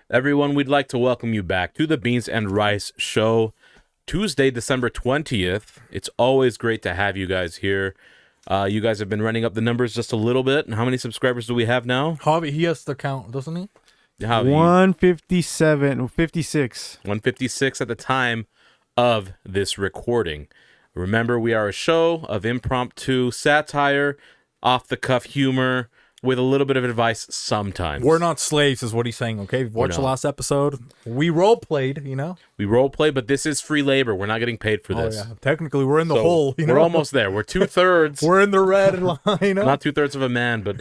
Everyone, we'd like to welcome you back to the Beans and Rice Show, Tuesday, December 20th. It's always great to have you guys here. You guys have been running up the numbers just a little bit. And how many subscribers do we have now? Javi, he has the count, doesn't he? 157, 56. 156 at the time of this recording. Remember, we are a show of impromptu satire, off-the-cuff humor, with a little bit of advice sometimes. We're not slaves, is what he's saying, okay? Watch the last episode. We role-played, you know? We role-play, but this is free labor. We're not getting paid for this. Yeah. Technically, we're in the hole, you know? We're almost there. We're two-thirds. We're in the red line, you know? Not two-thirds of a man, but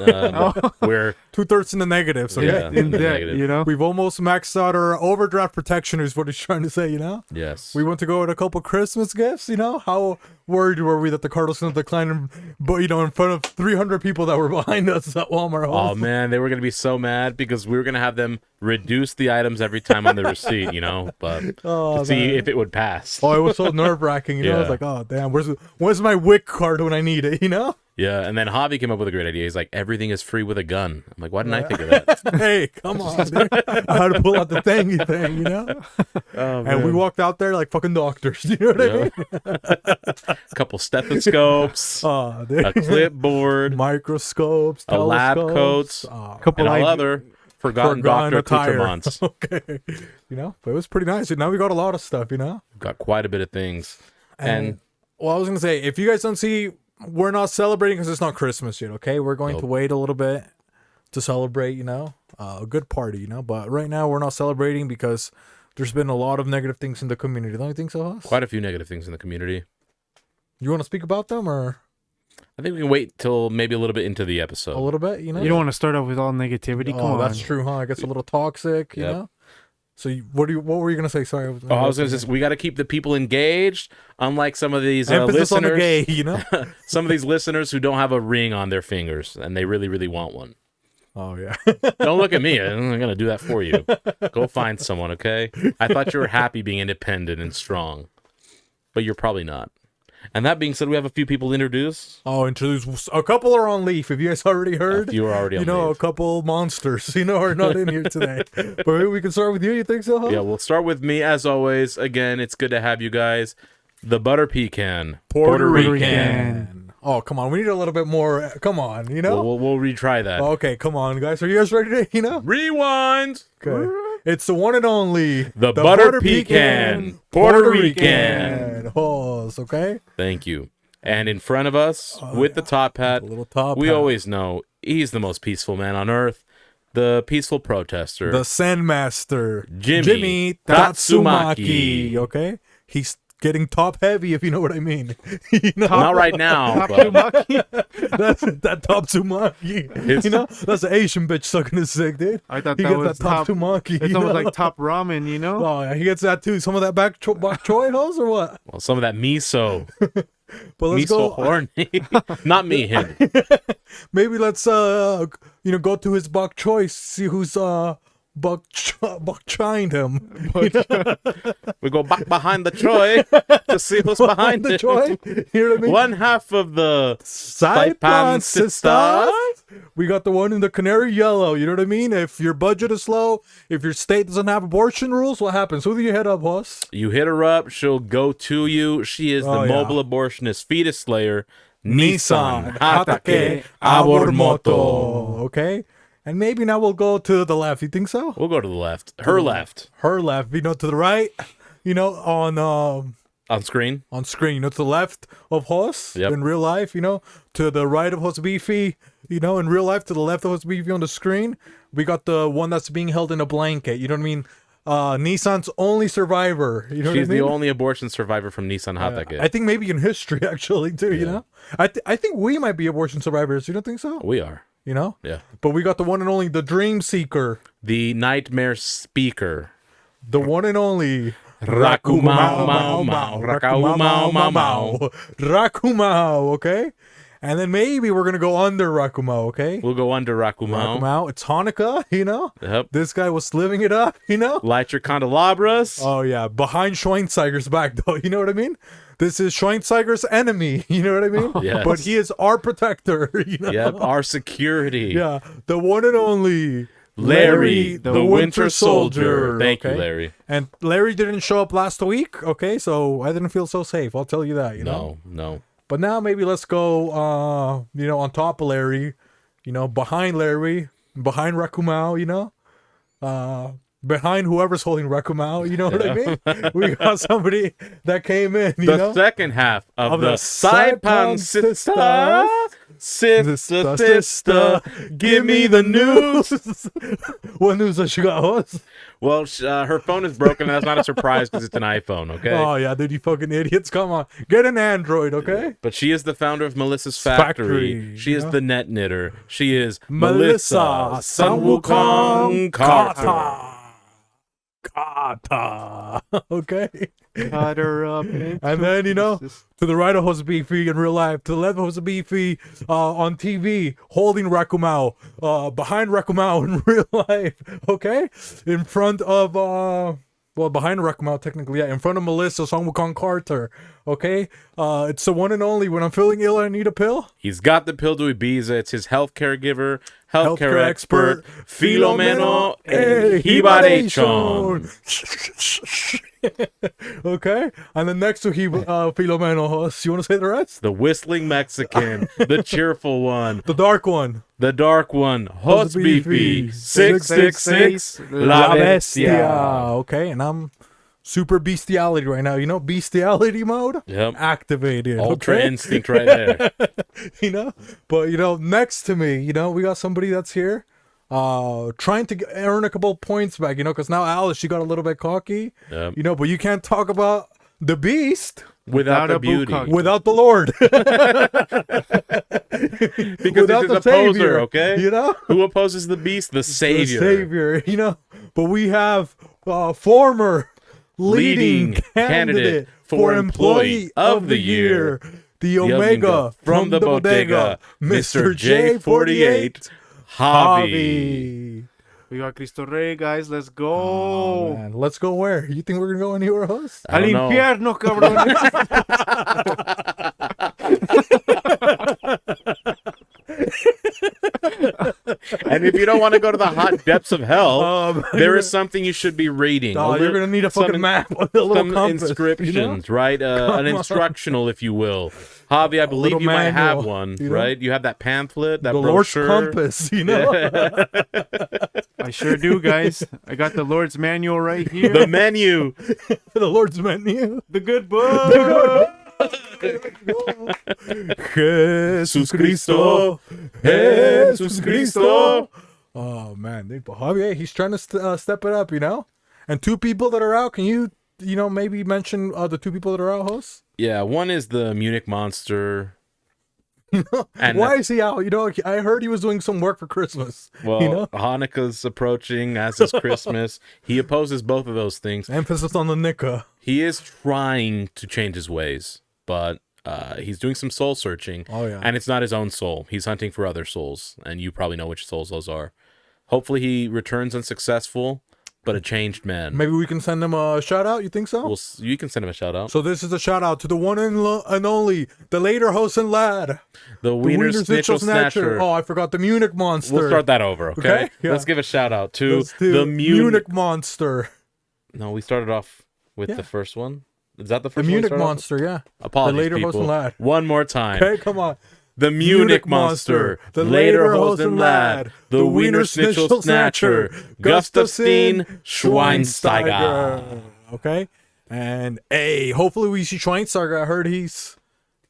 we're... Two-thirds in the negative, so yeah. In debt, you know? We've almost maxed out our overdraft protection, is what he's trying to say, you know? Yes. We went to go with a couple Christmas gifts, you know? How worried were we that the Cardinals going to decline, but you know, in front of 300 people that were behind us at Walmart? Oh, man, they were going to be so mad because we were going to have them reduce the items every time on the receipt, you know? But to see if it would pass. Oh, it was so nerve-wracking, you know? I was like, oh, damn, where's my WIC card when I need it, you know? Yeah, and then Javi came up with a great idea. He's like, everything is free with a gun. I'm like, why didn't I think of that? Hey, come on, dude. I had to pull out the thingy thing, you know? And we walked out there like fucking doctors, you know what I mean? A couple stethoscopes, a clipboard, microscopes, a lab coat, Couple and all other forgotten doctor accoutrements. Okay. You know, but it was pretty nice. Now we got a lot of stuff, you know? Got quite a bit of things. And well, I was going to say, if you guys don't see, we're not celebrating because it's not Christmas yet, okay? We're going to wait a little bit to celebrate, you know? A good party, you know? But right now, we're not celebrating because there's been a lot of negative things in the community. Don't you think so, Huss? quite a few negative things in the community. You want to speak about them, or I think we can wait till maybe a little bit into the episode. a little bit, you know? You don't want to start off with all negativity. Come on. That's true, huh? It gets a little toxic, you know? So what were you gonna say? Sorry, I was gonna say we got to keep the people engaged. Unlike some of these emphasis listeners, on the gay, you know, some of these listeners who don't have a ring on their fingers and they really, really want one. Oh yeah. Don't look at me. I'm gonna do that for you. Go find someone, okay? I thought you were happy being independent and strong, but you're probably not. And that being said, we have a few people to introduce. Oh, introduce a couple are on leave. If you guys already heard, You are already on you know, leave. a couple monsters, you know, are not in here today. But maybe we can start with you. You think so, huh? Yeah, we'll start with me as always. Again, it's good to have you guys. The Butter Pecan, Puerto Rican. Oh, come on. We need a little bit more. Come on, you know? We'll retry that. Okay, come on, guys. Are you guys ready to, you know? Rewind. Okay. It's the one and only. The Butter Pecan, Puerto Rican. Oh, okay? Thank you. And in front of us, with the top hat, little top we hat. always know he's the most peaceful man on earth. The peaceful protester. The Sandmaster. Jimmy Tatsumaki. Tatsumaki. Okay? He's getting top heavy, if you know what I mean. You know? Not right now, but That's that Tatsumaki. You know? That's an Asian bitch sucking his dick, dude. I thought He that gets was that top. Tatsumaki. It's you almost know? like top ramen, you know? Oh, yeah, he gets that too. Some of that bok choy hose or what? well, some of that miso. But let's Miso go. horny. Not me, him. Maybe let's you know, go to his bok choy, see who's bok choying him. We go back behind the Troy to see who's behind the it. choy. You know what I mean? One half of the Saipan Saipan sisters. We got the one in the canary yellow. You know what I mean? If your budget is low, if your state doesn't have abortion rules, what happens? Who do you hit up, Huss? You hit her up, she'll go to you. She is the Oh, yeah. mobile abortionist fetus slayer, Nissan Hatake Hatake Abormoto. Okay? And maybe now we'll go to the left. You think so? We'll go to the left. Her left. Her left. You know, to the right. You know, On screen. on screen. You know, to the left of Hoss Yep. in real life, you know, to the right of Hoss Beefy, you know, in real life, to the left of Hoss Beefy on the screen. We got the one that's being held in a blanket. You know what I mean? Nissan's only survivor. You know She's what I mean? the only abortion survivor from Nissan Hatake. I think maybe in history, actually, too, you know? I think we might be abortion survivors. You don't think so? We are. You know? Yeah. But we got the one and only, the Dream Seeker. The nightmare speaker. The one and only... Rakumau mau mau. Rakumau mau mau. Rakumau, okay? And then maybe we're going to go under Rakumau, okay? We'll go under Rakumau. Rakumau. It's Hanukkah, you know? Yep. This guy was living it up, you know? Light your candelabras. Oh, yeah. Behind Schweinsteiger's back, though. You know what I mean? This is Schweinsteiger's enemy. You know what I mean? Yes. But he is our protector, you know? Yep. Our security. Yeah. The one and only Larry, the Winter Soldier. Thank you, Larry. And Larry didn't show up last week, okay? So I didn't feel so safe. I'll tell you that, you know? No. But now maybe let's go, on top of Larry, behind Larry, behind Rakumao, behind whoever's holding Rakumao, you know what I mean? We got somebody that came in, the second half of the Saipan Sister. Sister, give me the news. What news does she got, host? Well, her phone is broken. That's not a surprise because it's an iPhone, okay? Oh, yeah, dude, you fucking idiots. Come on. Get an Android, okay? But she is the founder of Melissa's Factory. She is the net knitter. She is Melissa Sunwukong Carter. Kata. Okay. Cut her up. And then, to the right of Jose Beefy in real life, to the left of Jose Beefy on TV, holding Rakumao, behind Rakumao in real life, okay? In front of, behind Rakumao, technically, yeah, in front of Melissa Songwukong Carter, okay? It's the one and only, when I'm feeling ill and I need a pill. He's got the pill to Ibiza. It's his healthcare giver, healthcare expert, Filomeno Hibarechon. Okay, and then next to Filomeno, you want to say the rest? The whistling Mexican, the cheerful one, the dark one, Hos Beefy, 666, La Bestia. Okay, and I'm super bestiality right now. Bestiality mode. Yep. Activated. Ultra okay? instinct right there. But next to me, we got somebody that's here. Trying to earn a couple points back, because now Alice, she got a little bit cocky, yep. But you can't talk about the beast without the beauty, without the Lord, because without the opposer, okay? Who opposes the beast? The savior. The savior, But we have former leading candidate for employee of the year, the Omega from the bodega, Mr. J48. Javi. We got Cristo Rey, guys. Let's go. Oh, man. Let's go where? You think we're going to go anywhere else? Al infierno, cabrón. And if you don't want to go to the hot depths of hell, there is something you should be reading. Oh, you're going to need a fucking map with a little compass, inscriptions, right? An instructional, if you will. Javi, I believe you might have one, right? You have that pamphlet, that brochure. The Lord's compass, I sure do, guys. I got the Lord's manual right here. The menu. The Lord's menu. The good book. The good book. Jesus Cristo. Jesus Cristo. Oh, man. Javier, he's trying to step it up, And two people that are out, can you, maybe mention the two people that are out, hosts? Yeah, one is the Munich Monster. And why is he out? I heard he was doing some work for Christmas. Well, Hanukkah's approaching, as is Christmas. He opposes both of those things. Emphasis on the Nika. He is trying to change his ways, but he's doing some soul searching. Oh, yeah. And it's not his own soul. He's hunting for other souls, and you probably know which souls those are. Hopefully he returns unsuccessful, but a changed man. Maybe we can send him a shout out. You think so? You can send him a shout out. So this is a shout out to the one and only, the later host and lad, the Wiener Schnitzel Snatcher. Oh, I forgot the Munich Monster. We'll start that over, okay? Yeah. Let's give a shout out to the Munich Monster. No, we started off with the first one. Is that the first one? The Munich Monster, yeah. Apologies, the later people. Host and lad. One more time. Okay, come on. The Munich Monster, the later host and lad, the Wiener Schnitzel Snatcher, Gustafstein Schweinsteiger. Okay, and hopefully we see Schweinsteiger. I heard he's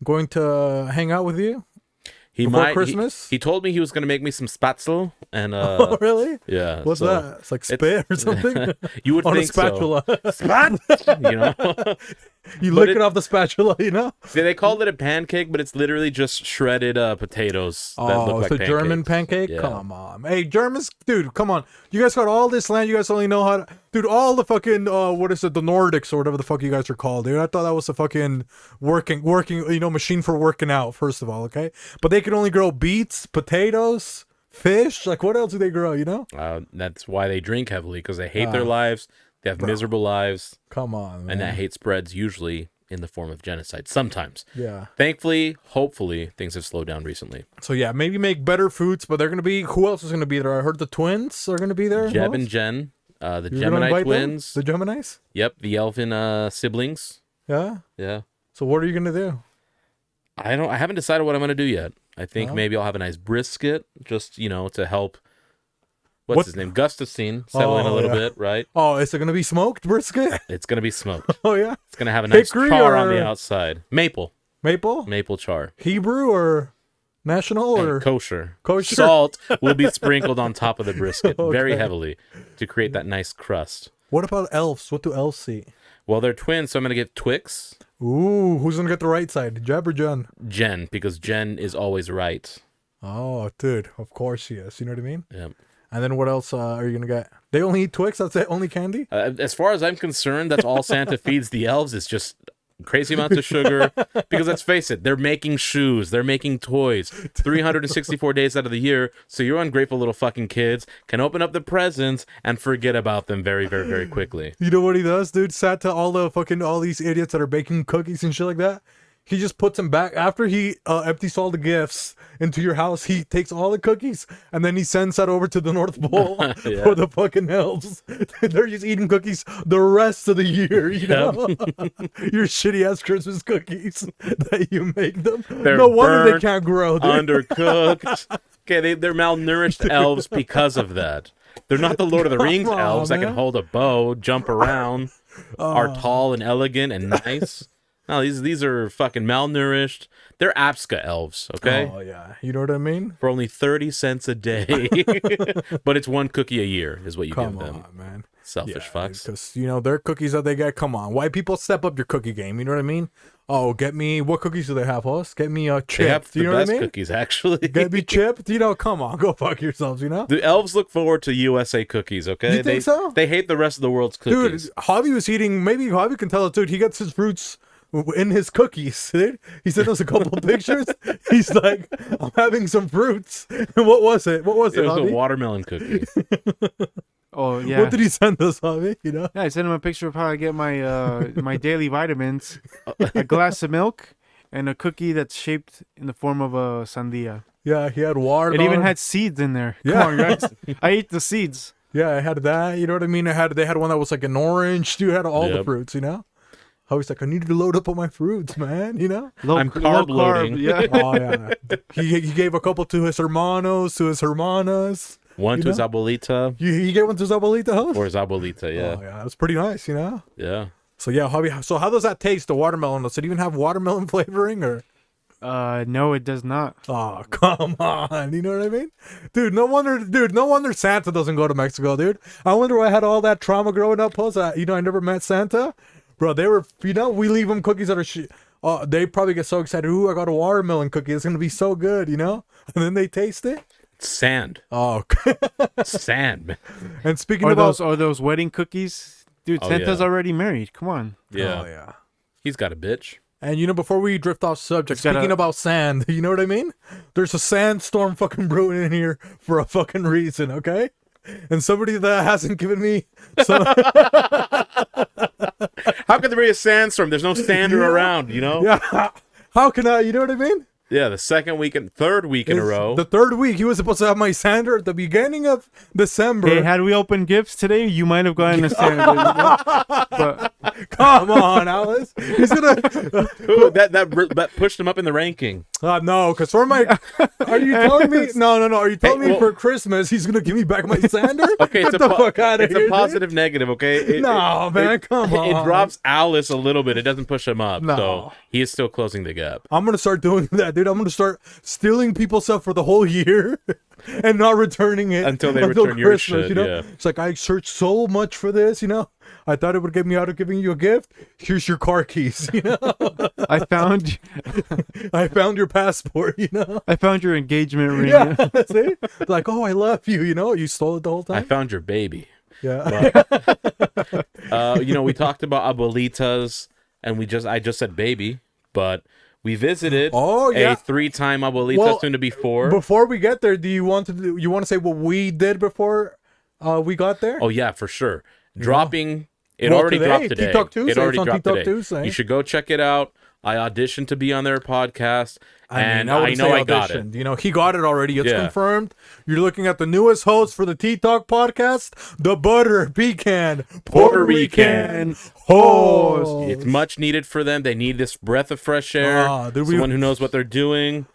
going to hang out with you. Before Christmas? He told me he was going to make me some spatzel. And, oh, really? Yeah. What's that? It's like spit or something? You would on think a spatula. So. Spat! You lick it off the spatula, See, they called it a pancake, but it's literally just shredded potatoes that look like pancakes. Oh, German pancake? Yeah. Come on. Hey, Germans, dude, come on. You guys got all this land. You guys only know how to... Dude, all the fucking, the Nordics or whatever the fuck you guys are called, dude. I thought that was a fucking working, machine for working out, first of all, okay? But they can only grow beets, potatoes, fish. Like, what else do they grow, That's why they drink heavily, because they hate their lives. They have miserable lives. Come on, man. And that hate spreads usually in the form of genocide. Sometimes. Yeah. Thankfully, hopefully, things have slowed down recently. So yeah, maybe make better fruits, but they're gonna be. Who else is gonna be there? I heard the twins are gonna be there. Jeb Who and else? Jen, the You're gonna Gemini invite them? twins. The Geminis. Yep, the elven siblings. Yeah. Yeah. So what are you gonna do? I haven't decided what I'm gonna do yet. I think maybe I'll have a nice brisket, just to help. What's his name? Gustafsine settle in a little bit, right? Oh, is it gonna be smoked brisket? It's gonna be smoked. Oh yeah. It's gonna have a nice Hickory char on or- the outside. Maple char. Hebrew or national And or kosher. Kosher. Salt will be sprinkled on top of the brisket very Okay. heavily to create that nice crust. What about elves? What do elves eat? Well, they're twins, so I'm gonna get Twix, Ooh, who's gonna get the right side? Jeb or Jen? Jen, because Jen is always right. Oh, dude, of course she is. You know what I mean? Yep. And then what else are you gonna get? They only eat Twix. That's it. Only candy. As far as I'm concerned, that's all Santa feeds the elves. It's just crazy amounts of sugar. Because let's face it, they're making shoes, they're making toys, 364 days out of the year. So your ungrateful little fucking kids can open up the presents and forget about them very, very, very quickly. You know what he does, dude? Santa, all these idiots that are baking cookies and shit like that. He just puts them back after he empties all the gifts into your house. He takes all the cookies and then he sends that over to the North Pole Yeah. for the fucking elves. They're just eating cookies the rest of the year, you know? Your shitty ass Christmas cookies that you make them. They're no wonder they burnt, can't grow. Dude. undercooked. Okay, they're malnourished elves because of that. They're not the Lord of the Rings on, elves that man. can hold a bow, jump around, are tall and elegant and nice. No, these are fucking malnourished. They're Apska elves, okay? Oh, yeah. You know what I mean? For only 30 cents a day. But it's one cookie a year is what you Come give them. on, man. Selfish fucks. Because, their cookies that they get, come on. White people step up your cookie game. You know what I mean? Oh, get me, what cookies do they have, host? Get me a chip. They have Do you the know best what I mean? cookies, actually. Get me chipped. Come on, go fuck yourselves, The elves look forward to USA cookies, okay? You think so? They hate the rest of the world's cookies. Dude, Javi was eating, maybe Javi can tell us, dude, he gets his fruits in his cookies, dude. He sent us a couple of pictures. He's like, I'm having some fruits. And what was it? What was it, It was a Javi? watermelon cookie. Oh yeah. What did he send us, Javi? Yeah, I sent him a picture of how I get my my daily vitamins, a glass of milk, and a cookie that's shaped in the form of a sandia. Yeah, he had water. It even had seeds in there. Yeah. Come on, guys. I ate the seeds. Yeah, I had that. You know what I mean? They had one that was like an orange. Dude, had all the Yep. fruits, I was like, I needed to load up on my fruits, man, I'm carb loading. Yeah. Oh, yeah. He gave a couple to his hermanos, to his hermanas. One You to his know? abuelita He gave one to his abuelita house? or his abuelita, yeah. Oh, yeah. That's pretty nice, Yeah. So, yeah, Javi, so how does that taste, the watermelon? Does it even have watermelon flavoring or? No, it does not. Oh, come on. You know what I mean? Dude, no wonder Santa doesn't go to Mexico, dude. I wonder why I had all that trauma growing up. Plus, I never met Santa. Bro, they were, we leave them cookies that are they probably get so excited. Ooh, I got a watermelon cookie. It's going to be so good, And then they taste it. Sand. Oh, Sand, man. and speaking Or about. those wedding cookies, dude. Oh, Santa's yeah. already married. Come on. Yeah. Oh, yeah. He's got a bitch. And before we drift off subject, It's gotta- speaking about sand, you know what I mean? There's a sandstorm fucking brewing in here for a fucking reason, okay? And somebody that hasn't given me some, How could there be a sandstorm? There's no sander around, yeah, how can I, you know what I mean? Yeah, the third week in a It's row. The third week, he was supposed to have my sander at the beginning of December. Hey, had we opened gifts today, you might have gotten a Santa. But Come on, Alice. He's gonna. Ooh, that pushed him up in the ranking. No, because for my. Are you telling me? No. Are you telling Hey, me well- for Christmas he's gonna give me back my sander? Okay, Get the fuck out of it's here. a positive negative, okay? No, man, come on. It drops Alice a little bit. It doesn't push him up. No. So he is still closing the gap. I'm gonna start doing that, dude. I'm gonna start stealing people's stuff for the whole year and not returning it Until they return your shit, yeah. It's like I searched so much for this, I thought it would get me out of giving you a gift. Here's your car keys, I found I found your passport, I found your engagement ring. Yeah, see? Like, oh, I love you, You stole it the whole I time. found your baby. Yeah. We talked about abuelitas, and I just said baby, but we visited Oh, yeah. a 3-time abuelita, Well, soon to be 4. Before we get there, do you want to say what we did before we got there? Oh yeah, for sure. Dropping It Well, already today, dropped today. TikTok Tuesday. It already It's on dropped TikTok today. Tuesday. You should go check it out. I auditioned to be on their podcast, and I wouldn't know say I got it. auditioned. You know, he got it already. It's Yeah. confirmed. You're looking at the newest host for the TikTok podcast, the Butter Pecan Puerto Rican host. It's much needed for them. They need this breath of fresh air. Dude, Someone who knows what they're doing.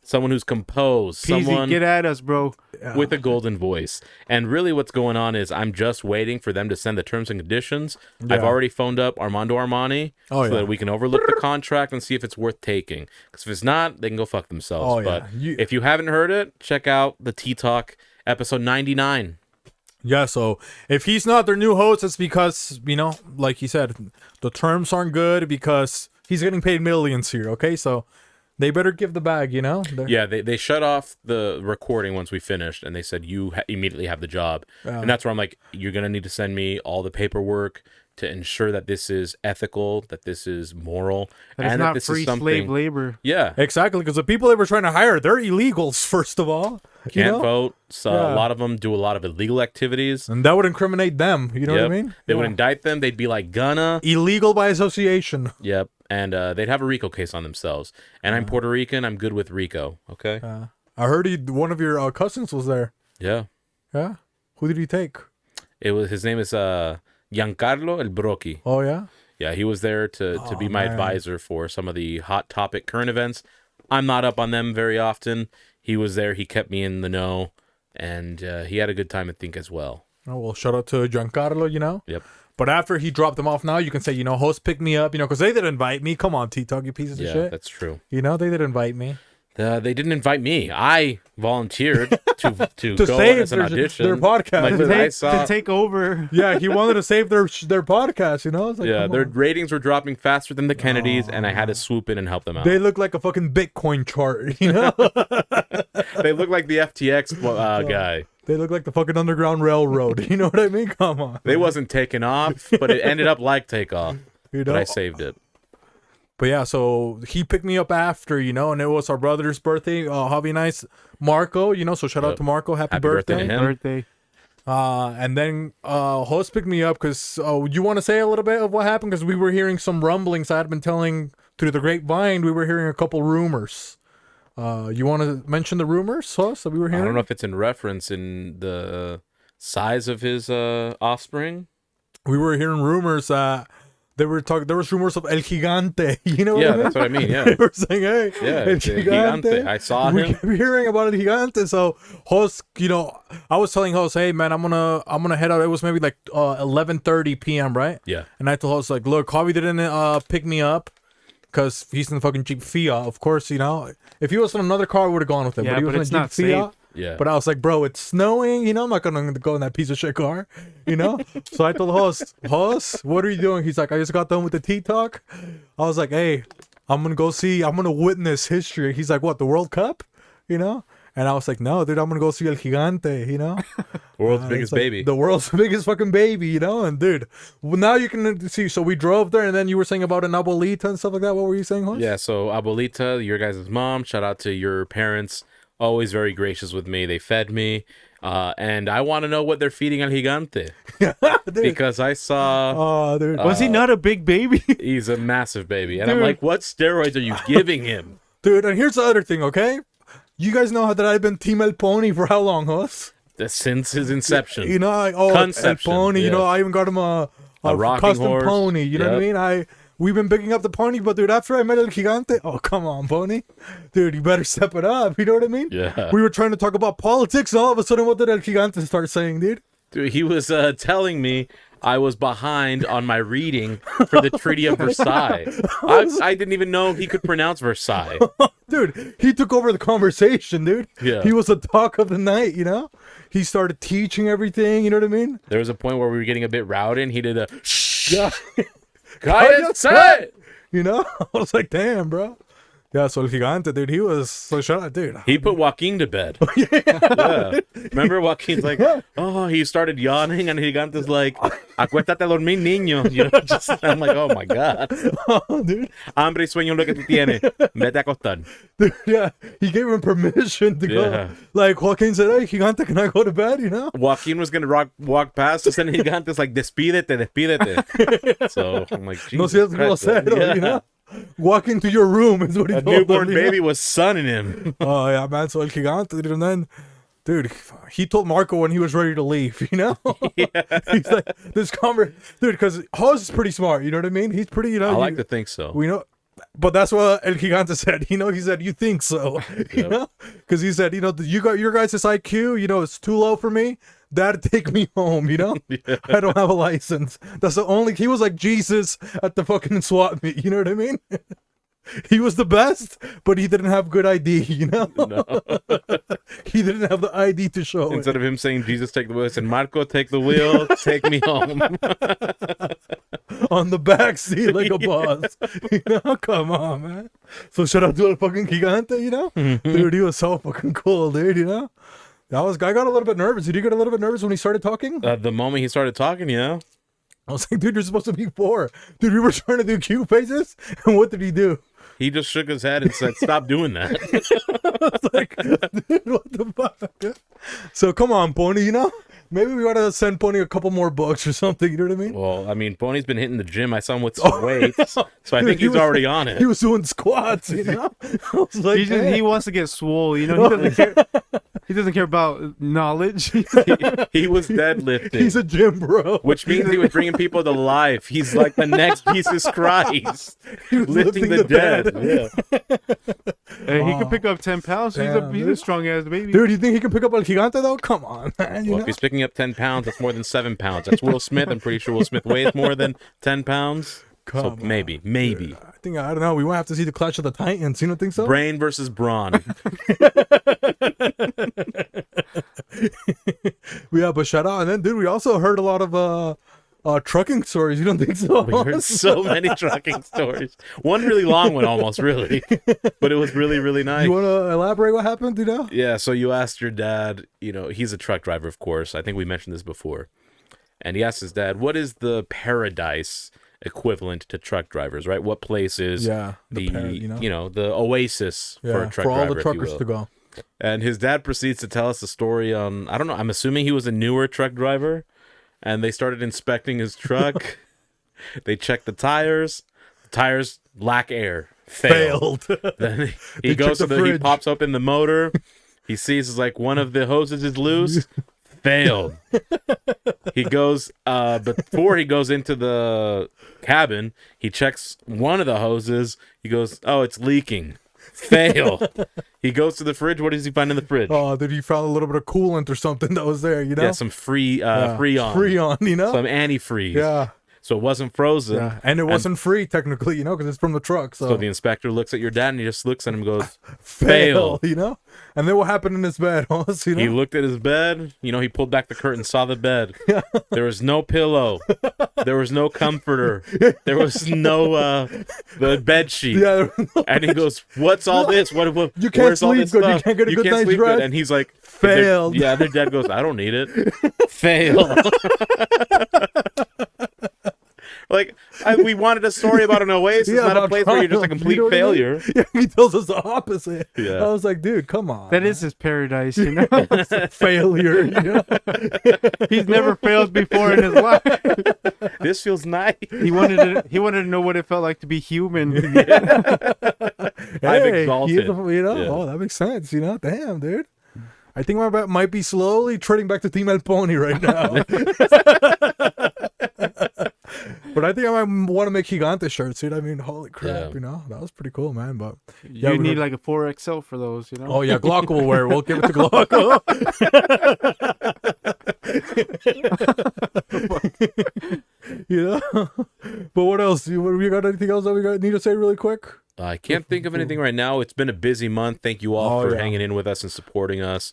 Someone who's composed. Peasy, Someone get at us, bro. with a golden voice. And really what's going on is I'm just waiting for them to send the terms and conditions. I've already phoned up Armando Armani so that we can overlook the contract and see if it's worth taking. Because if it's not, they can go fuck themselves. But if you haven't heard it, check out the T-Talk episode 99. Yeah, so if he's not their new host, it's because, you know, like he said, the terms aren't good because he's getting paid millions here, okay? So they better give the bag, you know? Yeah, they shut off the recording once we finished, and they said, you immediately have the job. And that's where I'm like, you're going to need to send me all the paperwork to ensure that this is ethical, that this is moral, And and it's that not this free is something... slave labor. Yeah. Exactly, because the people they were trying to hire, they're illegals, first of all. You Can't know? vote. So a lot of them do a lot of illegal activities. And that would incriminate them, you know what I mean? They would indict them. They'd be like, gonna. Illegal by association. Yep. And they'd have a RICO case on themselves. And I'm Puerto Rican. I'm good with RICO. Okay? I heard one of your cousins was there. Yeah. Yeah? Who did he take? His name is Giancarlo El Brocchi. Oh, yeah? Yeah, he was there to be my advisor for some of the hot topic current events. I'm not up on them very often. He was there. He kept me in the know. And he had a good time, I think, as well. Oh, well, shout out to Giancarlo, you know? Yep. But after he dropped them off now, you can say, you know, host pick me up, you know, because they didn't invite me. Come on, T-Talk, you pieces of Yeah, shit. that's true. You know, they didn't invite me. They didn't invite me. I volunteered to To go save as an audition. their podcast. Like, To I saw, To take over. Yeah, he wanted to save their podcast, you know? It's like, yeah, come their on. ratings were dropping faster than the Kennedys, and I had to swoop in and help them out. They look like a fucking Bitcoin chart, you know? They look like the FTX guy. They look like the fucking Underground Railroad. You know what I mean? Come on. They wasn't taking off, but it ended up like takeoff. You know? But I saved it. But yeah, so he picked me up after, you know, and it was our brother's birthday. Javi Nice, Marco, you know, so shout out to Marco. Happy birthday. to him. Birthday. And then host picked me up because you want to say a little bit of what happened? Because we were hearing some rumblings. I had been telling through the grapevine, we were hearing a couple rumors. You want to mention the rumors, host, that we were hearing? I don't know if it's in reference in the size of his offspring. We were hearing rumors that there was rumors of El Gigante. You know what I Yeah, mean? that's what I mean. Yeah, They were saying, hey, yeah, El it's a Gigante. Gigante. I saw We him. kept hearing about El Gigante. So host, you know, I was telling host, hey man, I'm gonna head out. It was maybe like 11:30 p.m. right? Yeah, And I told host like, look, Javi didn't pick me up because he's in the fucking Jeep Fiat. Of course, you know, if he was in another car, I would have gone with him. Yeah, but he but was it's in a not Jeep Fiat. safe. yeah. But I was like, bro, it's snowing. You know, I'm not gonna go in that piece of shit car. You know. So I told the host, what are you doing? He's like, I just got done with the T-Talk. I was like, hey, I'm gonna witness history. He's like, what, the World Cup? You know. And I was like, no, dude, I'm gonna go see El Gigante. You know. World's It's biggest like baby. the world's biggest fucking baby. You know. And dude, well, now you can see. So we drove there, and then you were saying about an abuelita and stuff like that. What were you saying, host? Yeah, so Abuelita, your guys' mom, shout out to your parents. Always very gracious with me. They fed me. And I want to know what they're feeding El Gigante. Dude. Because I saw Oh, dude. Was he not a big baby? he's a massive baby. And I'm Dude. like, what steroids are you giving him? Dude, and here's the other thing, okay? You guys know that I've been Team El Pony for how long, host? Since his inception. You know, El Conception, Pony. You know, yeah. I even got him a rocking custom horse. pony. You know what I Yep. mean? We've been picking up the pony, but dude, after I met El Gigante, oh come on, pony, dude, you better step it up. You know what I mean? Yeah. We were trying to talk about politics, and all of a sudden, what did El Gigante start saying, dude? Dude, he was telling me I was behind on my reading for the Treaty of Versailles. I didn't even know he could pronounce Versailles. Dude, he took over the conversation, dude. Yeah. He was the talk of the night, you know? He started teaching everything, you know what I mean? There was a point where we were getting a bit rowdy, and he did a shh. Yeah. Cállate. You know? I was like, damn, bro. Yeah, so El Gigante, dude, he was so shout out, dude. He put Joaquin to bed. Yeah. Remember Joaquin's like, oh, he started yawning, and Gigante's like, acuéstate a dormir, niño. You know, just, I'm like, oh my God. Oh, dude. Hambre y sueño lo que tú tienes. Vete a acostar. Dude, yeah, he gave him permission to Yeah. go. Like, Joaquin said, hey, Gigante, can I go to bed, you know? Joaquin was going to walk past us, and Gigante's like, despídete. So I'm like, No Jesus seas Christ, grosero, yeah. you know? Walk into your room is what he A told newborn them, you know? baby was sunning him. Oh, yeah, man. So El Gigante, dude, and then, dude, he told Marco when he was ready to leave, you know? He's like, dude, because Hose is pretty smart, you know what I mean? He's pretty, you know? I like to think so. We know, but that's what El Gigante said. You know, he said, "You think so?" You Yep. know, because he said, "You know, you got your guys' IQ. You know, it's too low for me. Dad, take me home. You know, I don't have a license. That's the only." He was like Jesus at the fucking swap meet. You know what I mean? He was the best, but he didn't have good ID. You know, No. he didn't have the ID to show it. Instead of him saying, Jesus, take the wheel, he said, Marco, take the wheel, take me home. On the back seat like a boss. You know, come on, man. So shout out to El fucking Gigante, you know? Dude, he was so fucking cool, dude, you know? I got a little bit nervous. Did you get a little bit nervous when he started talking? The moment he started talking, you know? I was like, dude, you're supposed to be 4. Dude, we were trying to do cute faces, and what did he do? He just shook his head and said, stop doing that. I was like, dude, what the fuck? So come on, Pony, you know? Maybe we ought to send Pony a couple more books or something, you know what I mean? Well, I mean, Pony's been hitting the gym. I saw him with some weights, so I think he's already on it. He was doing squats, you know? I was like, He wants to get swole, you know. He doesn't care. He doesn't care about knowledge. He was deadlifting. he's a gym bro. Which means he was bringing people to life. He's like the next Jesus Christ, He was lifting the dead. Yeah. Hey, he can pick up 10 pounds. So Damn, he's a dude. strong ass baby. Dude, you think he can pick up El Gigante though? Come on, man. You Well, know? if he's picking up 10 pounds, that's more than 7 pounds. That's Will Smith. I'm pretty sure Will Smith weighs more than 10 pounds. Come So on. maybe. I don't know. We might have to see the Clash of the Titans. You don't think so? Brain versus brawn. Yeah, but shout out. And then, dude, we also heard a lot of trucking stories. You don't think so? We heard so many trucking stories. One really long one, almost, really. But it was really, really nice. You want to elaborate what happened, you know? Yeah, so you asked your dad, you know, he's a truck driver, of course. I think we mentioned this before. And he asked his dad, what is the paradise equivalent to truck drivers, right? What place is the oasis for a truck for all driver, the if you truckers will. to go. And his dad proceeds to tell us the story on, I don't know, I'm assuming he was a newer truck driver. And they started inspecting his truck. They checked the tires. The tires lack air. Failed. Then he goes to he pops open the motor. He sees like one of the hoses is loose. Failed. He goes before he goes into the cabin, he checks one of the hoses. He goes, "Oh, it's leaking." Fail. He goes to the fridge. What does he find in the fridge? Oh, dude, he found a little bit of coolant or something that was there, you know? Yeah, some Freon. Freon, you know? Some antifreeze. Yeah. So it wasn't frozen. Yeah. And it wasn't free, technically, you know, because it's from the truck. So, So the inspector looks at your dad and he just looks at him and goes, fail. you know? And then what happened in his bed, Hoss, you know? He looked at his bed. You know, he pulled back the curtain, saw the bed. There was no pillow. There was no comforter. There was no the bed sheet. Yeah, And he goes, "What's all this? What You can't where's all sleep this good. You stuff? can't get a good night's sleep good." rest. And he's like, Failed. Yeah, their dad goes, "I don't need it." Fail. Like, we wanted a story about an oasis, Yeah, not a about place where you're just a triumph, complete you know what I mean? failure. Yeah, he tells us the opposite. Yeah. I was like, dude, come on. That is his paradise, you know. failure, you know? He's never failed before in his life. This feels nice. He wanted to know what it felt like to be human. I'm Hey, exalted. you know? Yeah. Oh, that makes sense, you know? Damn, dude. I think my bet might be slowly trading back to Team El Pony right now. But I think I might want to make Gigante shirts, dude. I mean, holy crap, Yeah. you know? That was pretty cool, man. But You we need heard- like a 4XL for those, you know. Oh yeah, Glock will wear it. We'll give it to Glock. You know? But what else? We got anything else that we need to say really quick? I can't think of anything right now. It's been a busy month. Thank you all for hanging in with us and supporting us.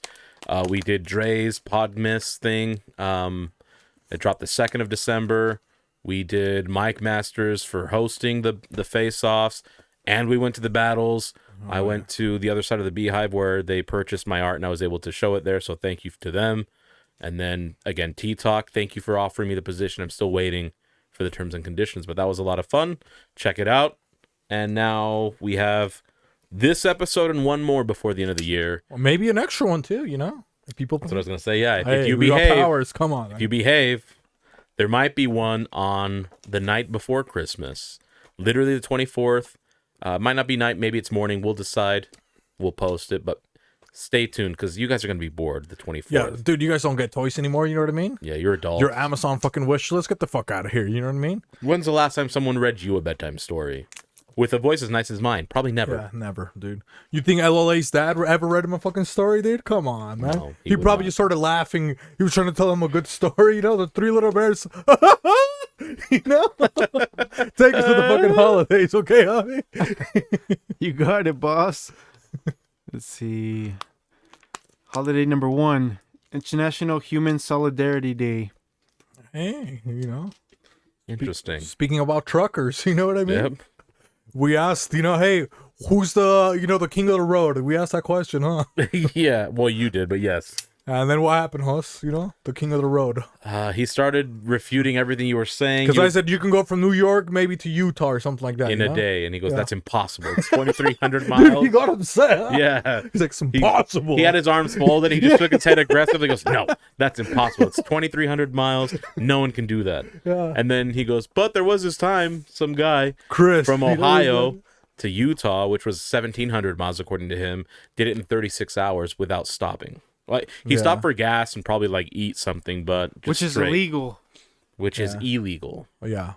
We did Dre's Podmiss thing. It dropped the 2nd of December. We did Mike Masters for hosting the face-offs. And we went to the battles. I went to the other side of the Beehive where they purchased my art and I was able to show it there. So thank you to them. And then again, T-Talk, thank you for offering me the position. I'm still waiting for the terms and conditions, but that was a lot of fun. Check it out. And now we have this episode and one more before the end of the year. Or maybe an extra one too, you know? If people That's what I was going to say. Yeah, hey, if you we got behave, powers, come on. if you behave, there might be one on the night before Christmas. Literally the 24th. Might not be night, maybe it's morning. We'll decide. We'll post it, but stay tuned because you guys are going to be bored the 24th. Yeah, dude, you guys don't get toys anymore, you know what I mean? Yeah, you're adults. Your Amazon fucking wish list, get the fuck out of here, you know what I mean? When's the last time someone read you a bedtime story? With a voice as nice as mine? Probably never. Yeah, never, dude. You think LLA's dad ever read him a fucking story, dude? Come on, man. No, he would probably not. just started laughing. He was trying to tell him a good story, you know, the Three Little Bears. You know? Take us to the fucking holidays, okay, homie? You got it, boss. Let's see. Holiday number 1, International Human Solidarity Day. Hey, you know. Interesting. Speaking about truckers, you know what I mean? Yep. We asked, you know, hey, who's the, you know, the king of the road? We asked that question, huh? Yeah, well, you did, but yes. And then what happened, Huss? You know, the king of the road. He started refuting everything you were saying. Because I said you can go from New York maybe to Utah or something like that. in you a know? day, and he goes, Yeah. "That's impossible. It's 2,300 miles." Dude, he got upset. Huh? Yeah. He's like, it's impossible. He had his arms folded. He just shook his head aggressively. He goes, "No, that's impossible. It's 2,300 miles. No one can do that." Yeah. And then he goes, "But there was this time, some guy Chris from you know, Ohio to Utah, which was 1,700 miles according to him, did it in 36 hours without stopping. Like he Yeah. stopped for gas and probably like eat something, but just Which is straight, illegal. which is Yeah. illegal." Yeah.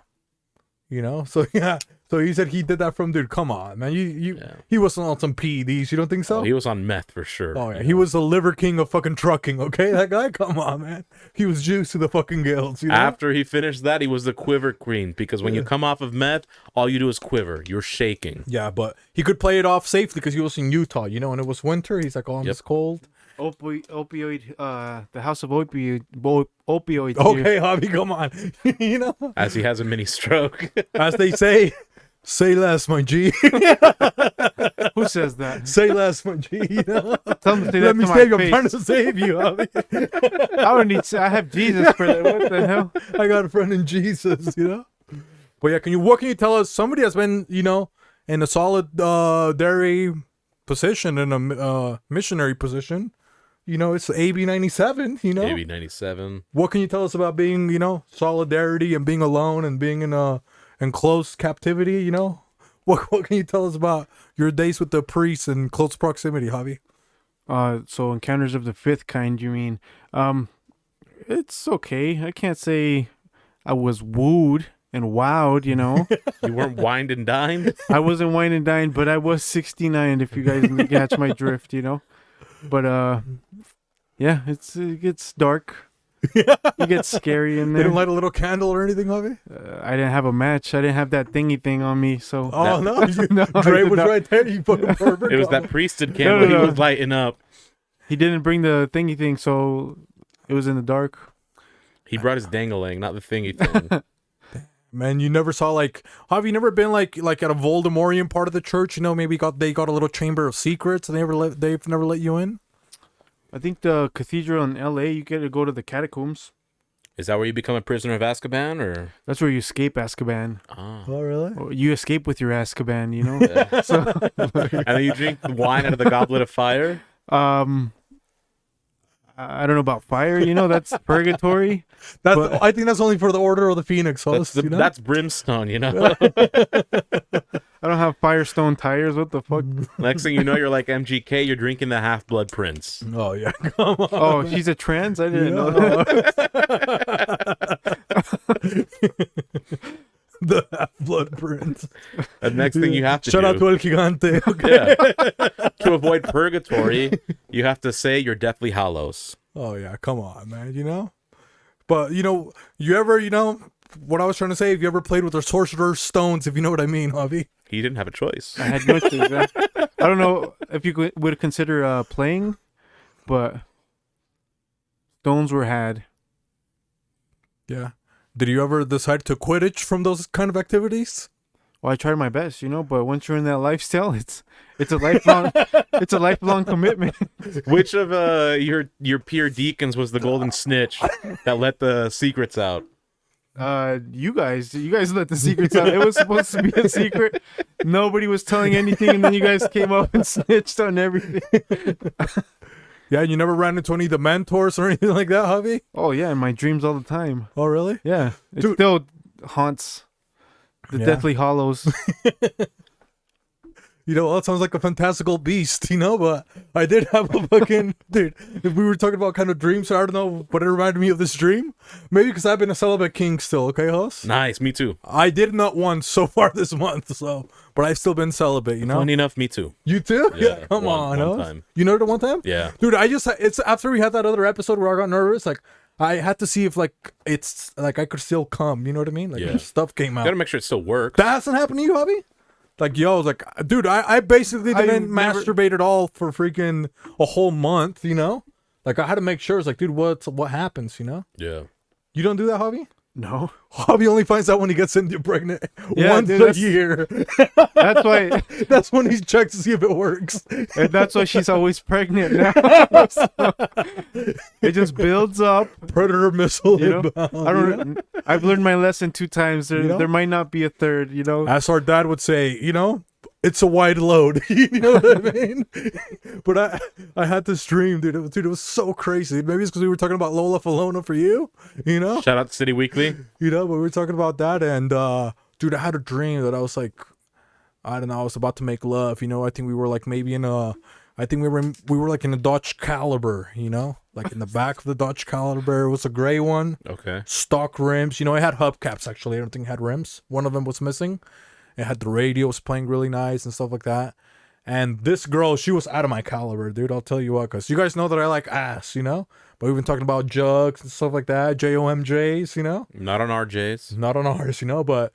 You know, so yeah. So he said he did that from, dude, come on, man. Yeah. He wasn't on some PEDs. You don't think so? Oh, he was on meth for sure. Oh, yeah. you He know. was the liver king of fucking trucking, okay? That guy? Come on, man. He was juiced to the fucking gills, you know? After he finished that, he was the quiver queen because when you come off of meth, all you do is quiver. You're shaking. Yeah, but he could play it off safely because he was in Utah, you know, and it was winter. He's like, oh, I'm Yep. just cold. Opioid, the house of opioids. Okay, Here. Javi, come on. You know? As he has a mini stroke. As they say less, my G. Who says that? Say less, my G. You know? Tell him to say Let that me to save you. my I'm trying face. to save you, Javi. I don't need. I have Jesus for that. What the hell? I got a friend in Jesus, you know? But yeah, what can you tell us? Somebody has been, you know, in a solid dairy position, in a missionary position. You know, it's AB 97, you know? Maybe 97. What can you tell us about being, you know, solidarity and being alone and being in close captivity, you know? What can you tell us about your days with the priests in close proximity, Javi? So encounters of the fifth kind, you mean? It's okay. I can't say I was wooed and wowed, you know. You weren't wined and dined? I wasn't wine and dine, but I was 69 if you guys catch my drift, you know. But yeah, it gets dark. It gets scary in They there. didn't light a little candle or anything, Javi? I didn't have a match. I didn't have that thingy thing on me, so Oh, no. No, I Dre did was not. right there. You fucking pervert. It was that priesthood candle no. he was lighting up. he didn't bring the thingy thing, so it was in the dark. He brought his dangaling, not the thingy thing. Man, you never saw have you never been like at a Voldemortian part of the church? You know, maybe they got a little chamber of secrets and they've never let you in. I think the cathedral in L.A. you get to go to the catacombs. Is that where you become a prisoner of Azkaban, or? That's where you escape Azkaban. Ah. Oh, really? Or you escape with your Azkaban, you know. Yeah. And then you drink the wine out of the goblet of fire? I don't know about fire. You know, that's purgatory. That's I think that's only for the Order of the Phoenix. That's, You know? that's brimstone, you know? I don't have Firestone tires. What the fuck? Next thing you know, you're like MGK, you're drinking the Half-Blood Prince. Oh yeah, come on. Oh, she's a trans. I didn't know that. The Half-Blood Prince. The next thing you have to Shout do out to El Gigante. Okay. yeah, to avoid purgatory, you have to say you're Deathly Hallows. Oh yeah, come on, man. You know, but you know, you ever, you know, what I was trying to say. If you ever played with the Sorcerer's Stones, if you know what I mean, Javi. He didn't have a choice. I had no choice. I don't know if you would consider playing, but stones were had. Yeah. Did you ever decide to Quidditch from those kind of activities? Well, I tried my best, but once you're in that lifestyle, it's a lifelong commitment. Which of your peer deacons was the golden snitch that let the secrets out? You guys let the secrets out. It was supposed to be a secret. Nobody was telling anything, and then you guys came up and snitched on everything. Yeah, you never ran into any of the mentors or anything like that, Javi? Oh yeah, in my dreams all the time. Oh, really? Yeah, it Dude. still haunts the Yeah. Deathly Hollows. You know, that sounds like a fantastical beast, but I did have a fucking... Dude, if we were talking about kind of dreams, I don't know what it reminded me of this dream. Maybe because I've been a celibate king still, okay, Hoss? Nice, me too. I did not once so far this month, but I've still been celibate, Funny enough, me too. You too? Yeah, Come one on, Hoss. time. You know it one time? Yeah. Dude, it's after we had that other episode where I got nervous, like, I had to see if, like, it's, like, I could still come, you know what I mean? Like, Yeah. stuff came out. Gotta make sure it still works. That hasn't happened to you, Hubby? Like, yo, I was like, dude, I basically didn't masturbate at all for freaking a whole month, Like, I had to make sure. It's like, dude, what happens, Yeah. You don't do that, Hubby? No, Hubby only finds out when he gets pregnant Yeah, once dude, a that's- year. that's why. That's when he checks to see if it works. And that's why she's always pregnant now. So, it just builds up. Predator missile You know, inbound. I don't. I've learned my lesson 2 times. There might not be a third. As our dad would say, it's a wide load. You know what I mean? But I had this dream, dude. It was so crazy. Maybe it's because we were talking about Lola Falona for you, Shout out to City Weekly. But we were talking about that, and dude, I had a dream that I was like, I don't know, I was about to make love. I think we were like maybe I think we were like in a Dodge Caliber, like in the back of the Dodge Caliber. It was a gray one, Okay. stock rims. It had hubcaps actually. I don't think it had rims. One of them was missing. It had the radio was playing really nice and stuff like that. And this girl, she was out of my caliber, dude. I'll tell you what, because you guys know that I like ass, But we've been talking about jugs and stuff like that, JOMJs, Not on RJ's. Not on ours, But,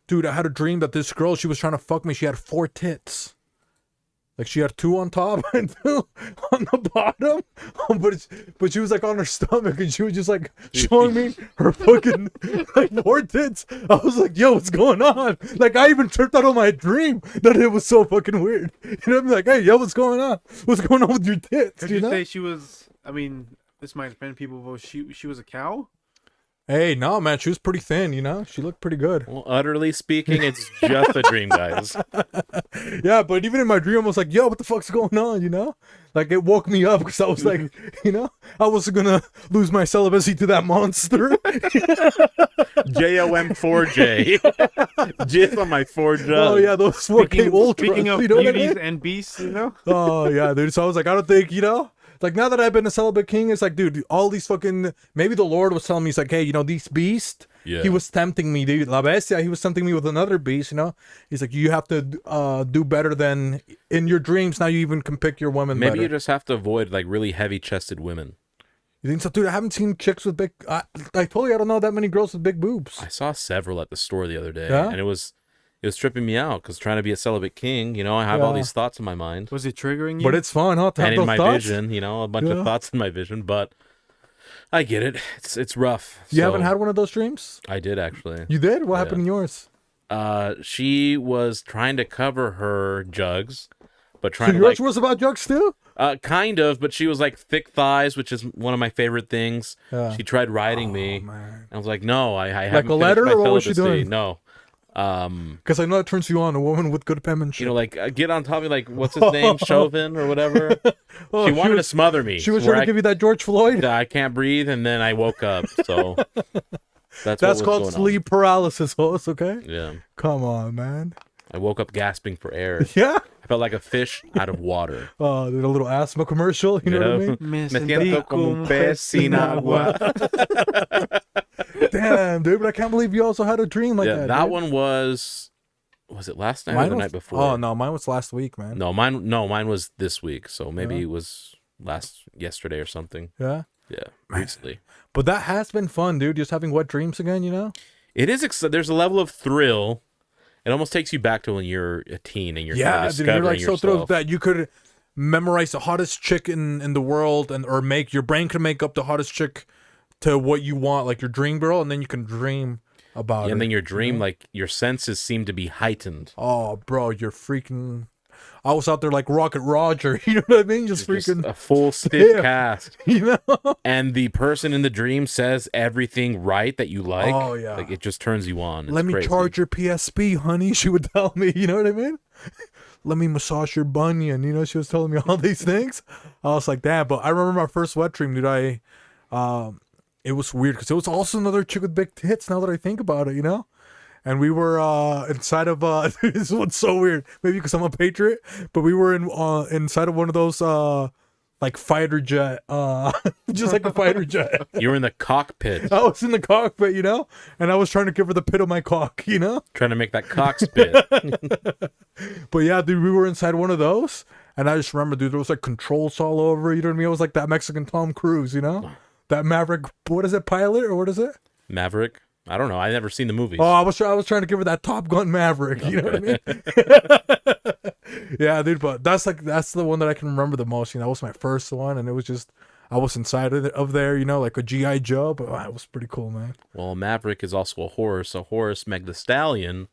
dude, I had a dream that this girl, she was trying to fuck me. She had 4 tits. Like, she had 2 on top and 2 on the bottom. But she was, like, on her stomach, and she was just, like, showing me her fucking, like, 4 tits. I was like, yo, what's going on? Like, I even tripped out on my dream that it was so fucking weird. I'm like, hey, yo, what's going on? What's going on with your tits? Could you say she was? I mean, this might offend people, but she was a cow. Hey, no, man, she was pretty thin, She looked pretty good. Well, utterly speaking, it's just a dream, guys. Yeah, but even in my dream, I was like, yo, what the fuck's going on, Like, it woke me up because I was like, I wasn't going to lose my celibacy to that monster. JOM4J. Jizz on my 4 jugs. Oh, yeah, those 4K Ultras. Speaking of you know what I beauties mean? and beasts, Oh, yeah, dude. So I was like, I don't think, like, now that I've been a celibate king, it's like, dude, all these fucking, maybe the Lord was telling me, he's like, hey, these beasts, Yeah. he was tempting me, dude. La Bestia, he was tempting me with another beast, He's like, you have to do better than in your dreams. Now you even can pick your women Maybe better. you just have to avoid like really heavy-chested women. You think so, dude? I haven't seen chicks with big. I told you I don't know that many girls with big boobs. I saw several at the store the other day, Yeah? and it was tripping me out because trying to be a celibate king, I have all Yeah. these thoughts in my mind. Was it triggering you? But it's fun, huh? To have And in those my thoughts? vision, a bunch Yeah. of thoughts in my vision, but I get it. It's rough. You haven't had one of those dreams? I did actually. You did? What Yeah. happened in yours? She was trying to cover her jugs, but So trying to yours like was about jugs too? kind of, but she was like thick thighs, which is one of my favorite things. Yeah. She tried riding me. Man. I was like, no, I haven't Like a finished letter, my or what was she celibacy. doing? No. Because I know it turns you on, a woman with good penmanship. Like get on top of me, like what's his name, Chauvin or whatever. Oh, She wanted to smother me. She was where trying to give you that George Floyd. I can't breathe, and then I woke up. So that's That's what called was going sleep paralysis, host, okay? on. Yeah, Come on, man. I woke up gasping for air. Yeah? I felt like a fish out of water. Oh, did a little asthma commercial, you know what I mean? Me Me siento como un pez sin agua. Damn, dude, but I can't believe you also had a dream like Yeah, that. that dude. one was it last night or Mine the was, night before? Oh, no, mine was last week, man. No, mine was this week. So maybe Yeah. it was yesterday or something. Yeah? Yeah, recently. But that has been fun, dude, just having wet dreams again, It is. There's a level of thrill. It almost takes you back to when you're a teen and you're kind Yeah, of dude, discovering you're like so yourself. thrilled that you could memorize the hottest chick in the world, or make your brain could make up the hottest chick to what you want, like your dream girl, and then you can dream about it. And then your dream, you know? like your senses seem to be heightened. Oh, bro, you're freaking. I was out there like Rocket Roger. You know what I mean? Just freaking. A full stiff Yeah. cast. You know? And the person in the dream says everything right that you like. Oh, yeah. Like it just turns you on. It's Let me crazy. charge your PSP, honey. She would tell me. You know what I mean? Let me massage your bunion. You know, she was telling me all these things. I was like, damn. But I remember my first wet dream, dude. It was weird because it was also another chick with big tits. Now that I think about it, you know. And we were inside of this one's so weird. Maybe because I'm a patriot, but we were inside of one of those like fighter jet, just like a fighter jet. You're in the cockpit I was in the cockpit, you know, and I was trying to give her the pit of my cock, you know. trying to make that cock spit. But yeah, dude, we were inside one of those, and I just remember, dude, there was like controls all over. You know what I mean? It was like that Mexican Tom Cruise, you know, that Maverick. What is it, pilot or what is it? Maverick? I don't know. I never seen the movies. Oh, I was trying to give her that Top Gun Maverick. You know what I mean? Yeah, dude. But that's the one that I can remember the most. You know, that was my first one, and it was just I was inside of there. You know, like a GI Joe. But it was pretty cool, man. Well, Maverick is also a horse. A horse, Meg the Stallion.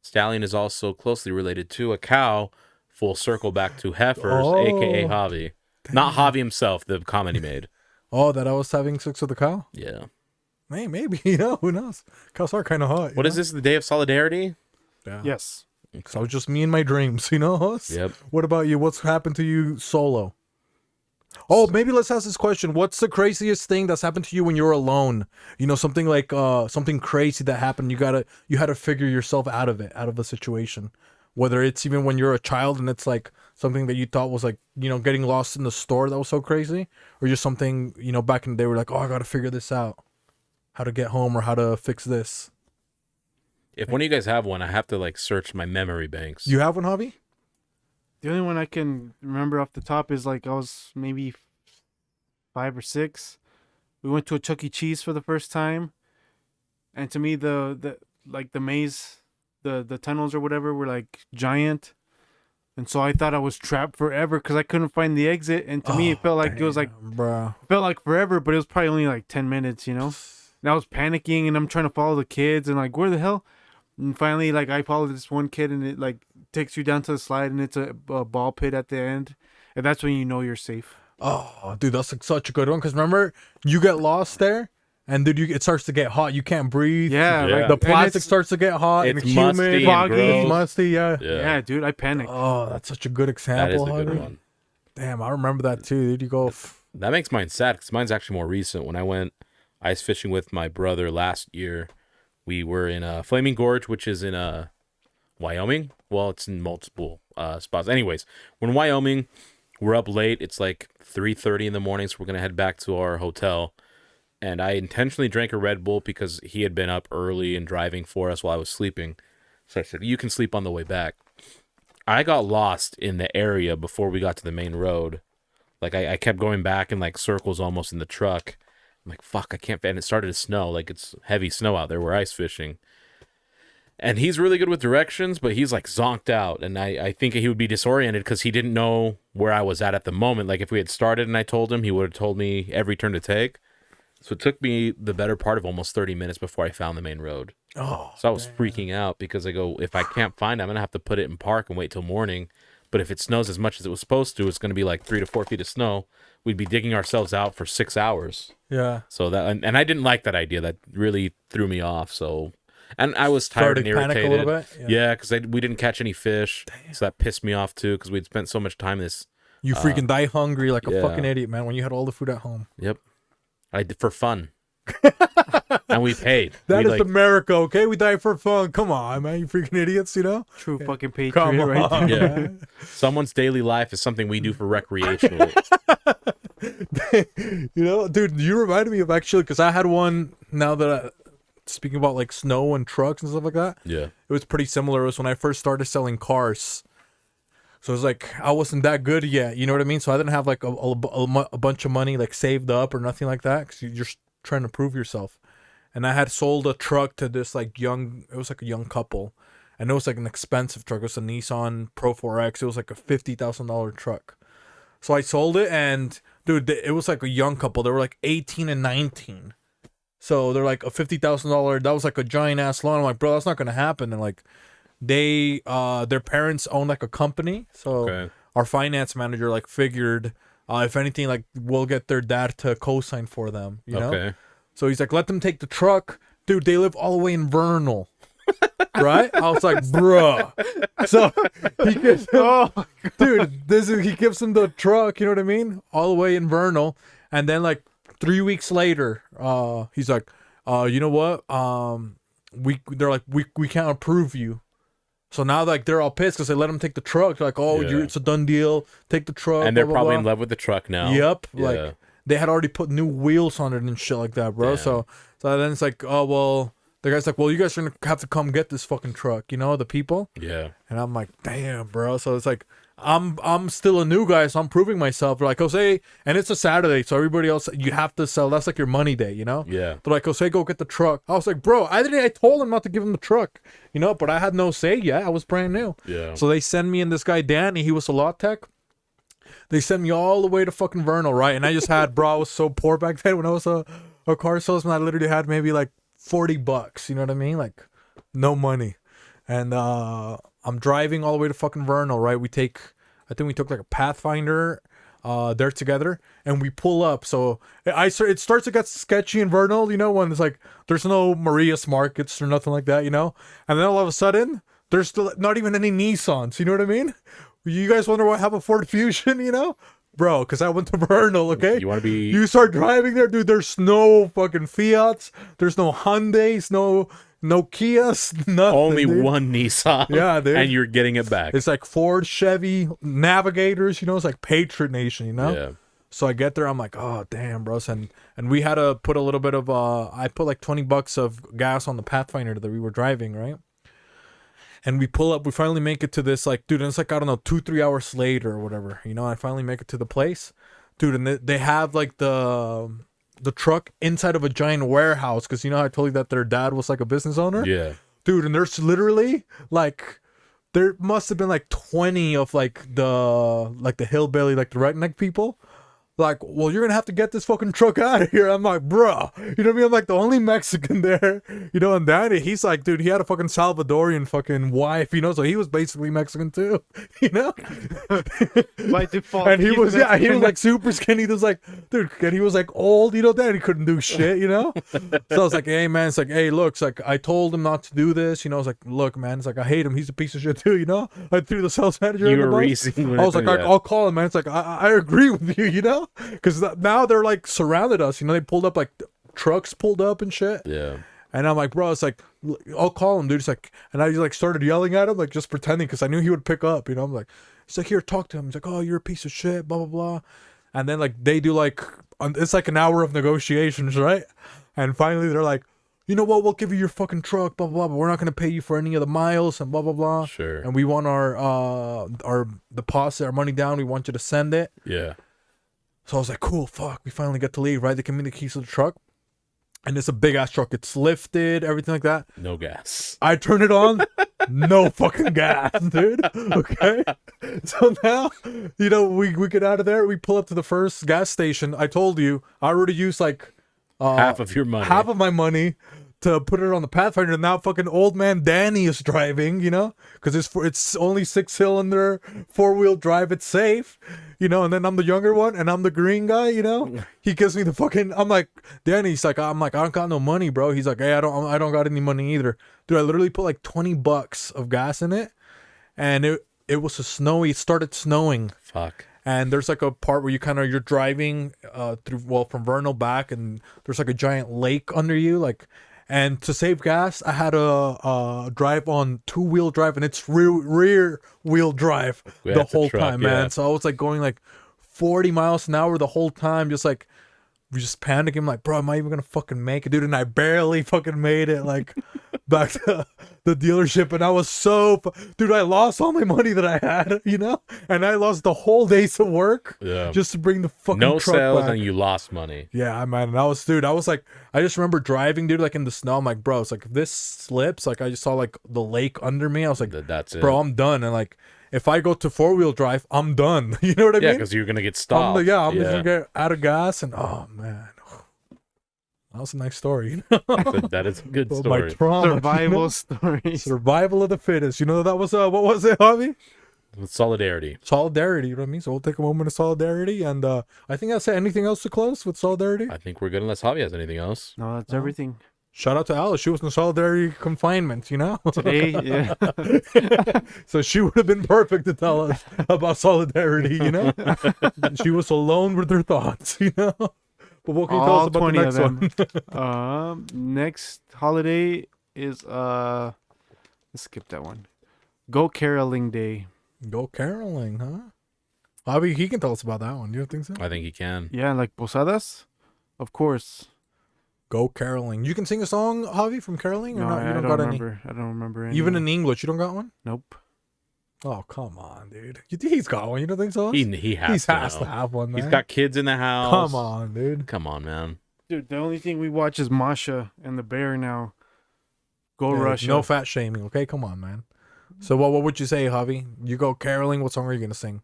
Stallion is also closely related to a cow. Full circle back to heifers, aka Javi. Not Javi himself, the comment he made. Oh, that I was having sex with a cow. Yeah. Hey, maybe, you know, who knows? Cows are kind of hot. What is this? The Day of Solidarity? Yeah. Yes. So just me and my dreams, you know? Yep. What about you? What's happened to you solo? Oh, maybe let's ask this question. What's the craziest thing that's happened to you when you're alone? You know, something like something crazy that happened. You had to figure yourself out of it, out of a situation. Whether it's even when you're a child and it's like something that you thought was like, you know, getting lost in the store that was so crazy, or just something, you know, back in the day, we're like, oh, I got to figure this out. How to get home or how to fix this. If one of you guys have one, I have to like search my memory banks. You have one, Javi? The only one I can remember off the top is like I was maybe 5 or 6. We went to a Chuck E. Cheese for the first time, and to me the maze, the tunnels or whatever were like giant, and so I thought I was trapped forever because I couldn't find the exit. And to me, it felt like it was like bro. felt like forever, but it was probably only like 10 minutes, you know. And I was panicking, and I'm trying to follow the kids, and like, where the hell? And finally, like, I followed this one kid, and it like takes you down to the slide, and it's a ball pit at the end, and that's when you know you're safe. Oh, dude, that's like such a good one. Because remember, you get lost there, and dude, it starts to get hot. You can't breathe. Yeah, Yeah. like The and plastic starts to get hot. It's and musty humid, and foggy, gross. musty. Yeah. yeah, dude, I panicked. Oh, that's such a good That is example. a good Javi. one. Damn, I remember that too, dude. You go. That makes mine sad because mine's actually more recent. When I went ice fishing with my brother last year, we were in Flaming Gorge, which is in Wyoming. Well, it's in multiple spots. Anyways, we're in Wyoming. We're up late. It's like 3:30 in the morning, so we're gonna head back to our hotel. And I intentionally drank a Red Bull because he had been up early and driving for us while I was sleeping. So I said, "You can sleep on the way back." I got lost in the area before we got to the main road. Like I kept going back in like circles almost in the truck. I'm like, fuck, I can't. And it started to snow. Like it's heavy snow out there. We're ice fishing. And he's really good with directions, but he's like zonked out. And I think he would be disoriented because he didn't know where I was at the moment. Like if we had started and I told him, he would have told me every turn to take. So it took me the better part of almost 30 minutes before I found the main road. Oh, So I was freaking out because I go, if I can't find it, I'm going to have to put it in park and wait till morning. But if it snows as much as it was supposed to, it's going to be like 3 to 4 feet of snow. We'd be digging ourselves out for 6 hours. yeah. So that, and I didn't like that idea. That really threw me off. So, and I was tired Started and to panic a irritated. little bit? Yeah, because we didn't catch any fish. So that pissed me off too because we'd spent so much time this. You freaking die hungry like a yeah. fucking idiot, man. When you had all the food at home. Yep. I did for fun. And we paid. That we is America, okay? We die for fun. Come on, man. You freaking idiots, you know? True fucking patriot, Come on. right there. Yeah. man. Someone's daily life is something we do for recreational. You know, dude, you reminded me of actually, because I had one now that speaking about like snow and trucks and stuff like that. Yeah. It was pretty similar. It was when I first started selling cars. So it was like I wasn't that good yet. You know what I mean? So I didn't have like a bunch of money like saved up or nothing like that because you're just trying to prove yourself. And I had sold a truck to this like it was like a young couple. And it was like an expensive truck. It was a Nissan Pro 4X. It was like a $50,000 truck. So I sold it and dude, it was like a young couple. They were like 18 and 19. So they're like a $50,000. That was like a giant ass loan. I'm like, bro, that's not gonna happen. And like, their parents own like a company, so Okay. our finance manager like figured, if anything, like we'll get their dad to co-sign for them. You know. Okay. So he's like, let them take the truck, dude. They live all the way in Vernal. Right? I was like, bruh. So he gives him, dude, he gives him the truck, you know what I mean? All the way in Vernal. And then like 3 weeks later, he's like, you know what? They're like, we can't approve you. So now like they're all pissed because they let him take the truck. They're like, oh, Yeah. it's a done deal. Take the truck. And they're blah, blah, probably blah. in love with the truck now. Yep. Yeah. Like they had already put new wheels on it and shit like that, bro. Damn. So then it's like, oh well, the guy's like, well, you guys are gonna have to come get this fucking truck, you know, the people. Yeah. And I'm like, damn, bro. So it's like, I'm still a new guy, so I'm proving myself. They're like, Jose, and it's a Saturday, so everybody else, you have to sell. That's like your money day, you know? Yeah. They're like, Jose, go get the truck. I was like, bro, I told him not to give him the truck, you know, but I had no say yet. I was brand new. Yeah. So they send me and this guy, Danny, he was a lot tech. They sent me all the way to fucking Vernal, right? And I just had, bro, I was so poor back then when I was a car salesman. I literally had maybe like $40, you know what I mean? Like, no money. And I'm driving all the way to fucking Vernal, right? I think we took like a Pathfinder there together, and we pull up. So it starts to get sketchy in Vernal, you know, when it's like there's no Maria's Markets or nothing like that, you know? And then all of a sudden, there's still not even any Nissans, you know what I mean? You guys wonder why I have a Ford Fusion, you know? Bro, because I went to Vernal, okay? You want to be... You start driving there, dude, there's no fucking Fiats, there's no Hyundais, no Kias, nothing. Only dude. one Nissan. Yeah, dude. And you're getting it back. It's like Ford, Chevy, Navigators, you know, it's like Patriot Nation, you know? Yeah. So I get there, I'm like, oh damn, bros. And we had to put a little bit of I put like $20 of gas on the Pathfinder that we were driving, right? And we pull up, we finally make it to this, like, dude, and it's like, I don't know, 2-3 hours later or whatever, you know, I finally make it to the place. Dude, and they have like the truck inside of a giant warehouse, because you know how I told you that their dad was like a business owner? Yeah. Dude, and there's literally like, there must have been like 20 of like the hillbilly, like the redneck people. Like, well, you're gonna have to get this fucking truck out of here. I'm like, bro, you know what I mean? I'm like the only Mexican there, you know. And Danny, he's like, dude, he had a fucking Salvadorian fucking wife, you know, so he was basically Mexican too, you know. By default. And he he's was Mexican. like super skinny. He was like, dude, and he was like old, you know. Danny couldn't do shit, you know. So I was like, hey man, it's like, hey, look, it's like I told him not to do this, you know. I was like, look, man, it's like I hate him. He's a piece of shit too, you know. I threw the sales manager. You under were the bus. racing. I was like, I'll call him, man. It's like, I agree with you, you know? Because now they're like surrounded us, you know? They pulled up, like, trucks pulled up and shit. Yeah. And I'm like, bro, it's like, I'll call him, dude. It's like, and I like started yelling at him, like, just pretending, because I knew he would pick up, you know? I'm like, it's like, here, talk to him. He's like, oh, you're a piece of shit, blah, blah, blah. And then, like, they do, like, it's like an hour of negotiations, right? And finally, they're like, you know what, we'll give you your fucking truck, blah, blah, blah, but we're not going to pay you for any of the miles and blah, blah, blah. Sure. And we want our deposit, our money down. We want you to send it. Yeah. So I was like, cool, fuck, we finally get to leave, right? They give me the keys to the truck. And it's a big ass truck. It's lifted, everything like that. No gas. I turn it on, no fucking gas, dude. Okay. So now, you know, we get out of there. We pull up to the first gas station. I told you, I already used like Half of your money. half of my money to put it on the Pathfinder. Now fucking old man Danny is driving, you know, because it's only 6-cylinder 4-wheel drive. It's safe, you know. And then I'm the younger one, and I'm the green guy, you know. He gives me the fucking. I'm like, Danny's like, I'm like, I don't got no money, bro. He's like, hey, I don't got any money either, dude. I literally put like $20 of gas in it, and it was it started snowing. Fuck. And there's like a part where you're driving from Vernal back, and there's like a giant lake under you, like. And to save gas, I had to drive on 2-wheel drive, and it's rear wheel drive the whole time, man. Yeah. So I was like going like 40 miles an hour the whole time, just like we just panicking, like, bro, am I even gonna fucking make it, dude? And I barely fucking made it, like back to the dealership, and I was dude, I lost all my money that I had, you know, and I lost the whole day's of work, Yeah. just to bring the fucking No truck sales back. and you lost money. Yeah, man, and I was like, I just remember driving, dude, like in the snow. I'm like, bro, it's like if this slips, like I just saw like the lake under me. I was like, That's it. bro, I'm done. And like, if I go to 4-wheel drive, I'm done. You know what I Yeah, mean? because you're gonna get I'm stopped. just gonna get out of gas, and oh man, That was a nice story. That is a good My story. trauma. Survival stories. Survival of the fittest. You know, that was, what was it, Javi? With solidarity. Solidarity, you know what I mean? So we'll take a moment of solidarity. And I think that's it. Anything else to close with solidarity? I think we're good unless Javi has anything else. No, that's everything. Shout out to Alice. She was in solidarity confinement, you know? Today, yeah. So she would have been perfect to tell us about solidarity, you know? She was alone with her thoughts, you know? But what can you tell us All about 20 the of next them. one? Next holiday is let's skip that one. Go Caroling Day. Go caroling, huh? Bobby, he can tell us about that one. You don't think so? I think he can. Yeah, like posadas, of course. Go caroling. You can sing a song, Javi, from caroling, or No, not? You I don't don't got remember. I don't remember any. any. Even in English, you don't got one? Nope. Oh, come on, dude. You think he's got one? You don't think so? He He has has to to know. have one, man. He's got kids in the house. Come on, dude. Come on, man. Dude, the only thing we watch is Masha and the bear now. Go Yeah, Russia. no fat shaming, okay? Come on, man. So what would you say, Javi? You go caroling, what song are you going to sing?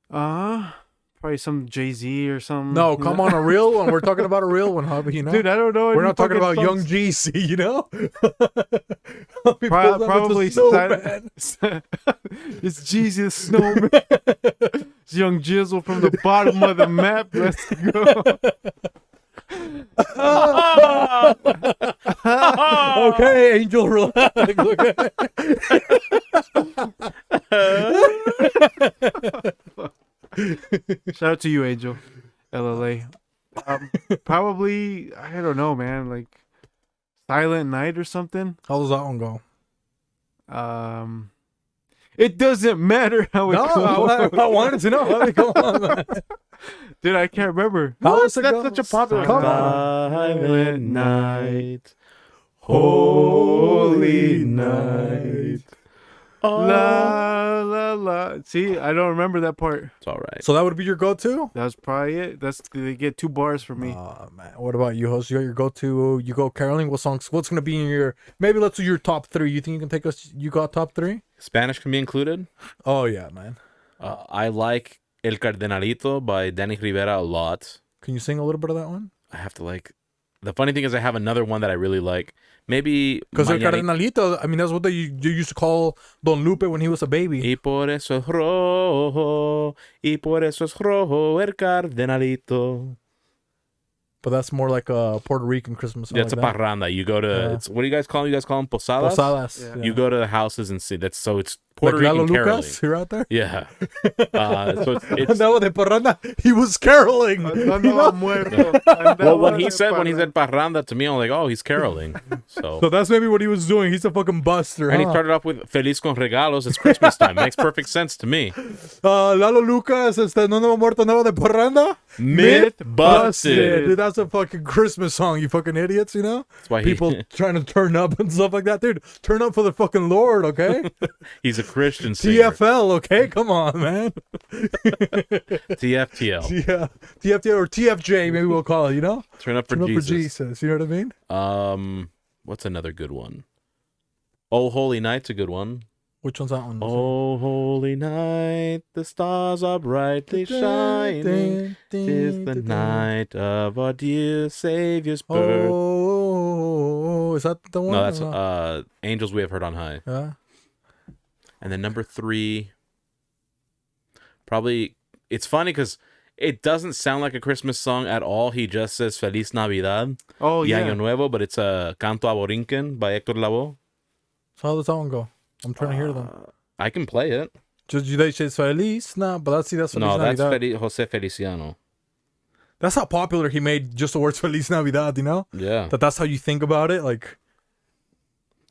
Probably some Jay-Z or some. No, come on, a real one. We're talking about a real one, Javi, you know? Dude, I don't know. We're any not talking fucking about songs. Young GC, you know? Javi pulls up with the Probably snowman. it's Jesus Snowman. It's Young Jizzle from the bottom of the map. Let's go. Okay, Angel, relax. Shout out to you, Angel. LLA. Probably, I don't know, man. Like Silent Night or something. How does that one go? It doesn't matter how it No, goes. I wanted to know. Javi, come on, man. Dude, I can't remember. How does it That's go? such a popular Come song. Silent night, Holy night. La la la. See, I don't remember that part. It's all right. So that would be your go-to? That's probably it. They get 2 bars from me. Oh, man. What about you, host? You got your go-to, you go caroling? What songs? What's going to be in your, maybe let's do your top 3. You think you can take us, you got top 3? Spanish can be included. Oh, yeah, man. I like El Cardenalito by Danny Rivera a lot. Can you sing a little bit of that one? I have to like. The funny thing is, I have another one that I really like. Maybe Because El Mañanita- Cardenalito, I mean, that's what you used to call Don Lupe when he was a baby. Y por eso es rojo, y por eso es rojo el Cardenalito. But that's more like a Puerto Rican Christmas song. Yeah, it's like a parranda. You go to Yeah. it's what do you guys call them? You guys call them posadas? Posadas. Yeah. You go to the houses and see that's so it's Puerto like Lalo Rican caroling. Lucas, you're out there? Yeah. So it's No, de parranda, he was caroling. Andaba muerto. well when Andaba he de said parranda. parranda to me, I'm like, oh, he's caroling. So So that's maybe what he was doing. He's a fucking buster. and he huh? started off with Feliz con regalos. It's Christmas time. Makes perfect sense to me. Lalo Lucas, no andaba muerto, andaba de parranda. Myth Yeah, busted. dude, that's a fucking Christmas song, you fucking idiots, you know? That's why People trying to turn up and stuff like that. Dude, turn up for the fucking Lord, okay? he's a Christian singer. TFL, okay? Come on, man. TFTL. Yeah. TFT or TFJ, maybe we'll call it, you know? Turn up for Turn up for Jesus. Jesus, you know what I mean? What's another good one? Oh Holy Night's a good one. Which one's that one? Oh Holy Night, the stars are brightly shining. 'Tis the night of our dear Savior's birth. Oh, is that the one? No, or that's not? Angels We Have Heard on High. Yeah. And then number 3, probably, it's funny because it doesn't sound like a Christmas song at all. He just says Feliz Navidad Oh y yeah. Año Nuevo, but it's a Canto Aborinquen by Héctor Lavoe. So how does that one go? I'm trying to hear them. I can play it. Just they say Feliz, nah, but that's Feliz No, that's Navidad. Jose Feliciano. That's how popular he made just the words Feliz Navidad, you know? Yeah. That's how you think about it. Like,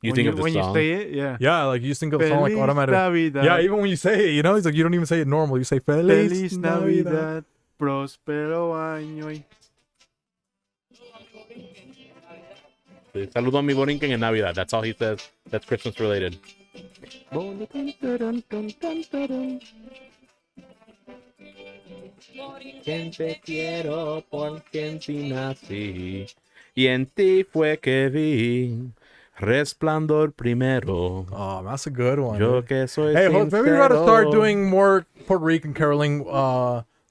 You When think of the when song. you say it, yeah. yeah, like you just think of the song like Feliz automatic. Navidad. Yeah, even when you say it, you know, it's like you don't even say it normal. You say Feliz, Feliz Navidad, próspero año. y- Saludo a mi Borinquen en Navidad. That's all he says. That's Christmas related. Quien te quiero porque en ti nací y en ti fue que vi resplandor primero. Oh, that's a good one. Yo dude. que soy Hey, maybe we gotta start sincero. doing more Puerto Rican caroling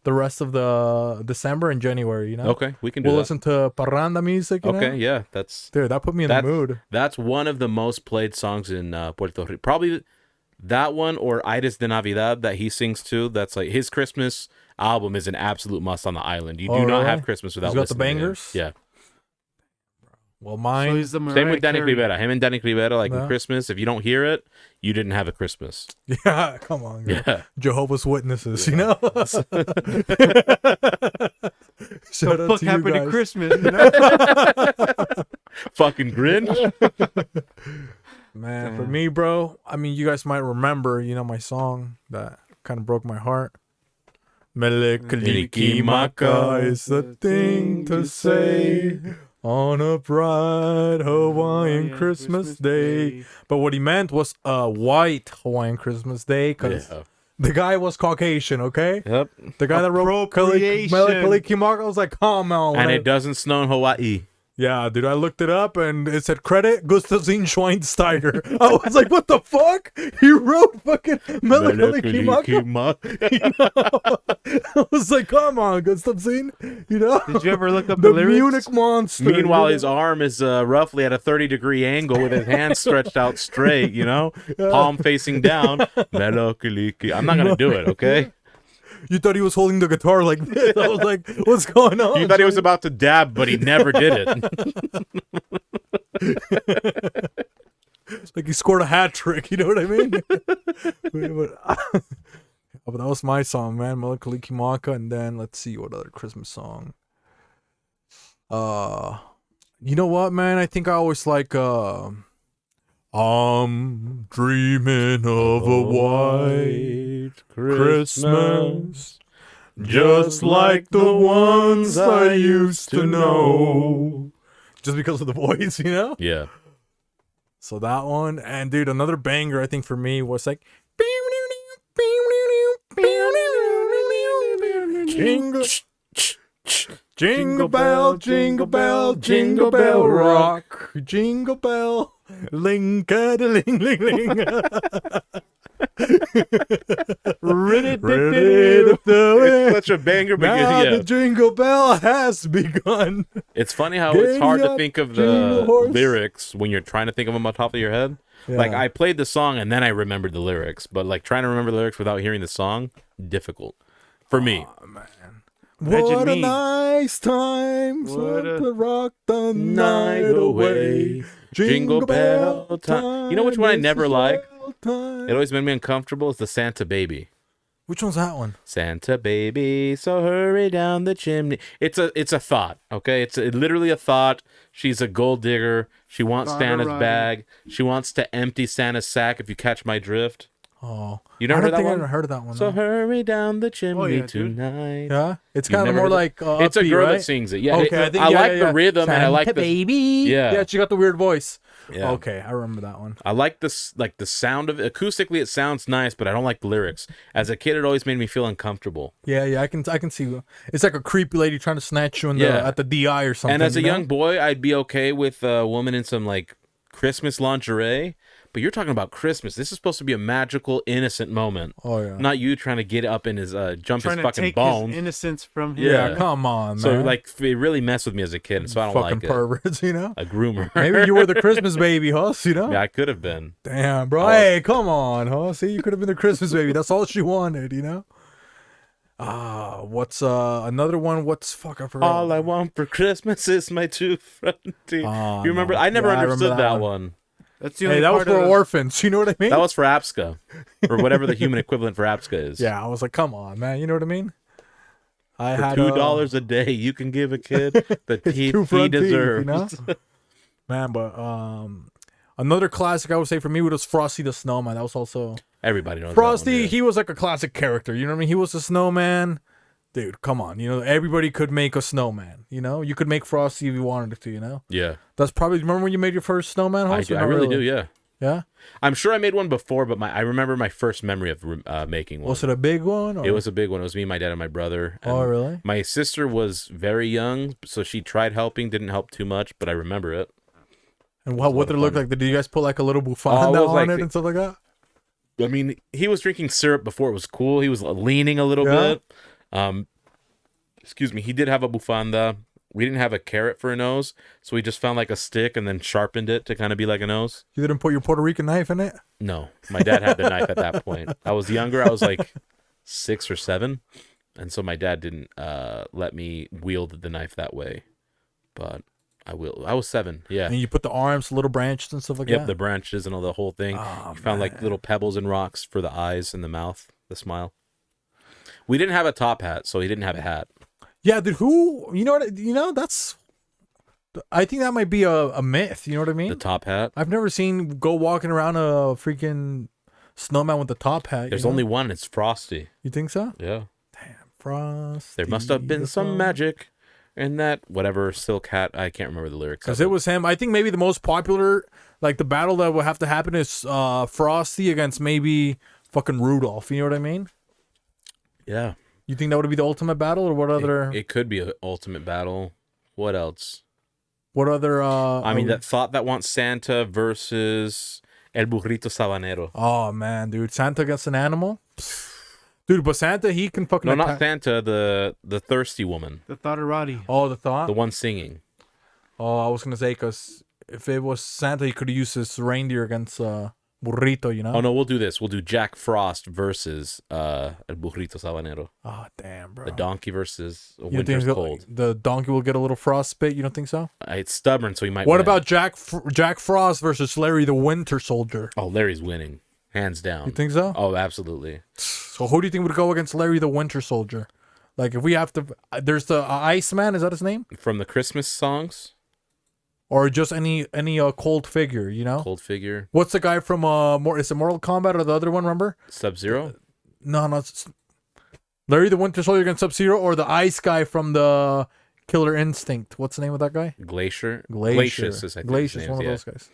the rest of the December and January. You know. Okay, we can do We'll that. listen to parranda music. You Okay, know? yeah, that's Dude, that put me in the mood. That's one of the most played songs in Puerto Rico. Probably that one or Iris de Navidad that he sings too. That's like his Christmas album is an absolute must on the island. You do not have Christmas without He's got the listening to him. bangers? Yeah. Well, So mine. he's the Same Mariah with Danny Carey. Rivera. Him and Danny Rivera, like in Yeah. Christmas, if you don't hear it, you didn't have a Christmas. Yeah, come on. Girl. Yeah. Jehovah's Witnesses, you know. Shout What the out fuck to you happened guys. to Christmas? You know? Fucking Grinch. Man, for me, bro. I mean, you guys might remember, you know, my song that kind of broke my heart. Melekaliki maka is the thing to say on a bright Hawaiian Christmas day. But what he meant was a white Hawaiian Christmas day because Yeah. the guy was Caucasian, okay? Yep. The guy that wrote Appropriation. Melekaliki maka was like, come on. And man. it doesn't snow in Hawaii. Yeah, dude, I looked it up and it said credit Gustavine Schweinsteiger. I was like, what the fuck? He wrote fucking Melekaliki maka. I was like, come on, Gustavine. You know? Did you ever look up the the lyrics? Munich Monster. Meanwhile, you his arm is roughly at a 30-degree angle with his hands stretched out straight, you know? Palm facing down. Melekaliki. I'm not going to do it, okay? You thought he was holding the guitar like this. I was like, what's going on? You thought he was about to dab, but he never did it. Like he scored a hat trick, you know what I mean? But that was my song, man. Melekaliki maka. And then let's see what other Christmas song. You know what, man? I think I always like I'm dreaming of a white Christmas, just like the ones I used to know. Just because of the voice, you know? Yeah. So that one. And dude, another banger I think for me was like Jingle, jingle bell, jingle bell, jingle bell rock, jingle bell, ling-a-da-ling-ling-ling. It's such a banger, but Now yeah. the jingle bell has begun. It's funny how it's hard to Giddy think of up, jingle the horse. lyrics when you're trying to think of them on top of your head. Like, I played the song and then I remembered the lyrics, but like trying to remember the lyrics without hearing the song, difficult for me. Imagine What a me. nice time What a- to rock the night away. Jingle bell time. You know which one I is never the liked? swell time. It always made me uncomfortable. Is the Santa Baby. Which one's that one? Santa baby, so hurry down the chimney. It's a thought, okay? It's literally a thought. She's a gold digger. She wants Thought Santa's arrived. bag. She wants to empty Santa's sack, if you catch my drift. Oh, You never I heard don't that think I one? ever heard of that one. So though. hurry down the chimney yeah, dude. tonight. Yeah, it's You've kind of never more heard like It's a upbeat, girl right? that sings it. Yeah, Okay, I think I yeah, like yeah, the yeah. rhythm and I like Santa the baby. Yeah. Yeah, she got the weird voice. Yeah. Okay, I remember that one. I like this, like the sound of it. Acoustically, it sounds nice, but I don't like the lyrics. As a kid, it always made me feel uncomfortable. Yeah, I can see. It's like a creepy lady trying to snatch you in Yeah. at the DI or something. And as a you know? young boy, I'd be okay with a woman in some like Christmas lingerie. But you're talking about Christmas. This is supposed to be a magical, innocent moment. Oh yeah. Not you trying to get up in his jump Trying his to fucking take bones. his innocence from him. Yeah, Yeah. come on, man. So like it really messed with me as a kid, so I don't fucking like it. perverts, you know. A groomer. Maybe you were the Christmas baby, Huss, you know? Yeah, I could have been. Damn, bro. Oh. Hey, come on, huh? See, you could have been the Christmas baby. That's all she wanted, you know? What's another one? What's fuck I forgot. All I want for Christmas is my two front teeth. Oh, You remember? no. I never Yeah, I remember understood that that one. one. That's the only Hey, that was part for of orphans. You know what I mean? That was for APSCA, or whatever the human equivalent for APSCA is. Yeah, I was like, come on, man. You know what I mean? I For had $2 a day, you can give a kid the his teeth two he front teeth, deserves. you know? Man, but another classic I would say for me was Frosty the Snowman. That was also Everybody knows Frosty. that one, yeah. He was like a classic character. You know what I mean? He was a snowman. Dude, come on. You know, everybody could make a snowman. You know, you could make Frosty if you wanted to. You know, Yeah, that's probably. Remember when you made your first snowman? I, Host, do, or I not really do. Yeah, Yeah. I'm sure I made one before, but I remember my first memory of making one. Was it a big one? Or? It was a big one. It was me, my dad, and my brother. And Oh, really? My sister was very young, so she tried helping. Didn't help too much, but I remember it. And what did it look fun. like? Did you guys put like a little Oh, bufanda it was on like it the- and stuff like that? I mean, he was drinking syrup before it was cool. He was leaning a little Yeah. bit. Um, excuse me. He did have a bufanda. We didn't have a carrot for a nose, so we just found like a stick and then sharpened it to kind of be like a nose. You didn't put your Puerto Rican knife in it? No, my dad had the knife at that point. I was younger. I was like 6 or 7, and so my dad didn't let me wield the knife that way. But I will. I was 7. Yeah. And you put the arms, little branches and stuff like Yep, that? the branches and all the whole thing. Oh, You found like man. little pebbles and rocks for the eyes and the mouth, the smile. We didn't have a top hat, so he didn't have a hat. Yeah, dude, who, you know what, that's, I think that might be a myth, you know what I mean? The top hat. I've never seen go walking around a freaking snowman with the top hat. There's you know? only one. It's Frosty. You think so? Yeah. Frost. There must have been some magic in that whatever silk hat. I can't remember the lyrics. Because it was him. I think maybe the most popular, like the battle that will have to happen is Frosty against maybe fucking Rudolph. You know what I mean? Yeah. You think that would be the ultimate battle, or what other? It could be an ultimate battle. What else? What other? I mean, that thought that wants Santa versus El Burrito Sabanero. Oh man, dude, Santa against an animal, dude. But Santa, he can fucking. No, not attack- Santa. The thirsty woman. The Thotterati. Oh, the thought. The one singing. Oh, I was gonna say because if it was Santa, he could have used his reindeer against Burrito. You know. Oh no, we'll do this. We'll do Jack Frost versus El Burrito Sabanero. Oh damn, bro. The donkey versus a You think winter's cold. the donkey will get a little frostbite? You don't think so? It's stubborn, so he might. What win. about Jack Frost versus Larry the Winter Soldier? Oh, Larry's winning, hands down. You think so? Oh, absolutely. So who do you think would go against Larry the Winter Soldier? Like if we have to, there's the Iceman. Is that his name? From the Christmas songs, Or just any cold figure? You know. cold figure, What's the guy from is it Mortal Kombat or the other one? Remember? Sub-Zero. No, it's Larry the Winter Soldier against Sub-Zero, or the ice guy from the Killer Instinct. What's the name of that guy? Glacier. Glacier. Glacius is I think his Glacius, name one of is, those guys.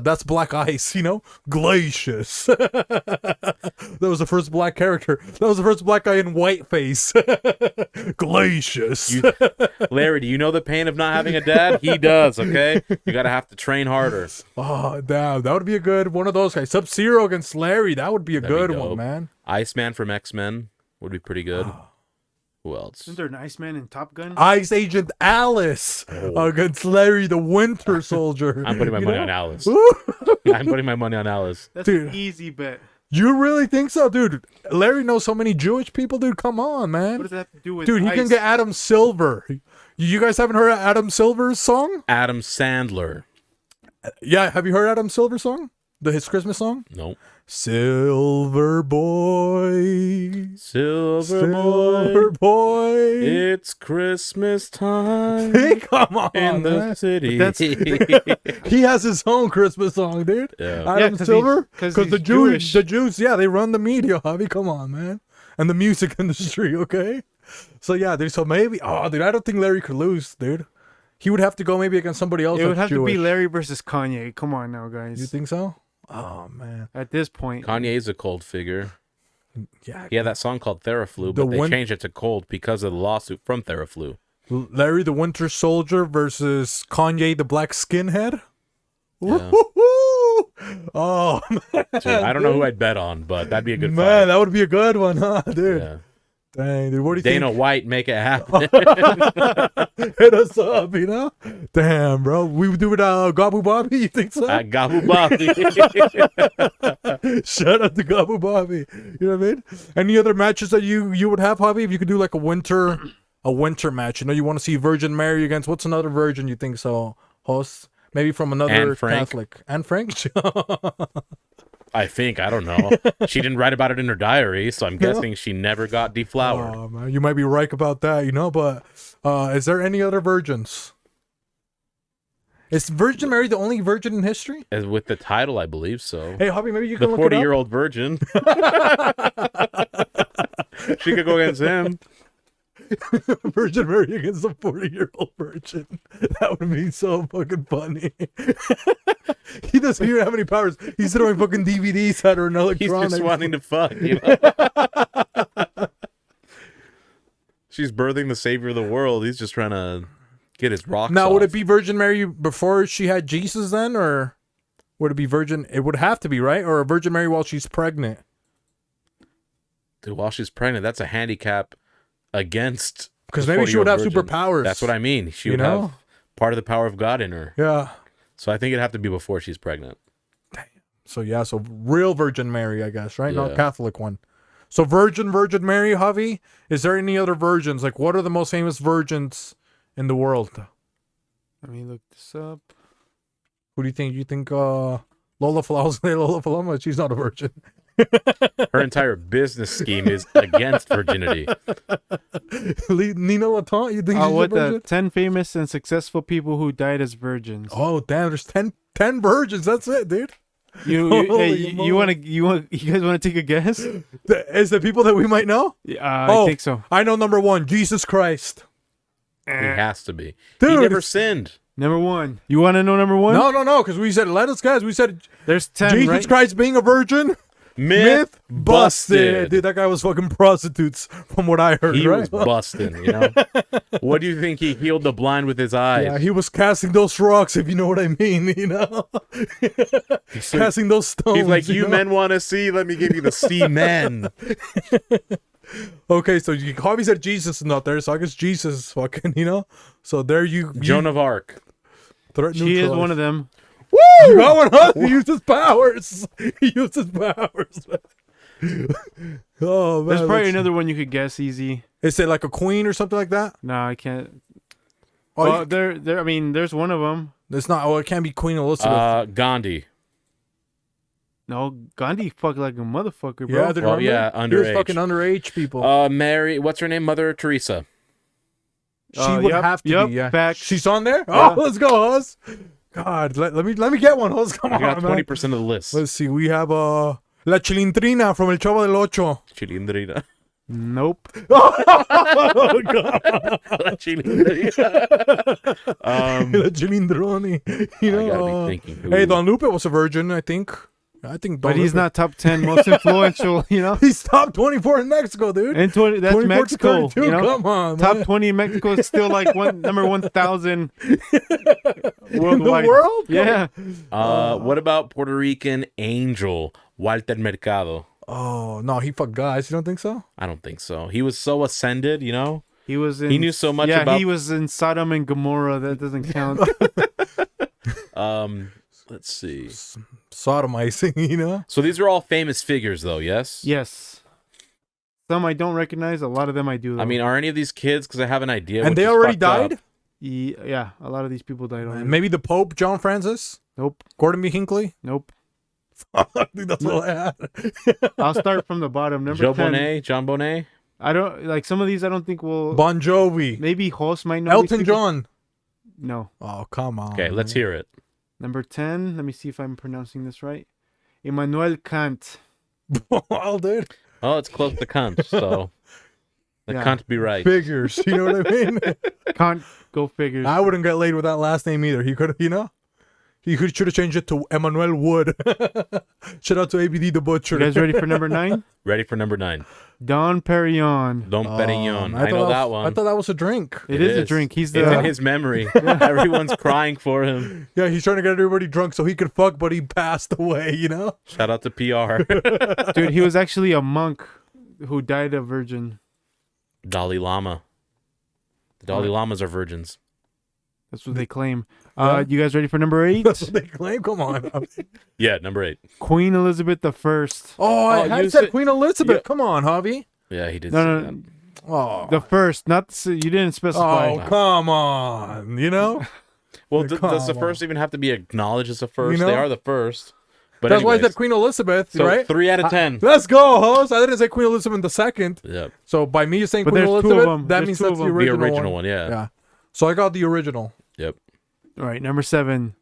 That's Black Ice, you know? Glacius. That was the first black character. That was the first black guy in whiteface. Glacius. Larry, do you know the pain of not having a dad? He does, okay? You gotta have to train harder. Oh, damn. That would be a good one of those guys. Sub-Zero against Larry. That would be a That'd be good one, dope. man. Iceman from X-Men would be pretty good. Oh. Who else? Isn't there an Iceman in Top Gun? Ice Agent Alice against Larry the Winter Soldier. I'm putting my You money know? on Alice. I'm putting my money on Alice. That's Dude. an easy bet. You really think so, dude? Larry knows so many Jewish people, dude. Come on, man. What does that have to do with Dude, he ice? can get Adam Silver. You guys haven't heard Adam Silver's song? Adam Sandler. Yeah, have you heard Adam Silver's song? His Christmas song? Nope. Silver boy, Silver silver boy, boy. it's Christmas time Hey, come on, in the man. city. He has his own Christmas song, dude. Yeah. Adam 'cause Silver, he's- 'cause because the he's Jews, Jewish. yeah, they run the media, Javi. Come on, man, and the music industry. Okay, so yeah, dude. So maybe, dude, I don't think Larry could lose, dude. He would have to go maybe against somebody else. It would that's have to be Jewish. Larry versus Kanye. Come on now, guys. You think so? Oh man, At this point, Kanye's a cold figure. yeah. He had that song called Theraflu, The but they one- changed it to cold because of the lawsuit from Theraflu. Larry the Winter Soldier versus Kanye the Black Skinhead. Yeah. Woo-hoo-hoo! Oh man, Dude, I don't know who I'd bet on, but that'd be a good man, fight. that would be a good one, huh, dude? Yeah. Dang, dude, what do you Dana think? White, make it happen. Hit us up, you know? Damn, bro, we would do it, Gabu Bobby. You think so? At Gabu Bobby. Shout out to Gabu Bobby. You know what I mean? Any other matches that you would have, Bobby? If you could do like a winter match, you know, you want to see Virgin Mary against what's another virgin you think so, host? Maybe from another Anne Frank. Catholic. And Frank? I think. I don't know. She didn't write about it in her diary, so I'm guessing she never got deflowered. Oh, man, you might be right about that, you know, but is there any other virgins? Is Virgin Mary the only virgin in history? As with the title, I believe so. Hey, Hobby, maybe you The can look it up. 40-year-old virgin. She could go against him. Virgin Mary against a 40-year-old virgin. That would be so fucking funny. He doesn't even have any powers. He's throwing fucking DVDs at her and He's electronics. just wanting to fuck. You know? She's birthing the savior of the world. He's just trying to get his rocks Now, off. would it be Virgin Mary before she had Jesus then, or would it be Virgin? It would have to be, right? Or a Virgin Mary while she's pregnant. Dude, while she's pregnant, that's a handicap against. Because the maybe she would have 40-year-old virgin. superpowers. That's what I mean. She You would know? have part of the power of God in her. Yeah. So I think it'd have to be before she's pregnant. So yeah, so real Virgin Mary, I guess, right? Not Yeah. Catholic one. So Virgin Mary, Javi. Is there any other virgins? Like, what are the most famous virgins in the world? Let me look this up. Who do you think? You think Lola Faloma? She's not a virgin. Her entire business scheme is against virginity. Nina Latont, you think she's a What virgin? the 10 famous and successful people who died as virgins. Oh damn! There's 10 virgins. That's it, dude. You Holy moly. you guys want to take a guess? Is the people that we might know? Yeah, Oh. I think so. I know number 1, Jesus Christ. He has to be. Dude, He never it's- sinned. Number 1. You want to know number 1? No, because we said let us guys. We said There's 10, Jesus right? Christ being a virgin. Myth busted. Dude, that guy was fucking prostitutes, from what I heard. He right? was busting, you know? What do you think he healed the blind with his eyes? Yeah, he was casting those rocks, if you know what I mean. You know, casting those stones. He's like, you know? men want to see? Let me give you the see men. Okay, so Javi said Jesus is not there, so I guess Jesus is fucking, you know. So there you, Joan of Arc. She is one of them. You got one, huh? He used his powers. He used his powers. Oh man, There's probably let's- another one you could guess easy. Is it like a queen or something like that? No, I can't. Oh, Well, there. I mean, there's one of them. it's not. Oh, it can't be Queen Elizabeth. Gandhi. No, Gandhi fucked like a motherfucker, bro. yeah, they Well, remember? yeah, He was underage. fucking underage people. Mary, what's her name? Mother Teresa. She would yep, have to yep, be. Yeah, facts. she's on there. Yeah. Oh, let's go, Huz. God, let me get one, Huz. Come I on, got man. 20% of the list. Let's see. We have La Chilindrina from El Chavo del Ocho. Chilindrina. Nope. Oh God. La Chilindrina. La Chilindroni. You I gotta know. be thinking. Hey, Don Lupe was a virgin, I think. But he's not top 10 most influential, you know? He's top 24 in Mexico, dude. And 20, that's 24 to Mexico. 32, You know? come on, Top man. 20 in Mexico is still like number 1,000 In the worldwide. world? Yeah. What about Puerto Rican angel Walter Mercado? Oh, no, he fucked guys. You don't think so? I don't think so. He was so ascended, you know? He was in. He knew so much yeah, about- he was in Sodom and Gomorrah. That doesn't count. Let's see. Sodomizing, you know? So these are all famous figures, though, yes? Yes. Some I don't recognize. A lot of them I do. Though. I mean, are any of these kids? Because I have an idea. And which they is already fucked up. died? Yeah, a lot of these people died already. Maybe the Pope, John Francis? Nope. Gordon B. Hinckley? Nope. I think that's all I had. I'll start from the bottom. Number Joe 10. Bonet, John Bonet. I don't like some of these. I don't think will. Bon Jovi. Maybe Host might know. these Elton people. John. No. Oh, come on. Okay, let's hear it. Number 10. Let me see if I'm pronouncing this right. Immanuel Kant. Well, dude. Oh, it's close to Kant, so that Yeah. can't be right. Figures. You know what I mean? Kant. Go figures. I wouldn't get laid with that last name either. He could, you know? He should have changed it to Emmanuel Wood. Shout out to ABD the Butcher. You guys ready for number 9? Ready for number 9. Don Perignon. Dom Perignon. I thought know that one. I thought that was a drink. It is a drink. He's It's in the. his memory. Everyone's crying for him. Yeah, he's trying to get everybody drunk so he could fuck, but he passed away, you know? Shout out to PR. Dude, he was actually a monk who died a virgin. Dalai Lama. The Dalai Lamas are virgins. That's what they claim. Yeah. You guys ready for number 8? That's what they claim. Come on. Yeah, number 8. Queen Elizabeth I. Oh, I you had said said- Queen Elizabeth. Yeah. Come on, Javi. Yeah, he did No, say no, that. no. Oh, The first, not the, you didn't specify. oh, come on. You know? Well, Like, does the come first even have to be acknowledged as a first? You know? They are the first. But That's why I anyways, said Queen Elizabeth, so right? 3 out of 10. Let's go, host. I didn't say Queen Elizabeth the second. Yep. So by me saying But Queen there's two Elizabeth, of 'em. that There's means two that's of the 'em. The original, original one, yeah. Yeah. So I got the original. Yep. All right, number 7.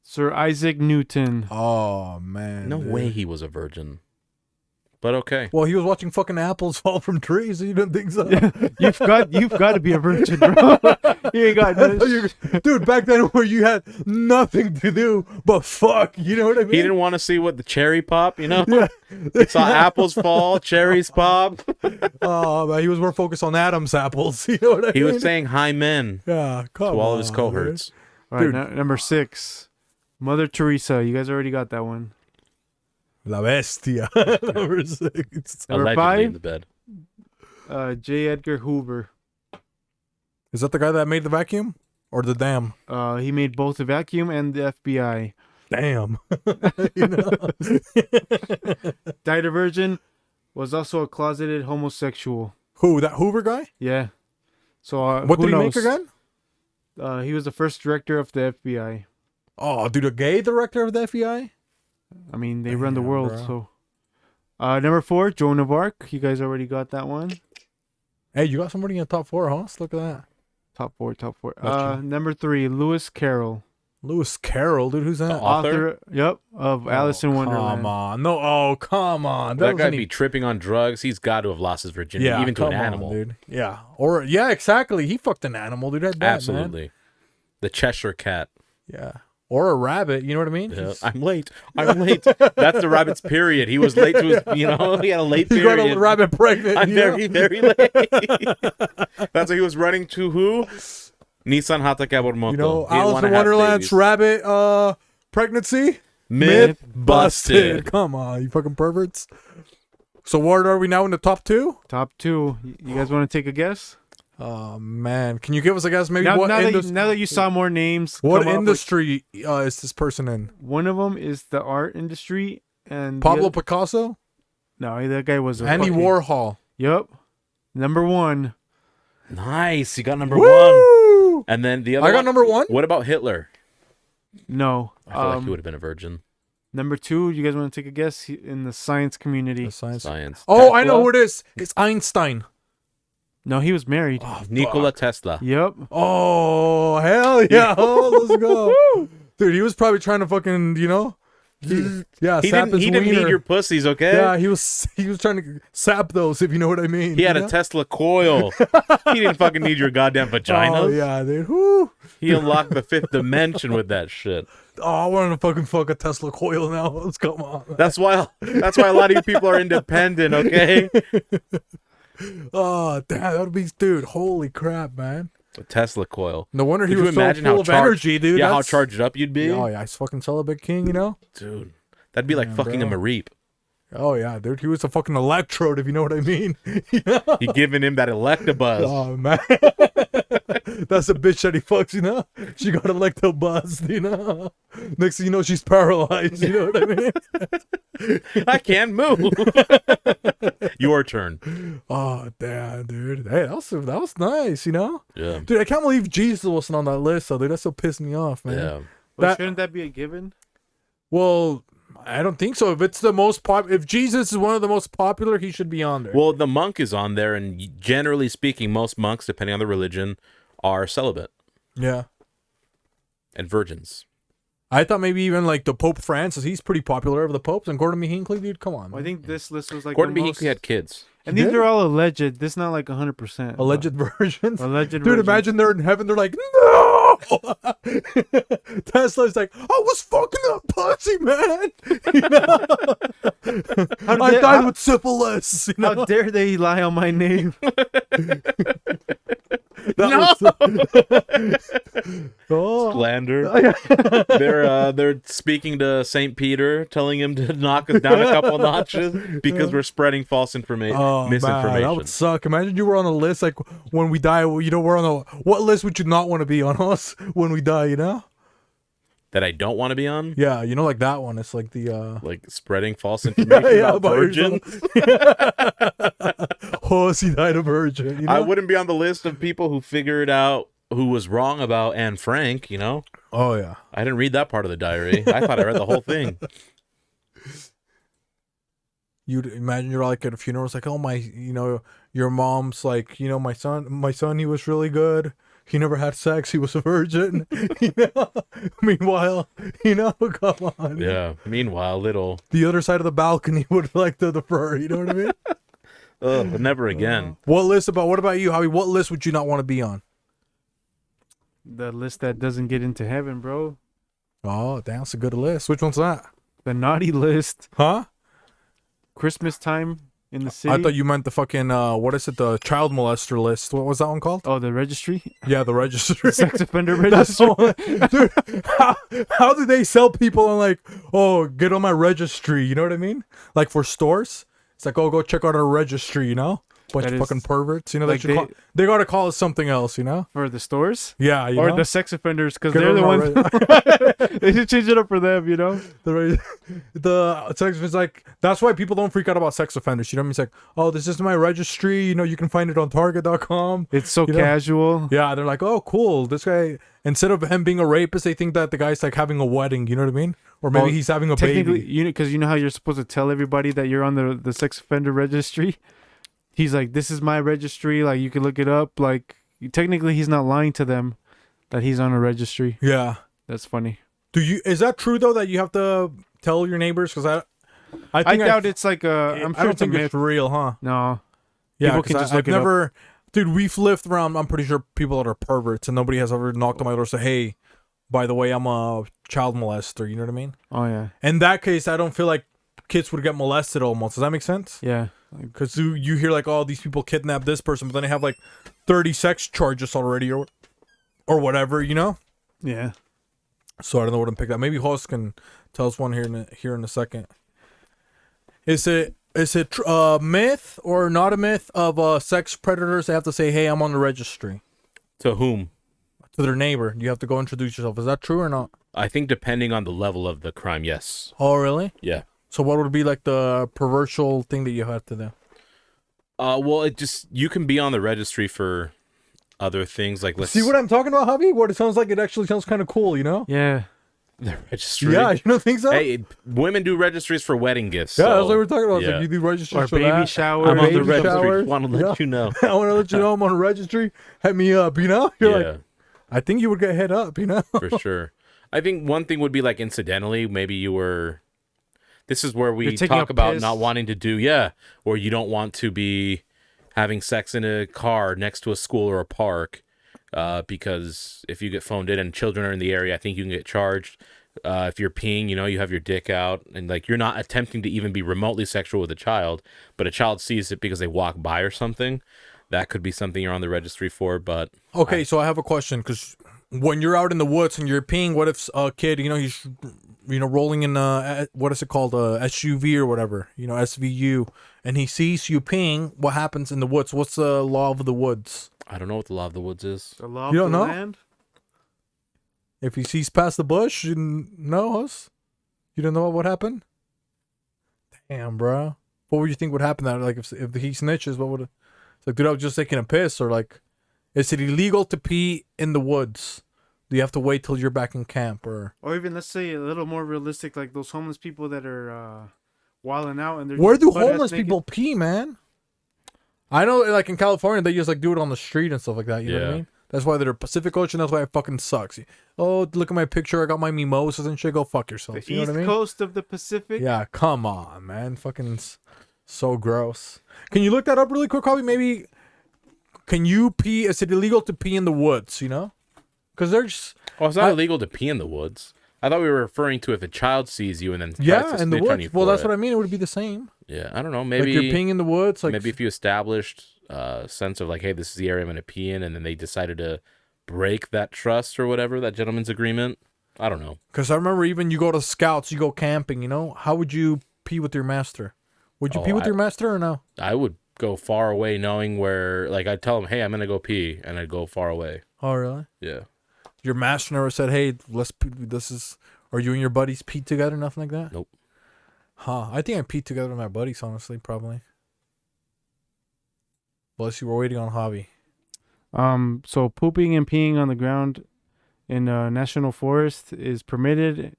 Sir Isaac Newton. Oh man. No dude. way he was a virgin. But okay. Well, he was watching fucking apples fall from trees. You don't think so? You've got to be a virgin, bro. You ain't got no Dude, back then where you had nothing to do but fuck. You know what I mean? He didn't want to see what the cherry pop, you know? Yeah. He saw apples fall, cherries pop. Oh, man, he was more focused on Adam's apples. You know what I He mean? was saying hi men yeah, come to all of his on, cohorts. All right, Dude. number 6. Mother Teresa. You guys already got that one. La Bestia. Number 6. Number Allegedly 5. in the bed. J. Edgar Hoover. Is that the guy that made the vacuum or the dam? He made both the vacuum and the FBI. Damn. You know? Died a virgin. Was also a closeted homosexual. Who, that Hoover guy? Yeah. So What who did he knows? make again? He was the first director of the FBI. Oh, dude, a gay director of the FBI? I mean, they run the Damn, world. bro. So, number 4, Joan of Arc. You guys already got that one. Hey, you got somebody in the top 4, huh? Let's look at that. Top 4. Gotcha. Number 3, Lewis Carroll. Lewis Carroll, dude, who's that? The author? Yep, of Alice in Wonderland. Come on. No, come on. That guy wasn't be tripping on drugs. He's got to have lost his virginity, even to an come on, animal. dude. Yeah. Or, yeah, exactly. He fucked an animal, dude. That bad, Absolutely. man. The Cheshire Cat. Yeah. Or a rabbit, you know what I mean? Yeah. I'm late. That's the rabbit's period. He was late to his, he had a late He period. got a rabbit pregnant. I'm you know? very, very late. That's why he was running to who? Nissan Hatake Bormoto. You know, He didn't Alice wanna in have Wonderland's babies. rabbit pregnancy? Myth busted. Come on, you fucking perverts. So what are we now in the top 2? Top 2. You guys want to take a guess? Oh man, can you give us a guess? Maybe Now, what now that you saw more names, what come up with- industry is this person in? One of them is the art industry, and Pablo Picasso, No, that guy was a Andy fucking- Warhol. Yep, number 1. Nice. You got number 1. Woo! And then the other I got one- number 1. What about Hitler? No, I feel like he would have been a virgin. number 2. You guys want to take a guess in the science community? The science. Science. Oh, I know Tesla? who it is. It's Einstein. No, he was married. Nikola Tesla. Yep. Oh hell yeah! Oh, let's go, dude. He was probably trying to fucking, you know, yeah, He sap didn't his need wiener. your pussies, okay? Yeah, he was trying to sap those, if you know what I mean. He had you a know? Tesla coil. He didn't fucking need your goddamn vagina. Oh yeah, dude. Woo. He unlocked the 5th dimension with that shit. Oh, I want to fucking fuck a Tesla coil now. Let's come on. That's why a lot of you people are independent, okay? Oh damn, that would be, dude. Holy crap, man. A Tesla coil. No wonder he Could you was so imagine full how of charged- energy, dude. Yeah, how That's- charged up you'd be? Oh yeah, he's fucking celibate king, you know. Dude, that'd be like Yeah, fucking bro. a Mareep. Oh yeah, dude. He was a fucking electrode, if you know what I mean. You know? You giving him that Electabuzz. Oh man, that's a bitch that he fucks. You know, she got electobuzz. You know, next thing you know, she's paralyzed. You know what I mean? I can't move. Your turn. Oh damn, dude. Hey, that was nice. You know, Yeah. dude. I can't believe Jesus wasn't on that list. So dude, that still pissed me off, man. Yeah. Well, That- shouldn't that be a given? Well, I don't think so. If it's the most if Jesus is one of the most popular, he should be on there. Well, the monk is on there, and generally speaking, most monks, depending on the religion, are celibate Yeah. and virgins. I thought maybe even like the Pope Francis, he's pretty popular over the popes. And Gordon B. Hinckley, dude, come on. Well, I Man. think this list was like Gordon the B. most... Hinckley had kids. And He these did? are all alleged. This is not like 100%. Alleged virgins. Alleged Dude, virgins. imagine they're in heaven. They're like, no. Tesla's like, I was fucking a pussy, man. You know? I died with syphilis. You know? How dare they lie on my name? Oh. Slander. They're speaking to Saint Peter, telling him to knock us down a couple notches because we're spreading false information, Oh, man, misinformation. that would suck. Imagine you were on a list like when we die. You know, we're on a what list would you not want to be on us when we die? You know? That I don't want to be on, Yeah, you know, like that one. It's like the like spreading false information about about virgins. oh, he died a virgin. You know? I wouldn't be on the list of people who figured out who was wrong about Anne Frank. You know, Oh yeah. I didn't read that part of the diary. I thought I read the whole thing. You'd imagine you're like at a funeral. It's like, oh my, you know, your mom's like, you know, my son, he was really good. He never had sex. He was a virgin. You know. Meanwhile, you know, come on. Yeah. Meanwhile, little. The other side of the balcony would like to defer. You know what I mean? Ugh, never again. What about you, Javi? What list would you not want to be on? The list that doesn't get into heaven, bro. Oh, damn, that's a good list. Which one's that? The naughty list. Huh? Christmas time in the city. I thought you meant the fucking what is it? The child molester list. What was that one called? Oh, the registry? Yeah, the registry. Sex offender That's registry. the one. Dude, how do they sell people on like, oh, get on my registry? You know what I mean? Like for stores, it's like, oh, go check out our registry. You know? bunch That of is- fucking perverts. You know, like they gotta call it something else. You know? For the stores Yeah, you or know? the sex offenders, because Get they're the them ones. They should change it up for them. You know. the sex is like that's why people don't freak out about sex offenders. You know what I mean? It's like, oh, this is my registry. You know, you can find it on Target.com. It's so You know? casual. Yeah, they're like, oh, cool. This guy, instead of him being a rapist, they think that the guy's like having a wedding. You know what I mean? Or maybe Well, he's having a Technically, baby. because you know how you're supposed to tell everybody that you're on the sex offender registry. He's like, this is my registry. Like, you can look it up. Like, technically, he's not lying to them that he's on a registry. Yeah. That's funny. Is that true though that you have to tell your neighbors? Because I I think doubt it's like a. I'm I sure don't it's a think myth. it's real, huh? No. Yeah, People can just I've look it up. never, dude. We've lived around. I'm pretty sure people that are perverts, and nobody has ever knocked on my door and said, "Hey, by the way, I'm a child molester." You know what I mean? Oh yeah. In that case, I don't feel like kids would get molested almost. Does that make sense? Yeah. Because you hear like, oh, these people kidnapped this person, but then they have like 30 sex charges already or whatever, you know? Yeah. So I don't know what I'm picking up. Maybe Host can tell us one here in a second. Is it myth or not a myth of sex predators? They have to say, hey, I'm on the registry. To whom? To their neighbor. You have to go introduce yourself. Is that true or not? I think depending on the level of the crime, yes. Oh, really? Yeah. So what would be like the pervertial thing that you have to do? Well, you can be on the registry for other things like See what I'm talking about, Javi? What it sounds like, it actually sounds kind of cool, you know? Yeah. the registry. Yeah, you don't think so? Hey, women do registries for wedding gifts. Yeah, so, that's what we're talking about. It's yeah. like you do registries Or for baby that. shower. I'm on the baby registry. showers. Want to let you know. I want to let you know I'm on a registry. Hit me up, you know? You're Yeah, like, I think you would get hit up, you know? for sure. I think one thing would be like incidentally, maybe you were. This is where we You're taking talk a about piss. not wanting to do, or you don't want to be having sex in a car next to a school or a park, because if you get phoned in and children are in the area, I think you can get charged. If you're peeing, you have your dick out, and like you're not attempting to even be remotely sexual with a child, but a child sees it because they walk by or something. That could be something you're on the registry for, but Okay, so I have a question, because when you're out in the woods and you're peeing, what if a kid, he's rolling in what is it called, SUV or whatever, SVU, and he sees you peeing, what happens in the woods? What's the law of the woods? I don't know what the law of the woods is. The law You of don't the know? land? If he sees past the bush, you know us? You don't know what would happen? Damn, bro. What would you think would happen? That like if he snitches, what would it? It's like, dude, I was just taking a piss, or like, is it illegal to pee in the woods? Do you have to wait till you're back in camp, or Or even, let's say, a little more realistic, like those homeless people that are wilding out. And they're where just do butt-ass homeless naked. people pee, man? I know, like in California, they just like do it on the street and stuff like that. You know what I Yeah. mean? That's why they're Pacific Ocean. That's why it fucking sucks. Oh, look at my picture. I got my mimosas and shit. Go fuck yourself. The You know east what I mean? coast of the Pacific? Yeah, come on, man. Fucking so gross. Can you look that up really quick, Hobby? Maybe, can you pee? Is it illegal to pee in the woods, Because there's... Oh, it's not illegal to pee in the woods. I thought we were referring to if a child sees you and then tries Yeah, to in the snitch on you woods. Well, for that's it. what I mean. It would be the same. Yeah, I don't know. Maybe Like you're peeing in the woods. Like maybe if you established a sense of like, hey, this is the area I'm going to pee in, and then they decided to break that trust or whatever, that gentleman's agreement. I don't know. Because I remember even you go to scouts, you go camping, How would you pee with your master? Would you pee with your master or no? I would go far away knowing where, like, I'd tell him, hey, I'm going to go pee, and I'd go far away. Oh, really? Yeah. Your master never said, hey, let's pee, or you and your buddies pee together, nothing like that? Nope. Huh. I think I peed together with my buddies, honestly, probably. Bless you, we're waiting on Hobby. So pooping and peeing on the ground in a national forest is permitted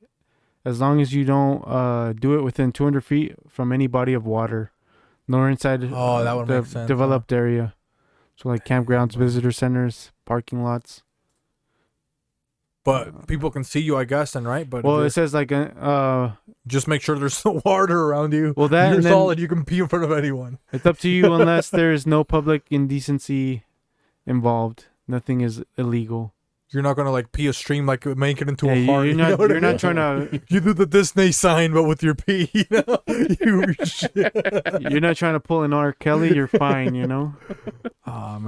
as long as you don't do it within 200 feet from any body of water, nor inside Oh, that would the make sense, developed area. So like campgrounds, visitor centers, parking lots. But people can see you, I guess, then, right? But Well, if it says like just make sure there's no water around you. well that You're and then solid. You can pee in front of anyone. it's up to you unless there is no public indecency involved. Nothing is illegal. You're not gonna like pee a stream, like make it into Yeah, a heart. you're you know not what I you're mean? not trying to You do the Disney sign, but with your pee. You you're not trying to pull an R. Kelly. You're fine. man,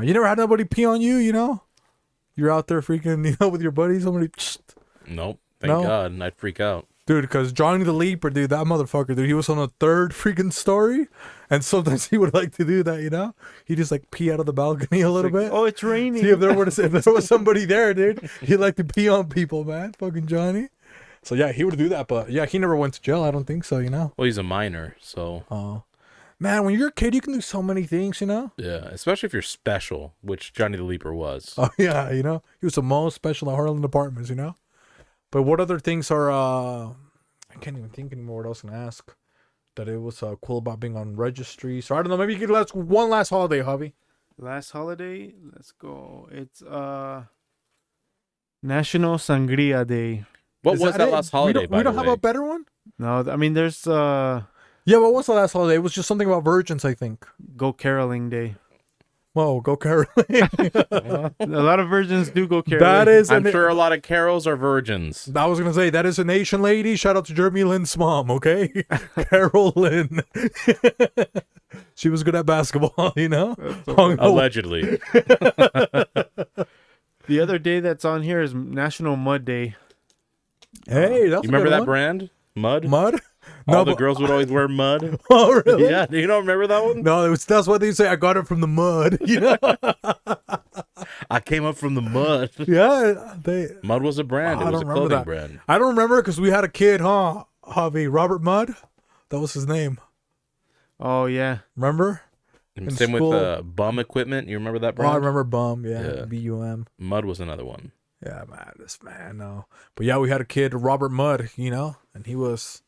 you never had nobody pee on you. You're out there freaking, with your buddies. Somebody. Nope. Thank No? God. I'd freak out. Dude, because Johnny the Leaper, dude, that motherfucker, dude, he was on a third freaking story, and sometimes he would like to do that, you know? He just like pee out of the balcony a little bit. Oh, it's raining. See if there was somebody there, dude, he'd like to pee on people, man. Fucking Johnny. So yeah, he would do that, but yeah, he never went to jail. I don't think so, you know? Well, he's a minor, so. Oh, man, when you're a kid, you can do so many things, you know? Yeah, especially if you're special, which Johnny the Leaper was. Oh yeah, you know, he was the most special at Harlan Apartments, you know. But what other things are? I can't even think anymore. What else can I ask? That it was cool about being on Registries. So I don't know. Maybe you could one last holiday, Javi. Last holiday, let's go. It's National Sangria Day. What Is was that it? last holiday, by We the don't have way? a better one. No, I mean there's Yeah, what was the last holiday? It was just something about virgins, I think. Go Caroling Day. Whoa, go Caroling. A lot of virgins do go caroling. That is, I'm sure a lot of carols are virgins. I was gonna say that is a nation lady. Shout out to Jeremy Lynn's mom. Okay, Carol Lynn. She was good at basketball, you know. Allegedly. The other day that's on here is National Mud Day. Hey, that's You remember a good that one. brand? Mud? Mud? All the but- girls would always wear mud. Oh, really? Yeah, you don't remember that one? No, that's what they say. I got it from the mud. You know? I came up from the mud. Yeah, Mud was a brand. It I was a don't remember clothing that. brand. I don't remember because we had a kid, huh? Javi, Robert Mudd. That was his name. Oh yeah. Remember? And In same school. with Bum Equipment. You remember that Oh, I brand? remember Bum. Yeah, Yeah. BUM. Mud was another one. Yeah, man, no. But yeah, we had a kid, Robert Mudd, you know, and he was,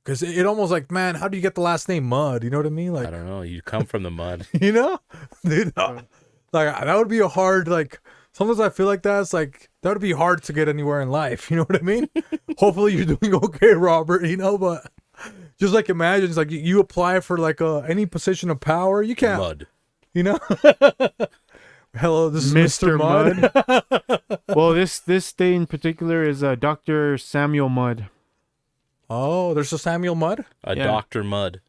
because it almost like, man, how do you get the last name Mudd? You know what I mean? I Like, don't know. You come from the mud. you know, dude, like that would be a hard, like, sometimes I feel like that's like, that would be hard to get anywhere in life. You know what I mean? Hopefully you're doing okay, Robert, you know, but just like imagine, it's like you apply for like any position of power, you can't, Mud. you know? Hello, this is Mr. Mudd. Well, this day in particular is Dr. Samuel Mudd. Oh, there's a Samuel Mudd? A Yeah. Dr. Mud.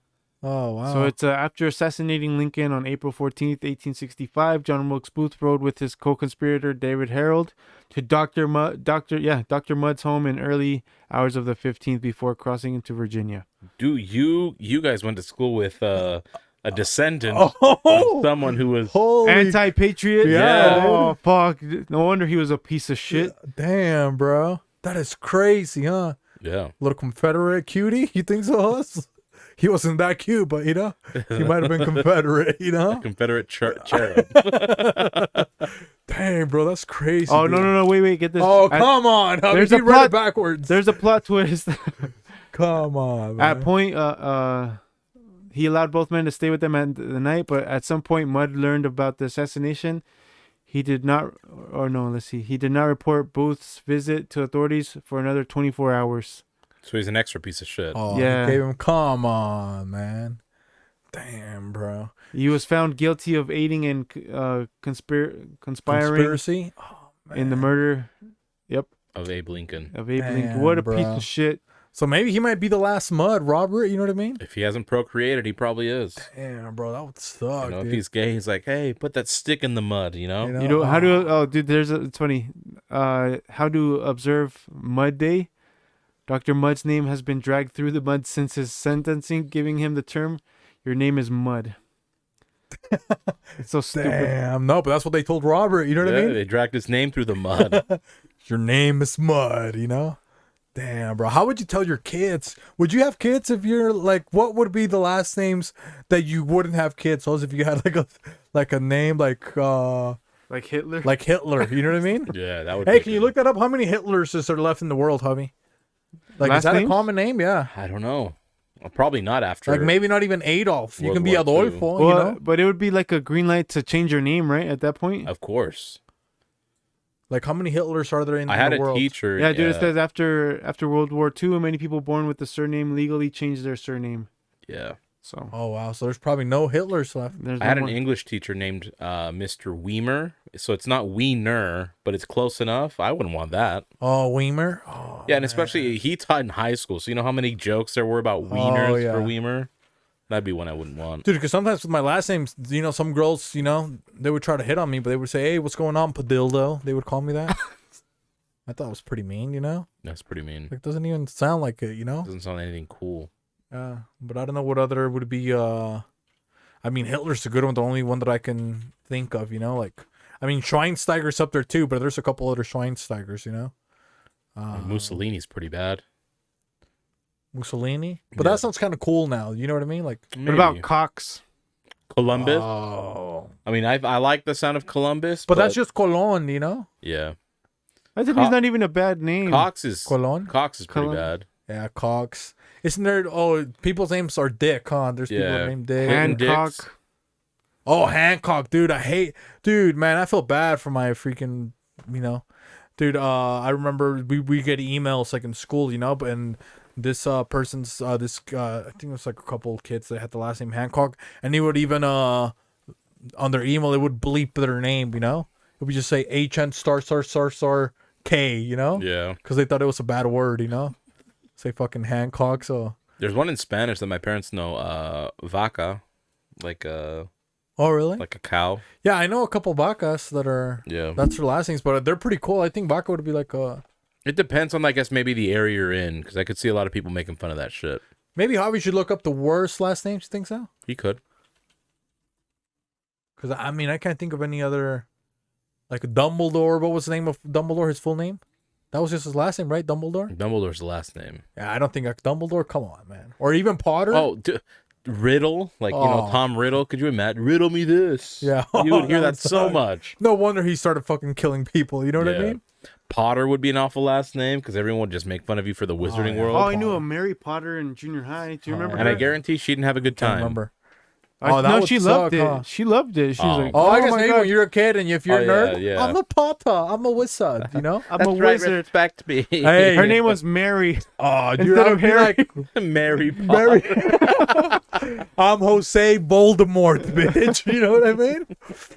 Oh, wow. So it's after assassinating Lincoln on April 14th, 1865, John Wilkes Booth rode with his co-conspirator David Harold to Dr. Mudd's home in early hours of the 15th before crossing into Virginia. Dude, you guys went to school with a descendant Oh! of someone who was Holy Anti-patriot? Yeah, Oh, fuck. No wonder he was a piece of shit. damn, bro. That is crazy, huh? yeah. Little Confederate cutie? You think so, Us? He wasn't that cute, but you know, he might have been Confederate, you know? Confederate cherub. Dang, bro, that's crazy. Oh, dude. no, wait, get this. Oh, come on. there's He a read plot- it backwards. There's a plot twist. Come on, man. At point, he allowed both men to stay with them at the night, but at some point, Mudd learned about the assassination. He did not, he did not report Booth's visit to authorities for another 24 hours. So he's an extra piece of shit. Oh, Yeah. Gave him, come on, man. Damn, bro. He was found guilty of aiding and conspiring Conspiracy? Oh, man. in the murder. Yep, Of Abe Lincoln. of Abe Damn, Lincoln. What a bro. piece of shit. So maybe he might be the last Mudd, Robert, you know what I mean? If he hasn't procreated, he probably is. Damn, bro, that would suck, You know, if dude. he's gay, he's like, hey, put that stick in the mud, you know? You know how to? Oh, dude, it's funny. How to observe Mud Day? Dr. Mudd's name has been dragged through the mud since his sentencing, giving him the term, "Your name is Mud." It's so stupid. Damn, no, but that's what they told Robert, you know what I Yeah, mean? they dragged his name through the mud. Your name is Mud, you know? Damn, bro. How would you tell your kids? Would you have kids if you're like, what would be the last names that you wouldn't have kids? So if you had like a name like Hitler. like Hitler, you know what I mean? Yeah, that would Hey, be can you good. look that up? How many Hitlers is there left in the world, hubby? Like, Last is that names? a common name? Yeah. I don't know. Probably not after. Like maybe not even Adolf. You World can be War Adolfo, II. you Well, know? but it would be like a green light to change your name, right? At that point. Of course. Like how many Hitlers are there in I had the a world? teacher. Yeah, dude. It says after World War II, many people born with the surname legally changed their surname. Yeah. So Oh wow, so there's probably no Hitlers left. there's I no had an more. English teacher named Mr. Weimer. So it's not Wiener, but it's close enough. I wouldn't want that. Oh, Weimer. Oh, Yeah, and especially he taught in high school. So you know how many jokes there were about wieners yeah. for Weimer? That'd be one I wouldn't want. dude, because sometimes with my last name, you know, some girls, you know, they would try to hit on me, but they would say, "Hey, what's going on, Padildo?" They would call me that. I thought it was pretty mean, you know? That's pretty mean. Like, doesn't even sound like it, you know? Doesn't sound anything cool. But I don't know what other would be, I mean, Hitler's a good one, the only one that I can think of, you know? Like, I mean, Schweinsteiger's up there too, but there's a couple other Schweinsteigers, you know? Mussolini's pretty bad. Mussolini? But Yeah. that sounds kind of cool now, you know what I mean? Like, What about Cox? Columbus? oh. I mean, I like the sound of Columbus, But that's just Cologne, you know? yeah. I think he's not even a bad name. Cox is Cologne? pretty Cologne. bad. Yeah, Cox. Isn't there, people's names are Dick, huh? There's people Yeah. named Dick. Hancock. Dicks. Oh, Hancock, dude. Dude, man, I feel bad for my freaking, you know, dude. I remember we get emails like in school, you know, and this person's I think it was like a couple of kids that had the last name Hancock, and he would even on their email it would bleep their name, you know, it would just say HN *** K, you know, Yeah. because they thought it was a bad word, you know, say fucking Hancock. So There's one in Spanish that my parents know, vaca, like a oh really? like a cow. Yeah, I know a couple vacas that are. Yeah. That's their last names, but they're pretty cool. I think vaca would be like a. It depends on, I guess, maybe the area you're in, because I could see a lot of people making fun of that shit. Maybe Javi should look up the worst last names. You think so? He could. Because I mean, I can't think of any other. Like Dumbledore. What was the name of Dumbledore? His full name? That was just his last name, right? Dumbledore. Dumbledore's the last name. Yeah, I don't think Dumbledore. Come on, man. Or even Potter. Oh, Riddle, like you know Oh. Tom Riddle. Could you imagine? Riddle me this. Yeah. You would hear that That so would suck. much. No wonder he started fucking killing people. You know what I Yeah. mean? Potter would be an awful last name because everyone would just make fun of you for the Wizarding yeah. World. Oh, I knew a Mary Potter in junior high. Do you remember And her? I guarantee she didn't have a good Can't time. remember. Oh, that no, would she suck, loved it. huh? She loved it. She was Oh. like, Oh, I guess my maybe God, when you're a kid and if you're a Oh, nerd, yeah. I'm a Potter. I'm a wizard. You know? I'm a wizard. respect me. Hey. Her name was Mary. Oh, dude, Instead I of would be Harry. like, Mary Potter. I'm Jose Voldemort, bitch. You know what I mean?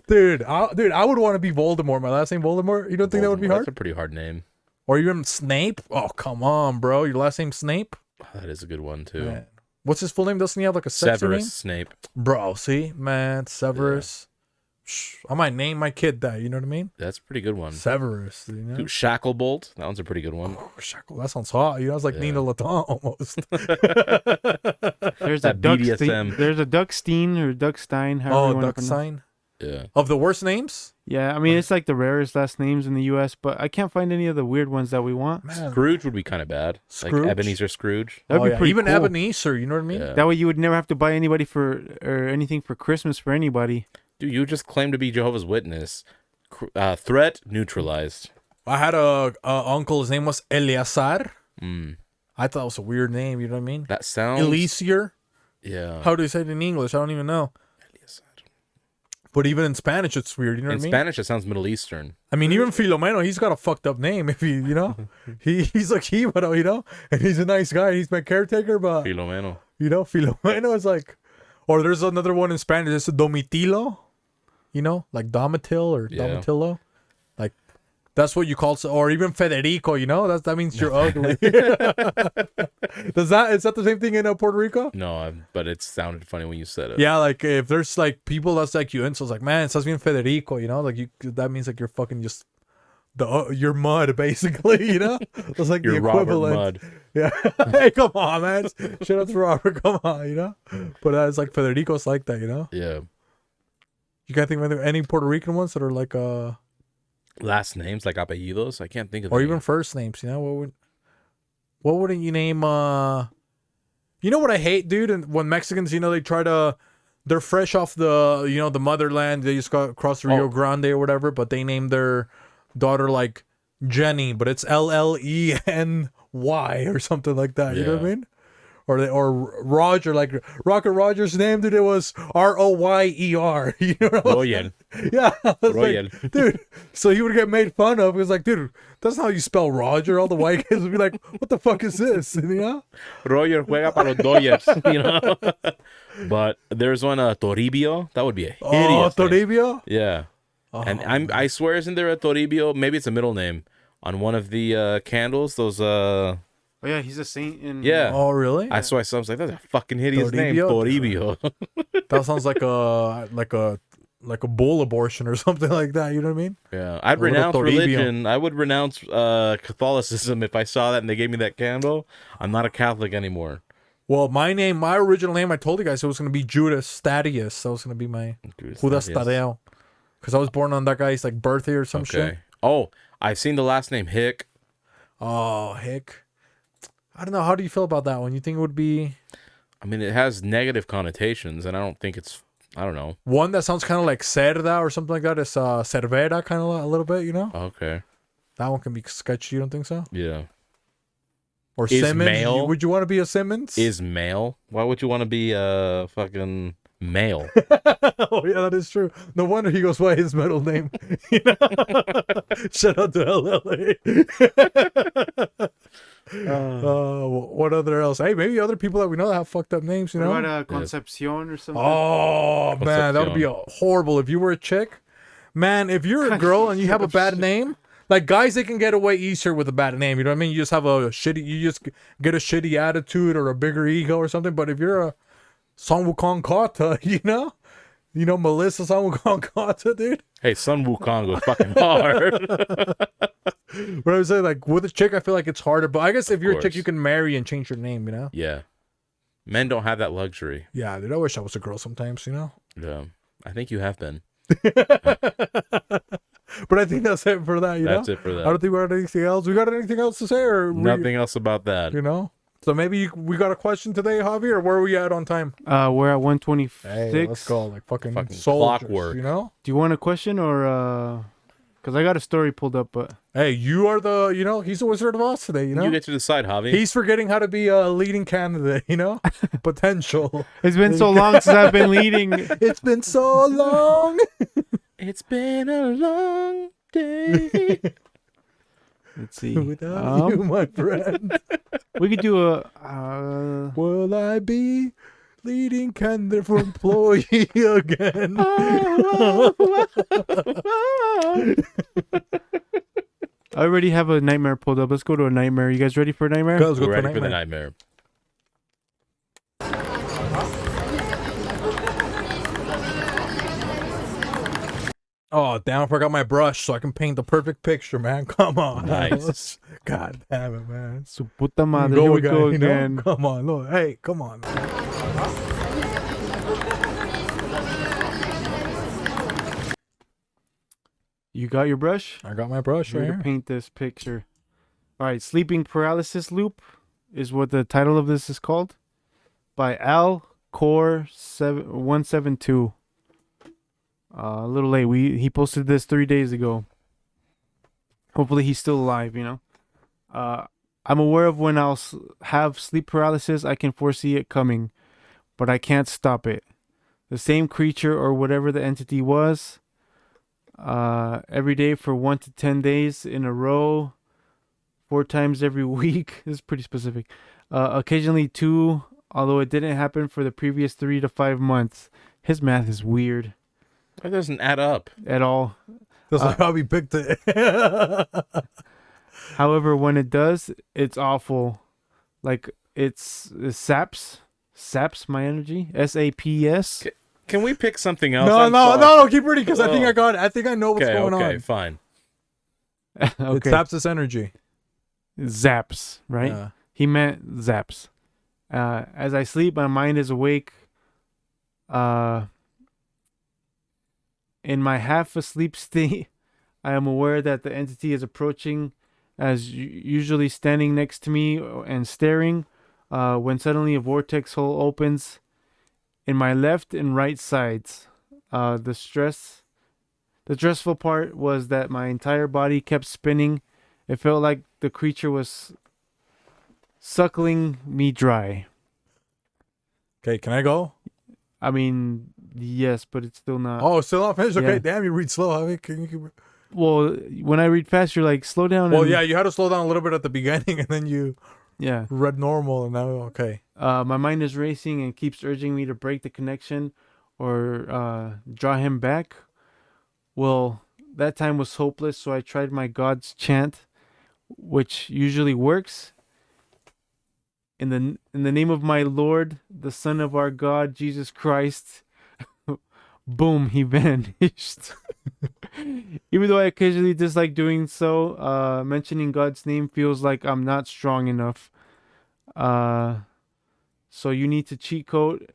Dude, I would want to be Voldemort. My last name Voldemort. You don't think that would be That's hard? a pretty hard name. Or even Snape? Oh, come on, bro. Your last name Snape? That is a good one too. Man. What's his full name? Doesn't he have like a sexy Severus name? Snape. Bro, see? Man, Severus. I might name my kid that. You know what I mean? That's a pretty good one. Severus. You know? Dude, Shacklebolt. That one's a pretty good one. Oh, Shackle, that sounds hot. You know, it's like Yeah. Nina Laton almost. There's That a Duckstein. BDSM. There's a Duckstein or Duckstein. However Oh, you wanna duck pronounce- sign. Yeah. Of the worst names? Yeah, I mean it's like the rarest last names in the U.S., but I can't find any of the weird ones that we want. Man. Scrooge would be kind of bad. Scrooge? Like Ebenezer Scrooge. That'd Oh, be yeah. pretty Even cool. Ebenezer, you know what I mean? Yeah. That way you would never have to buy anybody for or anything for Christmas for anybody. Dude, you just claim to be Jehovah's Witness. Threat neutralized. I had a uncle, his name was Eleazar. Mm. I thought it was a weird name, you know what I mean? That sounds. Elisier. Yeah. How do you say it in English? I don't even know. But even in Spanish, it's weird, you know In what I mean? Spanish, it sounds Middle Eastern. I mean, even Filomeno, he's got a fucked up name. If you know, he's like Hibaro, you know, and he's a nice guy. He's my caretaker, but Filomeno. you know, Filomeno is like, or there's another one in Spanish. It's a Domitilo, you know, like Domitil or Yeah. Domitilo, like that's what you call. Or even Federico, you know, that means you're ugly. Is that the same thing in Puerto Rico? No, but it sounded funny when you said it. Yeah, like if there's like people that's like you, and so it's like, man, estás bien Federico, you know, like you that means like you're fucking just you're mud basically, you know. It's like You're the Robert equivalent. Mudd. Yeah. Hey, come on, man. Shut up to Robert. Come on, you know. But it's like Federico's like that, you know. Yeah. You can't think of any Puerto Rican ones that are like Last names like apellidos. I can't think of or any. even first names, you know. What wouldn't you name? You know what I hate, dude? And when Mexicans, you know, they're fresh off the, you know, the motherland. They just got across the Rio Grande or whatever, but they named their daughter like Jenny, but it's Llenny or something like that. You know what I Yeah. mean? Or Roger, like Rocket Rogers' name, dude, it was Royer. You know what I'm Royal. saying? Yeah, I was Royal. like, dude. So he would get made fun of. It was like, dude, that's not how you spell Roger. All the white kids would be like, what the fuck is this? You know? Roger juega para los Dodgers, you know. But there's one Toribio. That would be a Oh, hideous name. Toribio. Yeah. And I swear, isn't there a Toribio? Maybe it's a middle name on one of the candles. Those Oh yeah, he's a saint in. yeah. Oh, really? I was like, that's a fucking hideous name, Toribio? Toribio. That sounds like a like a bull abortion or something like that. You know what I mean? Yeah, I'd A little renounce Toribio. religion. I would renounce Catholicism if I saw that and they gave me that candle. I'm not a Catholic anymore. Well, my original name, I told you guys it was going to be Judas Thaddeus. That was going to be my Judas Tadeo. Because I was born on that guy's like birthday or some shit. Oh, I've seen the last name Hick. Oh, Hick. I don't know. How do you feel about that one? You think it would be... I mean, it has negative connotations, and I don't think it's... I don't know. One that sounds kind of like Cerda or something like that is Cervera, kind of a little bit, you know? Okay. That one can be sketchy. You don't think so? Yeah. Or Is Simmons. male? Would you want to be a Simmons? Is male? Why would you want to be a fucking male? Oh, yeah, that is true. No wonder he goes by his middle name. You know? Shout out to LLA. What other else? Hey, maybe other people that we know that have fucked up names, you know? What about Concepcion or something? Oh, man, that would be horrible. If you were a chick, man, if you're a girl and you have a bad name, like guys, they can get away easier with a bad name. You know what I mean? You just have you just get a shitty attitude or a bigger ego or something. But if you're a Son Wukong Kata, you know, Melissa Son Wukong Kata, dude. Hey, Sun Wukong goes fucking hard. But I was saying, like, with a chick, I feel like it's harder. But I guess if you're a chick, you can marry and change your name, you know? Yeah. Men don't have that luxury. Yeah, dude, I wish I was a girl sometimes, you know? Yeah. I think you have been. But I think that's it for that, you know? That's it for that. I don't think we got anything else. We got anything else to say? Or Nothing else about that. You know? So maybe we got a question today, Javi, or where are we at on time? We're at 126. Hey, let's go. Like fucking soldiers, clockwork. You know? Do you want a question or... Because I got a story pulled up, but... Hey, you are the, he's the Wizard of Oz today, you know? You get to decide, Javi. He's forgetting how to be a leading candidate, you know? Potential. It's been so long since I've been leading. It's been so long. It's been a long day. Let's see. Without you, my friend. We could do a... Will I be leading candidate for employee again? I already have a nightmare pulled up. Let's go to a nightmare. You guys ready for a nightmare? Let's go We're ready for the nightmare. Oh, damn, I forgot my brush so I can paint the perfect picture, man. Come on. Nice. God damn it, man. Su puta madre. Go Here we again, go you know? again. Come on, look. Hey, come on. You got your brush? I got my brush right Here to here. paint this picture. All right, Sleeping Paralysis Loop is what the title of this is called. By Al Core 172. A little late. He posted this 3 days ago. Hopefully he's still alive, you know. I'm aware of when I'll have sleep paralysis. I can foresee it coming, but I can't stop it. The same creature or whatever the entity was, every day for 1 to 10 days in a row, 4 times every week. This is pretty specific. Occasionally 2, although it didn't happen for the previous 3 to 5 months. His math is weird. That doesn't add up at all. That's like how we picked it. However, when it does, it's awful. Like it saps my energy. SAPS. Can we pick something else? No, keep reading because I think I got it. I think I know what's going on. Okay, fine. Okay. It saps its energy. Zaps, right? Yeah. He meant zaps. As I sleep, my mind is awake. In my half asleep state, I am aware that the entity is approaching, as usually standing next to me and staring, when suddenly a vortex hole opens in my left and right sides. The stressful part was that my entire body kept spinning. It felt like the creature was suckling me dry. Okay, can I go? I mean, yes, but it's still not. Oh, still not finished? Okay, Yeah. damn, you read slow. I mean, can you... Well, when I read fast, you're like, slow down. Well, and, yeah, you had to slow down a little bit at the beginning, and then you Yeah. read normal, and now, okay. My mind is racing and keeps urging me to break the connection or draw him back. Well, that time was hopeless, so I tried my God's chant, which usually works. In the name of my Lord, the Son of our God, Jesus Christ, boom, he vanished. Even though I occasionally dislike doing so, mentioning God's name feels like I'm not strong enough. So you need to cheat code.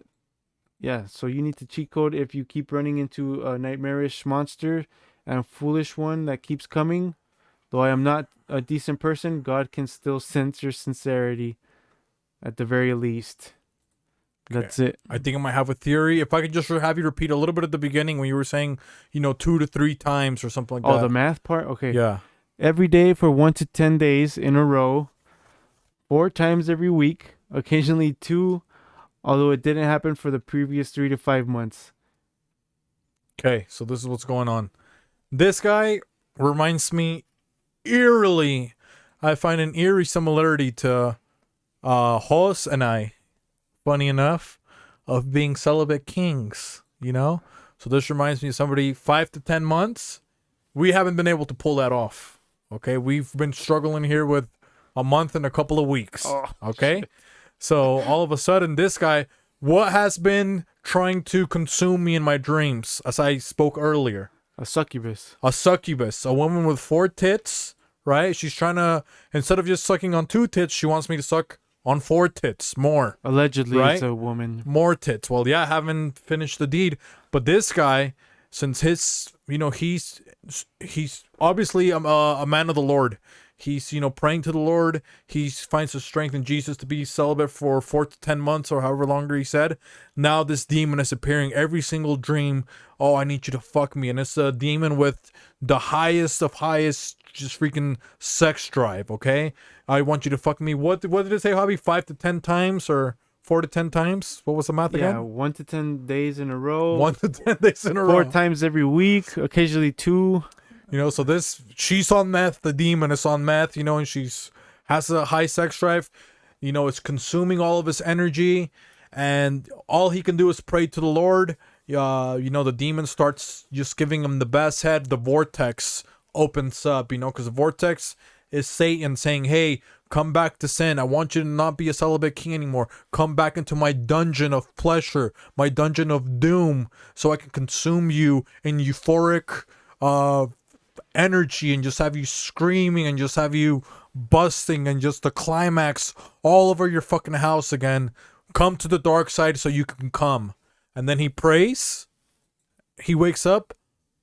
Yeah, so you need to cheat code if you keep running into a nightmarish monster and a foolish one that keeps coming. Though I am not a decent person, God can still sense your sincerity at the very least. That's it. I think I might have a theory. If I could just have you repeat a little bit at the beginning when you were saying, 2 to 3 times or something like that. Oh, the math part? Okay. Yeah. Every day for 1 to 10 days in a row, 4 times every week, occasionally 2, although it didn't happen for the previous 3 to 5 months. Okay, so this is what's going on. This guy reminds me eerily. I find an eerie similarity to Hos and I. Funny enough, of being celibate kings, So this reminds me of somebody 5 to 10 months. We haven't been able to pull that off. Okay, we've been struggling here with a month and a couple of weeks. Okay, so all of a sudden, this guy, what has been trying to consume me in my dreams, as I spoke earlier? A succubus. A succubus, a woman with 4 tits, right? She's trying to, instead of just sucking on 2 tits, she wants me to suck on 4 tits more. Allegedly, right? It's a woman. More tits. Well, yeah, I haven't finished the deed, but this guy, since his, he's obviously a man of the Lord. He's, praying to the Lord. He finds the strength in Jesus to be celibate for 4 to 10 months or however longer he said. Now this demon is appearing every single dream. Oh, I need you to fuck me. And it's a demon with the highest of highest, just freaking sex drive, okay? I want you to fuck me. What did it say, Hobby? 5 to 10 times or 4 to 10 times? What was the math again? Yeah, 1 to 10 days in a row. 1 to 10 days in a row. 4 times every week, occasionally 2. So she's on meth, the demon is on meth, and she's has a high sex drive. It's consuming all of his energy, and all he can do is pray to the Lord. The demon starts just giving him the best head. The vortex opens up, because the vortex is Satan saying, hey, come back to sin. I want you to not be a celibate king anymore. Come back into my dungeon of pleasure, my dungeon of doom, so I can consume you in euphoric energy and just have you screaming and just have you busting and just the climax all over your fucking house again. Come to the dark side so you can come. And then he prays. He wakes up.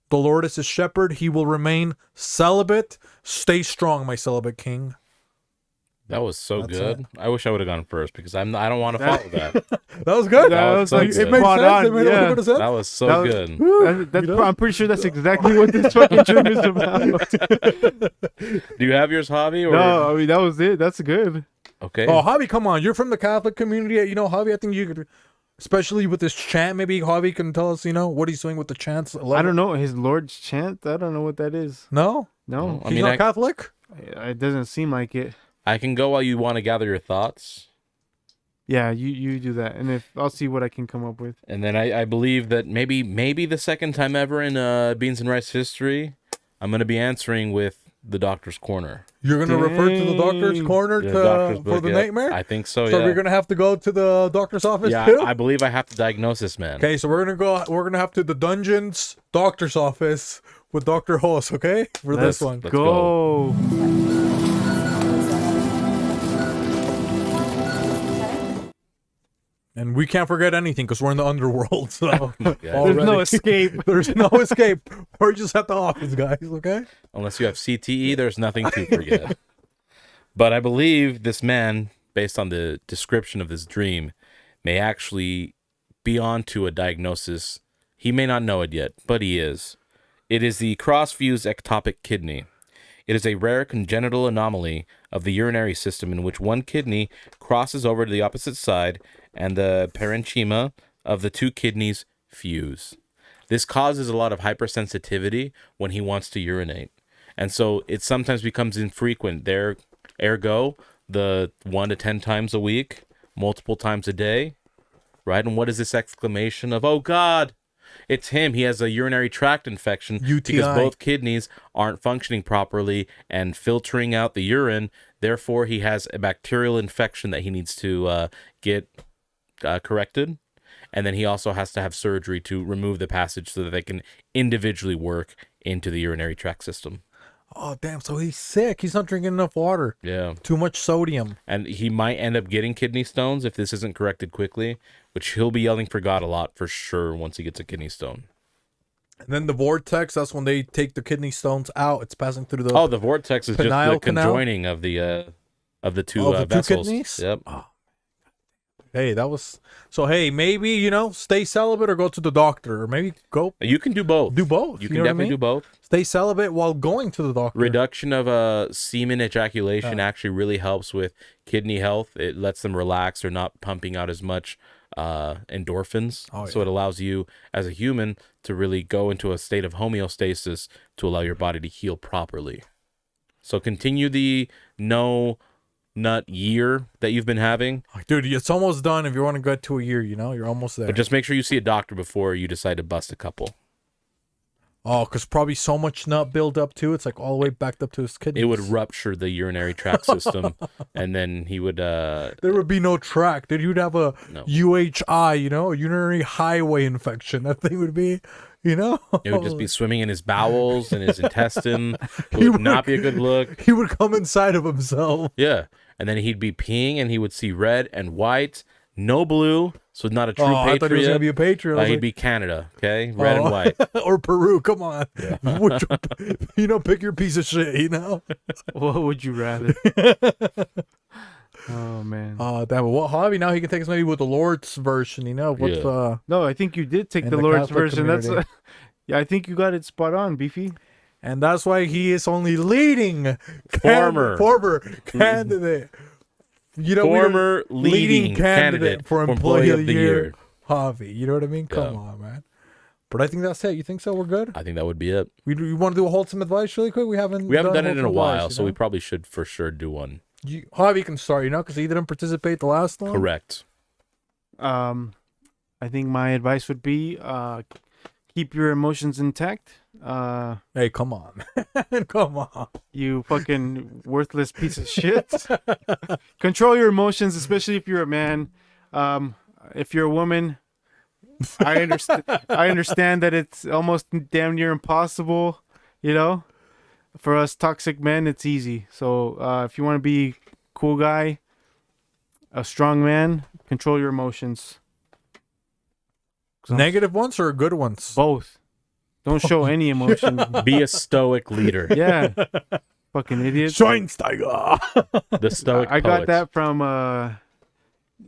The Lord is his shepherd. He will remain celibate. Stay strong, my celibate king. That was so That's good. it. I wish I would have gone first because I don't want to follow that. That was good. That was so it good. makes Spot sense. on, It made a little bit of sense. That was so That was- good. I'm pretty sure that's exactly what this fucking dream is about. Do you have yours, Hobby? Or? No, I mean, that was it. That's good. Okay. Oh, Javi, come on. You're from the Catholic community. Javi, I think you could, especially with this chant, maybe Javi can tell us, what he's doing with the chants. I don't know. His Lord's chant? I don't know what that is. No? No. I He's mean, not Catholic? It doesn't seem like it. I can go while you want to gather your thoughts. Yeah, you do that. And if I'll see what I can come up with. And then I believe that maybe the second time ever in Beans and Rice history, I'm going to be answering with the Doctor's Corner. You're going to refer to the doctor's Dang. corner The doctor's for book, the yeah. nightmare? I think so, So yeah. we're going to have to go to the doctor's office Yeah, too? I believe I have to diagnose this man. Okay, so we're going to have to the dungeon's doctor's office with Dr. Hoss, okay? For Let's this one. Let's go. And we can't forget anything because we're in the underworld. So Yeah. There's no already- escape. There's no escape. We're just at the office, guys, okay? Unless you have CTE, there's nothing to forget. But I believe this man, based on the description of this dream, may actually be onto a diagnosis. He may not know it yet, but he is. It is the cross-fused ectopic kidney. It is a rare congenital anomaly of the urinary system in which one kidney crosses over to the opposite side and the parenchyma of the two kidneys fuse. This causes a lot of hypersensitivity when he wants to urinate. And so it sometimes becomes infrequent. Ergo, the 1 to 10 times a week, multiple times a day, right? And what is this exclamation of, oh God, it's him. He has a urinary tract infection UTI. because both kidneys aren't functioning properly and filtering out the urine. Therefore, he has a bacterial infection that he needs to get corrected. And then he also has to have surgery to remove the passage so that they can individually work into the urinary tract system. Oh, damn. So he's sick. He's not drinking enough water. Yeah. Too much sodium. And he might end up getting kidney stones if this isn't corrected quickly, which he'll be yelling for God a lot for sure once he gets a kidney stone. And then the vortex, that's when they take the kidney stones out. It's passing through the... Oh, the vortex is just the penile canal? conjoining of the two the two vessels. kidneys? Yep. Oh. Hey, that was... So, hey, maybe, you know, stay celibate or go to the doctor. Or maybe go... You can do both. Do both. You can know what I definitely mean? do both. Stay celibate while going to the doctor. Reduction of semen ejaculation actually really helps with kidney health. It lets them relax. They're not pumping out as much endorphins. So it allows you as a human to really go into a state of homeostasis to allow your body to heal properly. So continue the no nut year that you've been having. Dude, it's almost done if you want to get to a year, you know? You're almost there. But just make sure you see a doctor before you decide to bust a couple. Oh, because probably so much nut build up too. It's like all the way backed up to his kidneys. It would rupture the urinary tract system, and then he would... there would be no tract. Dude, you'd have a UHI, you know? A urinary highway infection. That thing would be, you know? It would just be swimming in his bowels and his intestine. It would not be a good look. He would come inside of himself. Yeah. And then he'd be peeing, and he would see red and white, no blue, so not a true patriot. I thought he was going to be a patriot. He'd be Canada, okay? Red and white. Or Peru, come on. Yeah. You know, pick your piece of shit, you know? What would you rather? Oh, man. Damn, what hobby? Now he can take us maybe with the Lord's version, you know? What's, No, I think you did take in the the Lord's Catholic version. That's community. yeah, I think you got it spot on, Beefy. And that's why he is only leading Former candidate. You know, former leading candidate for Employee of the Year. Javi, you know what I mean? Come on, man. But I think that's it. You think so? We're good? I think that would be it. We want to do a wholesome advice really quick? We haven't done it in a while, advice, so we probably should for sure do one. Javi can start, you know, because he didn't participate the last one. Correct. I think my advice would be keep your emotions intact. Hey, come on. Come on. You fucking worthless piece of shit. Control your emotions, especially if you're a man. If you're a woman, I understand that it's almost damn near impossible, you know. For us toxic men, it's easy. So if you want to be a cool guy, a strong man, control your emotions. Negative ones or good ones? Both. Don't show any emotion. Be a stoic leader. Yeah. Fucking idiot. Schweinsteiger. The stoic I got poet. that from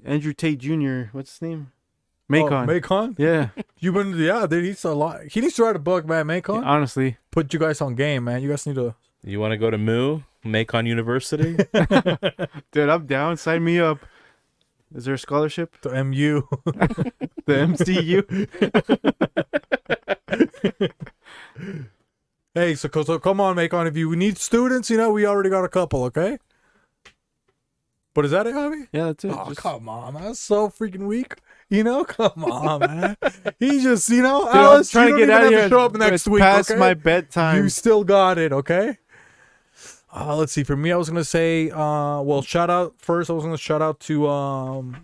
Andrew Tate Jr. What's his name? Macon. Macon? Yeah. Dude, he's a lot. He needs to write a book, man. Macon. Honestly. Put you guys on game, man. You guys need to. You want to go to Macon University? Dude, I'm down. Sign me up. Is there a scholarship? The MU. The MCU? Hey, so come on, Macon. If you need students, you know, we already got a couple, okay? But is that it, Javi? Yeah, that's it. Oh, come on, man. That's so freaking weak. You know, come on, man. He just, you know, Dude, Alice, I'm trying you to get don't out of even here. have to show up next It's week, past okay? my bedtime. You still got it, okay? Let's see. For me, I was gonna say, shout out first. I was gonna shout out to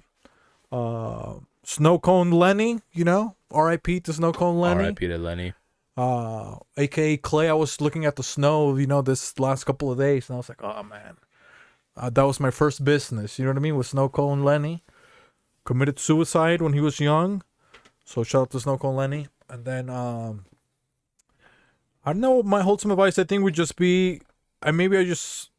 Snow Cone Lenny. You know, R.I.P. to Snow Cone Lenny. R.I.P. to Lenny. AKA Clay. I was looking at the snow, you know, this last couple of days, and I was like, oh man, that was my first business. You know what I mean? With Snow Cone Lenny, committed suicide when he was young. So shout out to Snow Cone Lenny. And then I don't know. My wholesome advice, I think, would just be. Maybe I just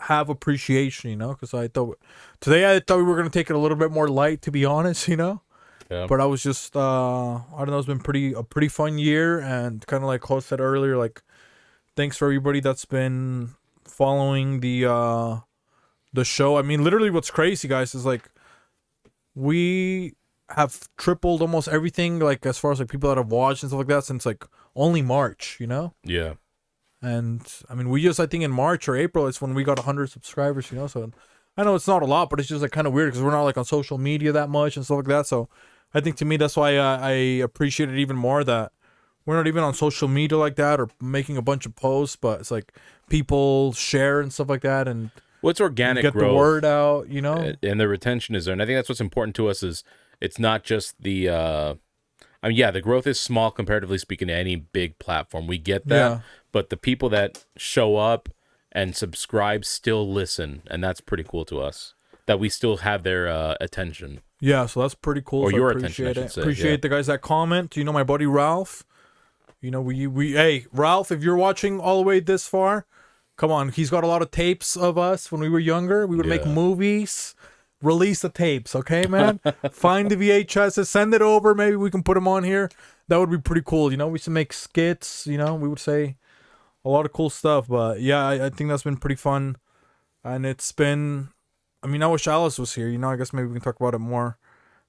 have appreciation, you know, because I thought we were gonna take it a little bit more light, to be honest, you know. Yeah. But I was just I don't know. It's been a pretty fun year, and kind of like Host said earlier, like thanks for everybody that's been following the show. I mean, literally, what's crazy, guys, is like we have tripled almost everything, like as far as like people that have watched and stuff like that, since like only March, you know. Yeah. And I mean, I think in March or April, it's when we got 100 subscribers, you know. So I know it's not a lot, but it's just like kind of weird because we're not like on social media that much and stuff like that. So I think to me, that's why I appreciate it even more that we're not even on social media like that or making a bunch of posts, but it's like people share and stuff like that and What's organic get growth, the word out, you know. and the retention is there. And I think that's what's important to us is It's not just the I mean, yeah, the growth is small comparatively speaking to any big platform. We get that, Yeah. but the people that show up and subscribe still listen, and that's pretty cool to us. That we still have their attention. Yeah, so that's pretty cool. Or so your I attention, I appreciate should it. say, Appreciate yeah. the guys that comment. You know, my buddy Ralph. You know, hey, Ralph, if you're watching all the way this far, come on. He's got a lot of tapes of us when we were younger. We would make Yeah. movies, release the tapes, okay, man? Find the VHSs, send it over. Maybe we can put them on here. That would be pretty cool. You know, we should make skits. You know, we would say a lot of cool stuff. But yeah, I think that's been pretty fun. And it's been, I mean, I wish Alice was here. You know, I guess maybe we can talk about it more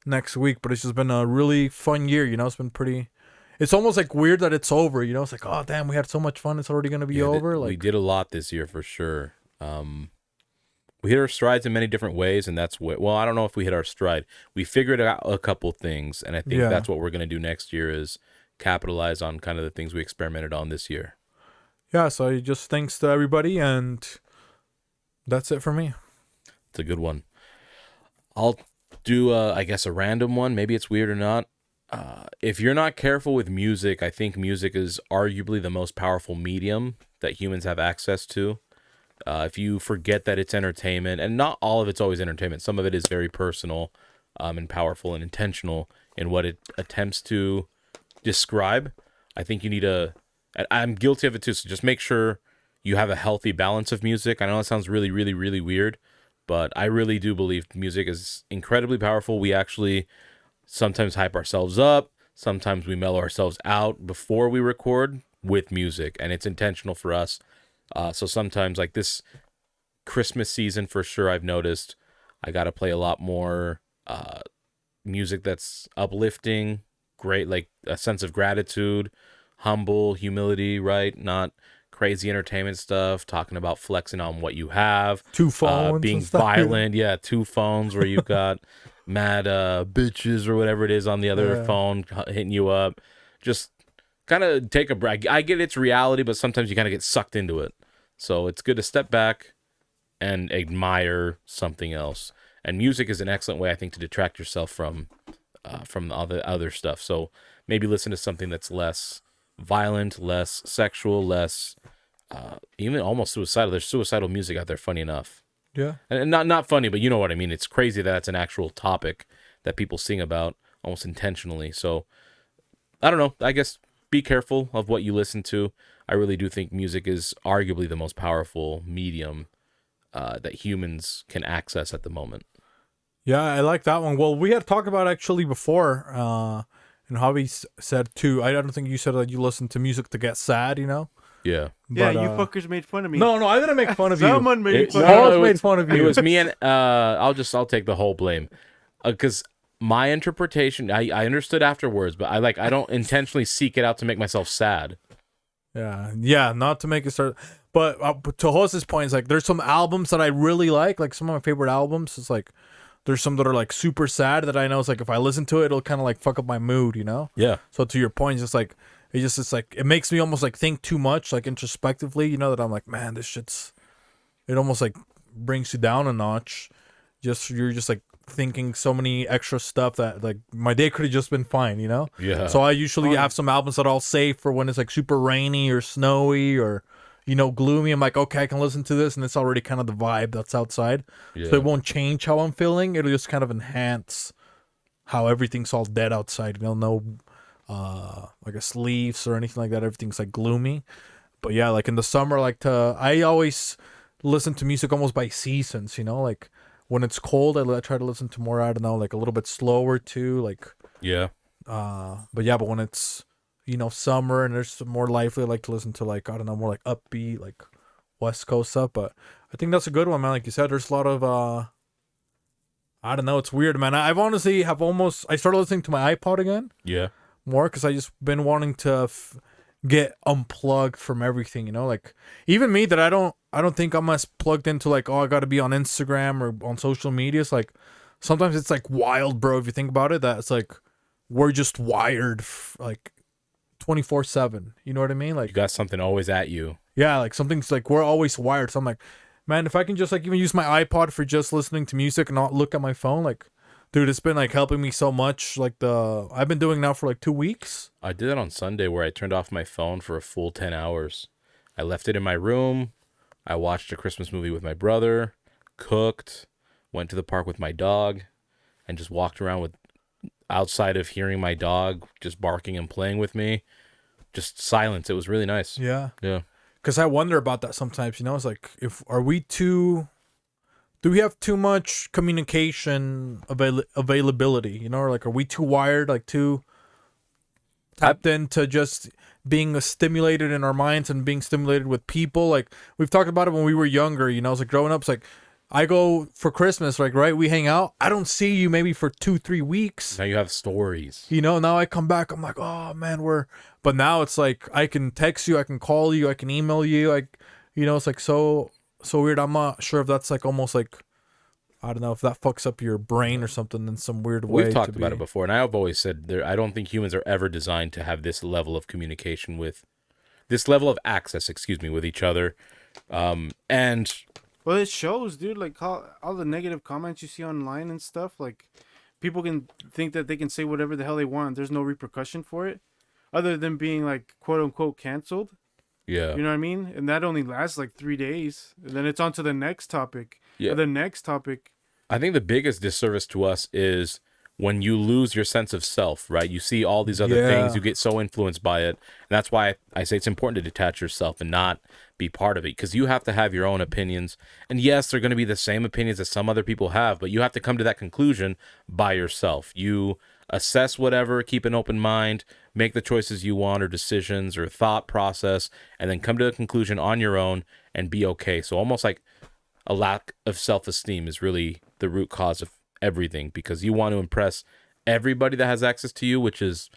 next week. But it's just been a really fun year. You know, it's been pretty. It's almost like weird that it's over. You know, it's like, oh damn, we had so much fun. It's already gonna be over. We Like, did a lot this year for sure. We hit our strides in many different ways, and that's what. Well, I don't know if we hit our stride. We figured out a couple things, and I think Yeah. that's what we're gonna do next year is capitalize on kind of the things we experimented on this year. yeah. So just thanks to everybody, and that's it for me. It's a good one. I'll do, I guess, a random one. Maybe it's weird or not. If you're not careful with music, I think music is arguably the most powerful medium that humans have access to. If you forget that it's entertainment, and not all of it's always entertainment, some of it is very personal and powerful and intentional in what it attempts to describe. I think you need I'm guilty of it too, so just make sure you have a healthy balance of music. I know it sounds really, really, really weird, but I really do believe music is incredibly powerful. We actually sometimes hype ourselves up. Sometimes we mellow ourselves out before we record with music, and it's intentional for us. So sometimes, like this Christmas season, for sure, I've noticed I got to play a lot more music that's uplifting, great, like a sense of gratitude, humble, humility, right? Not crazy entertainment stuff, talking about flexing on what you have, Two phones, being and stuff. violent. Yeah, two phones where you've got mad bitches or whatever it is on the other Yeah. phone hitting you up. Just kind of take a break. I get it's reality, but sometimes you kind of get sucked into it. So it's good to step back and admire something else. And music is an excellent way, I think, to detract yourself from all the other stuff. So maybe listen to something that's less violent, less sexual, less even almost suicidal. There's suicidal music out there, funny enough. Yeah. And not funny, but you know what I mean. It's crazy that that's an actual topic that people sing about almost intentionally. So I don't know. I guess be careful of what you listen to. I really do think music is arguably the most powerful medium that humans can access at the moment. Yeah, I like that one. Well, we had talked about actually before, and Javi said too. I don't think you said that you listen to music to get sad, you know? Yeah. Yeah, But, you fuckers made fun of me. No, I didn't make fun of you. Someone made It- fun no, of me. Carlos it made was- fun of It you. was me and I'll take the whole blame because my interpretation I understood afterwards, but I don't intentionally seek it out to make myself sad. Yeah, not to make it start. But to Jose's point, it's like there's some albums that I really like some of my favorite albums. It's like there's some that are like super sad that I know it's like if I listen to it, it'll kind of like fuck up my mood, you know? Yeah. So to your point, it's just like it's like it makes me almost like think too much, like introspectively, you know, that I'm like, man, this shit's it almost like brings you down a notch. You're just like thinking so many extra stuff that like my day could have just been fine, you know? Yeah. So I usually have some albums that I'll save for when it's like super rainy or snowy or you know gloomy. I'm like, okay, I can listen to this, and it's already kind of the vibe that's outside. Yeah. So it won't change how I'm feeling. It'll just kind of enhance how everything's all dead outside. You know, no like a leaves or anything like that. Everything's like gloomy. But yeah, like in the summer, I always listen to music almost by seasons. You know, like when it's cold, I try to listen to more. I don't know, like a little bit slower too. Like Yeah. but when it's you know summer and there's some more lively, I like to listen to like I don't know more like upbeat like West Coast stuff. But I think that's a good one, man. Like you said, there's a lot of I don't know. It's weird, man. I've honestly I started listening to my iPod again Yeah. more because I just been wanting to get unplugged from everything. You know, like even me that I don't think I'm as plugged into like I got to be on Instagram or on social media. It's like sometimes it's like wild, bro. If you think about it, that it's like we're just wired like 24/7. You know what I mean? Like You got something always at you. yeah, like something's like we're always wired. So I'm like, man, if I can just like even use my iPod for just listening to music and not look at my phone, like dude, it's been like helping me so much. Like I've been doing now for like 2 weeks. I did that on Sunday where I turned off my phone for a full 10 hours. I left it in my room. I watched a Christmas movie with my brother, cooked, went to the park with my dog, and just walked around with outside of hearing my dog just barking and playing with me. Just silence. It was really nice. Yeah. Yeah. Because I wonder about that sometimes. It's like, do we have too much communication availability? Or like, are we too wired, like too tapped into just being stimulated in our minds and being stimulated with people? Like we've talked about it when we were younger. It's like growing up. It's like I go for Christmas, like right, we hang out. I don't see you maybe for 2-3 weeks. Now you have stories. Now I come back. I'm like, oh man, But now it's like I can text you, I can call you, I can email you. It's like so weird. I'm not sure if that's like almost like, I don't know if that fucks up your brain or something in some weird way. We've talked about it before, and I've always said I don't think humans are ever designed to have this level of communication this level of access, with each other. And Well, it shows, dude. Like all the negative comments you see online and stuff. Like people can think that they can say whatever the hell they want. There's no repercussion for it, other than being like quote unquote canceled. yeah, You know what I mean? And that only lasts like 3 days, and then it's on to the next topic. Yeah. Or the next topic. I think the biggest disservice to us is when you lose your sense of self, right? You see all these other things, you get so influenced by it. And that's why I say it's important to detach yourself and not be part of it, because you have to have your own opinions. And yes, they're going to be the same opinions that some other people have, but you have to come to that conclusion by yourself. You assess whatever, keep an open mind, make the choices you want or decisions or thought process, and then come to a conclusion on your own and be okay. So almost like a lack of self-esteem is really the root cause of everything, because you want to impress everybody that has access to you, which is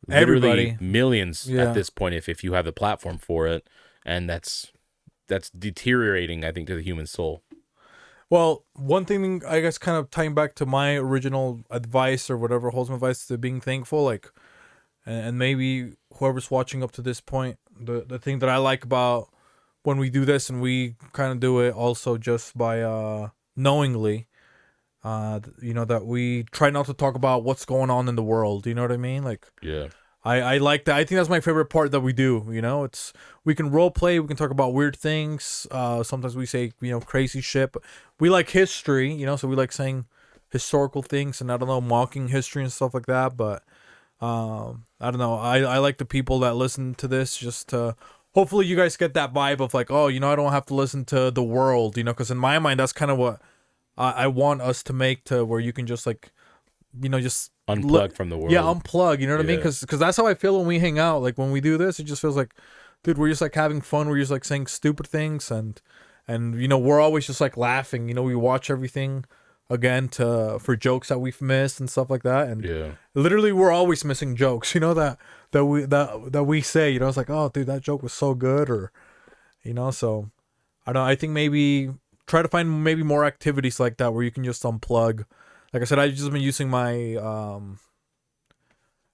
literally Everybody. millions Yeah. at this point if you have the platform for it. And that's deteriorating, I think, to the human soul. Well, one thing I guess kind of tying back to my original advice or whatever wholesome advice to being thankful, like, and maybe whoever's watching up to this point, the thing that I like about when we do this, and we kind of do it also just by knowingly, that we try not to talk about what's going on in the world. You know what I mean? Like, Yeah. I like that. I think that's my favorite part that we do. It's we can role play, we can talk about weird things. Sometimes we say crazy shit. But we like history, so we like saying historical things and I don't know, mocking history and stuff like that. But I don't know. I like the people that listen to this just to. Hopefully you guys get that vibe of like, oh, I don't have to listen to the world, because in my mind that's kind of what I want us to make, to where you can just like, just Unplug from the world. yeah, unplug. You know what I mean? Yeah. Because that's how I feel when we hang out. Like when we do this, it just feels like, dude, we're just like having fun. We're just like saying stupid things, and we're always just like laughing. We watch everything again for jokes that we've missed and stuff like that. And Yeah. literally, we're always missing jokes. That we say. It's like, oh, dude, that joke was so good, or So I don't know. I think maybe try to find maybe more activities like that where you can just unplug. Like I said, I've just been using my I'm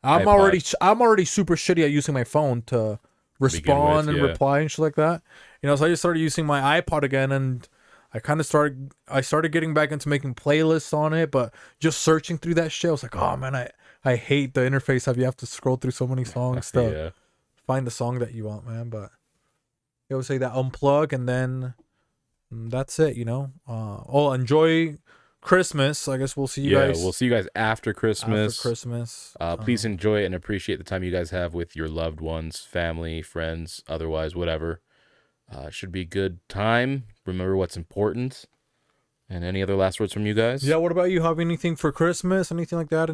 iPod. already super shitty at using my phone to respond and yeah. reply and shit like that. So I just started using my iPod again, and I started getting back into making playlists on it, but just searching through that shit, I was like, oh man, I hate the interface of you have to scroll through so many songs to Yeah. find the song that you want, man. But I would say that unplug, and then that's it, enjoy Christmas. I guess we'll see you guys. We'll see you guys after Christmas. After Christmas. Please enjoy it and appreciate the time you guys have with your loved ones, family, friends, otherwise, whatever. Should be a good time. Remember what's important. And any other last words from you guys? Yeah, what about you? Have anything for Christmas? Anything like that?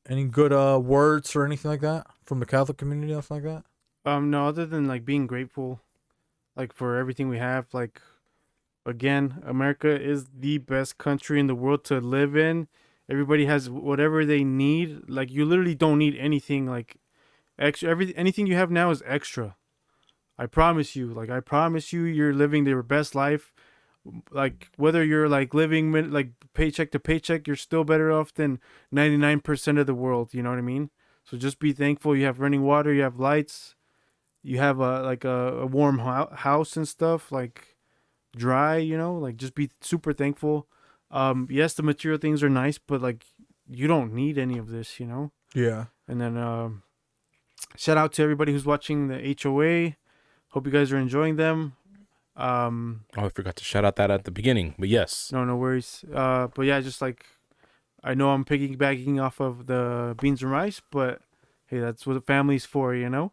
Any good words or anything like that from the Catholic community, something like that? No, other than like being grateful, like for everything we have. Like, again, America is the best country in the world to live in. Everybody has whatever they need. Like, you literally don't need anything like extra. Anything you have now is extra. I promise you. Like, I promise you, you're living your best life. Like, whether you're like living like paycheck to paycheck, you're still better off than 99% of the world. You know what I mean? So just be thankful. You have running water. You have lights. You have a warm house and stuff. Like, dry. Like, just be super thankful. Yes, the material things are nice, but like you don't need any of this, you know. Yeah. And then shout out to everybody who's watching the HOA. Hope you guys are enjoying them. Oh, I forgot to shout out that at the beginning, but yes. No worries. But yeah, just like I know I'm piggybacking off of the beans and rice, but hey, that's what the family's for, you know.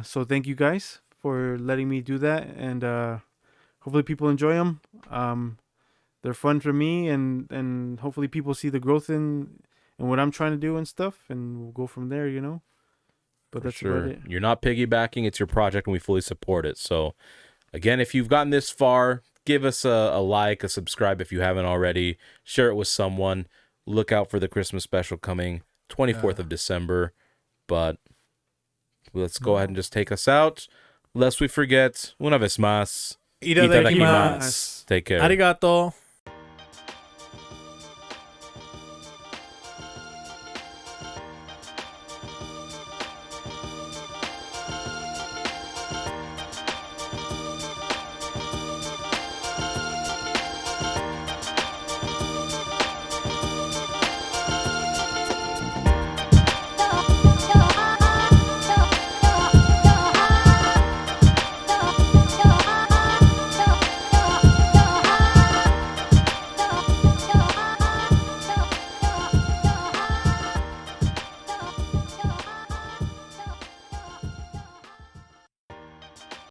So thank you guys for letting me do that, and hopefully people enjoy them. They're fun for me, and hopefully people see the growth in what I'm trying to do and stuff, and we'll go from there, you know. But For that's sure. about it. You're not piggybacking, it's your project and we fully support it. So again, if you've gotten this far, give us a like, a subscribe if you haven't already. Share it with someone. Look out for the Christmas special coming 24th of December. But let's go ahead and just take us out. Lest we forget, una vez más, Itadakimasu. Take care. Arigato.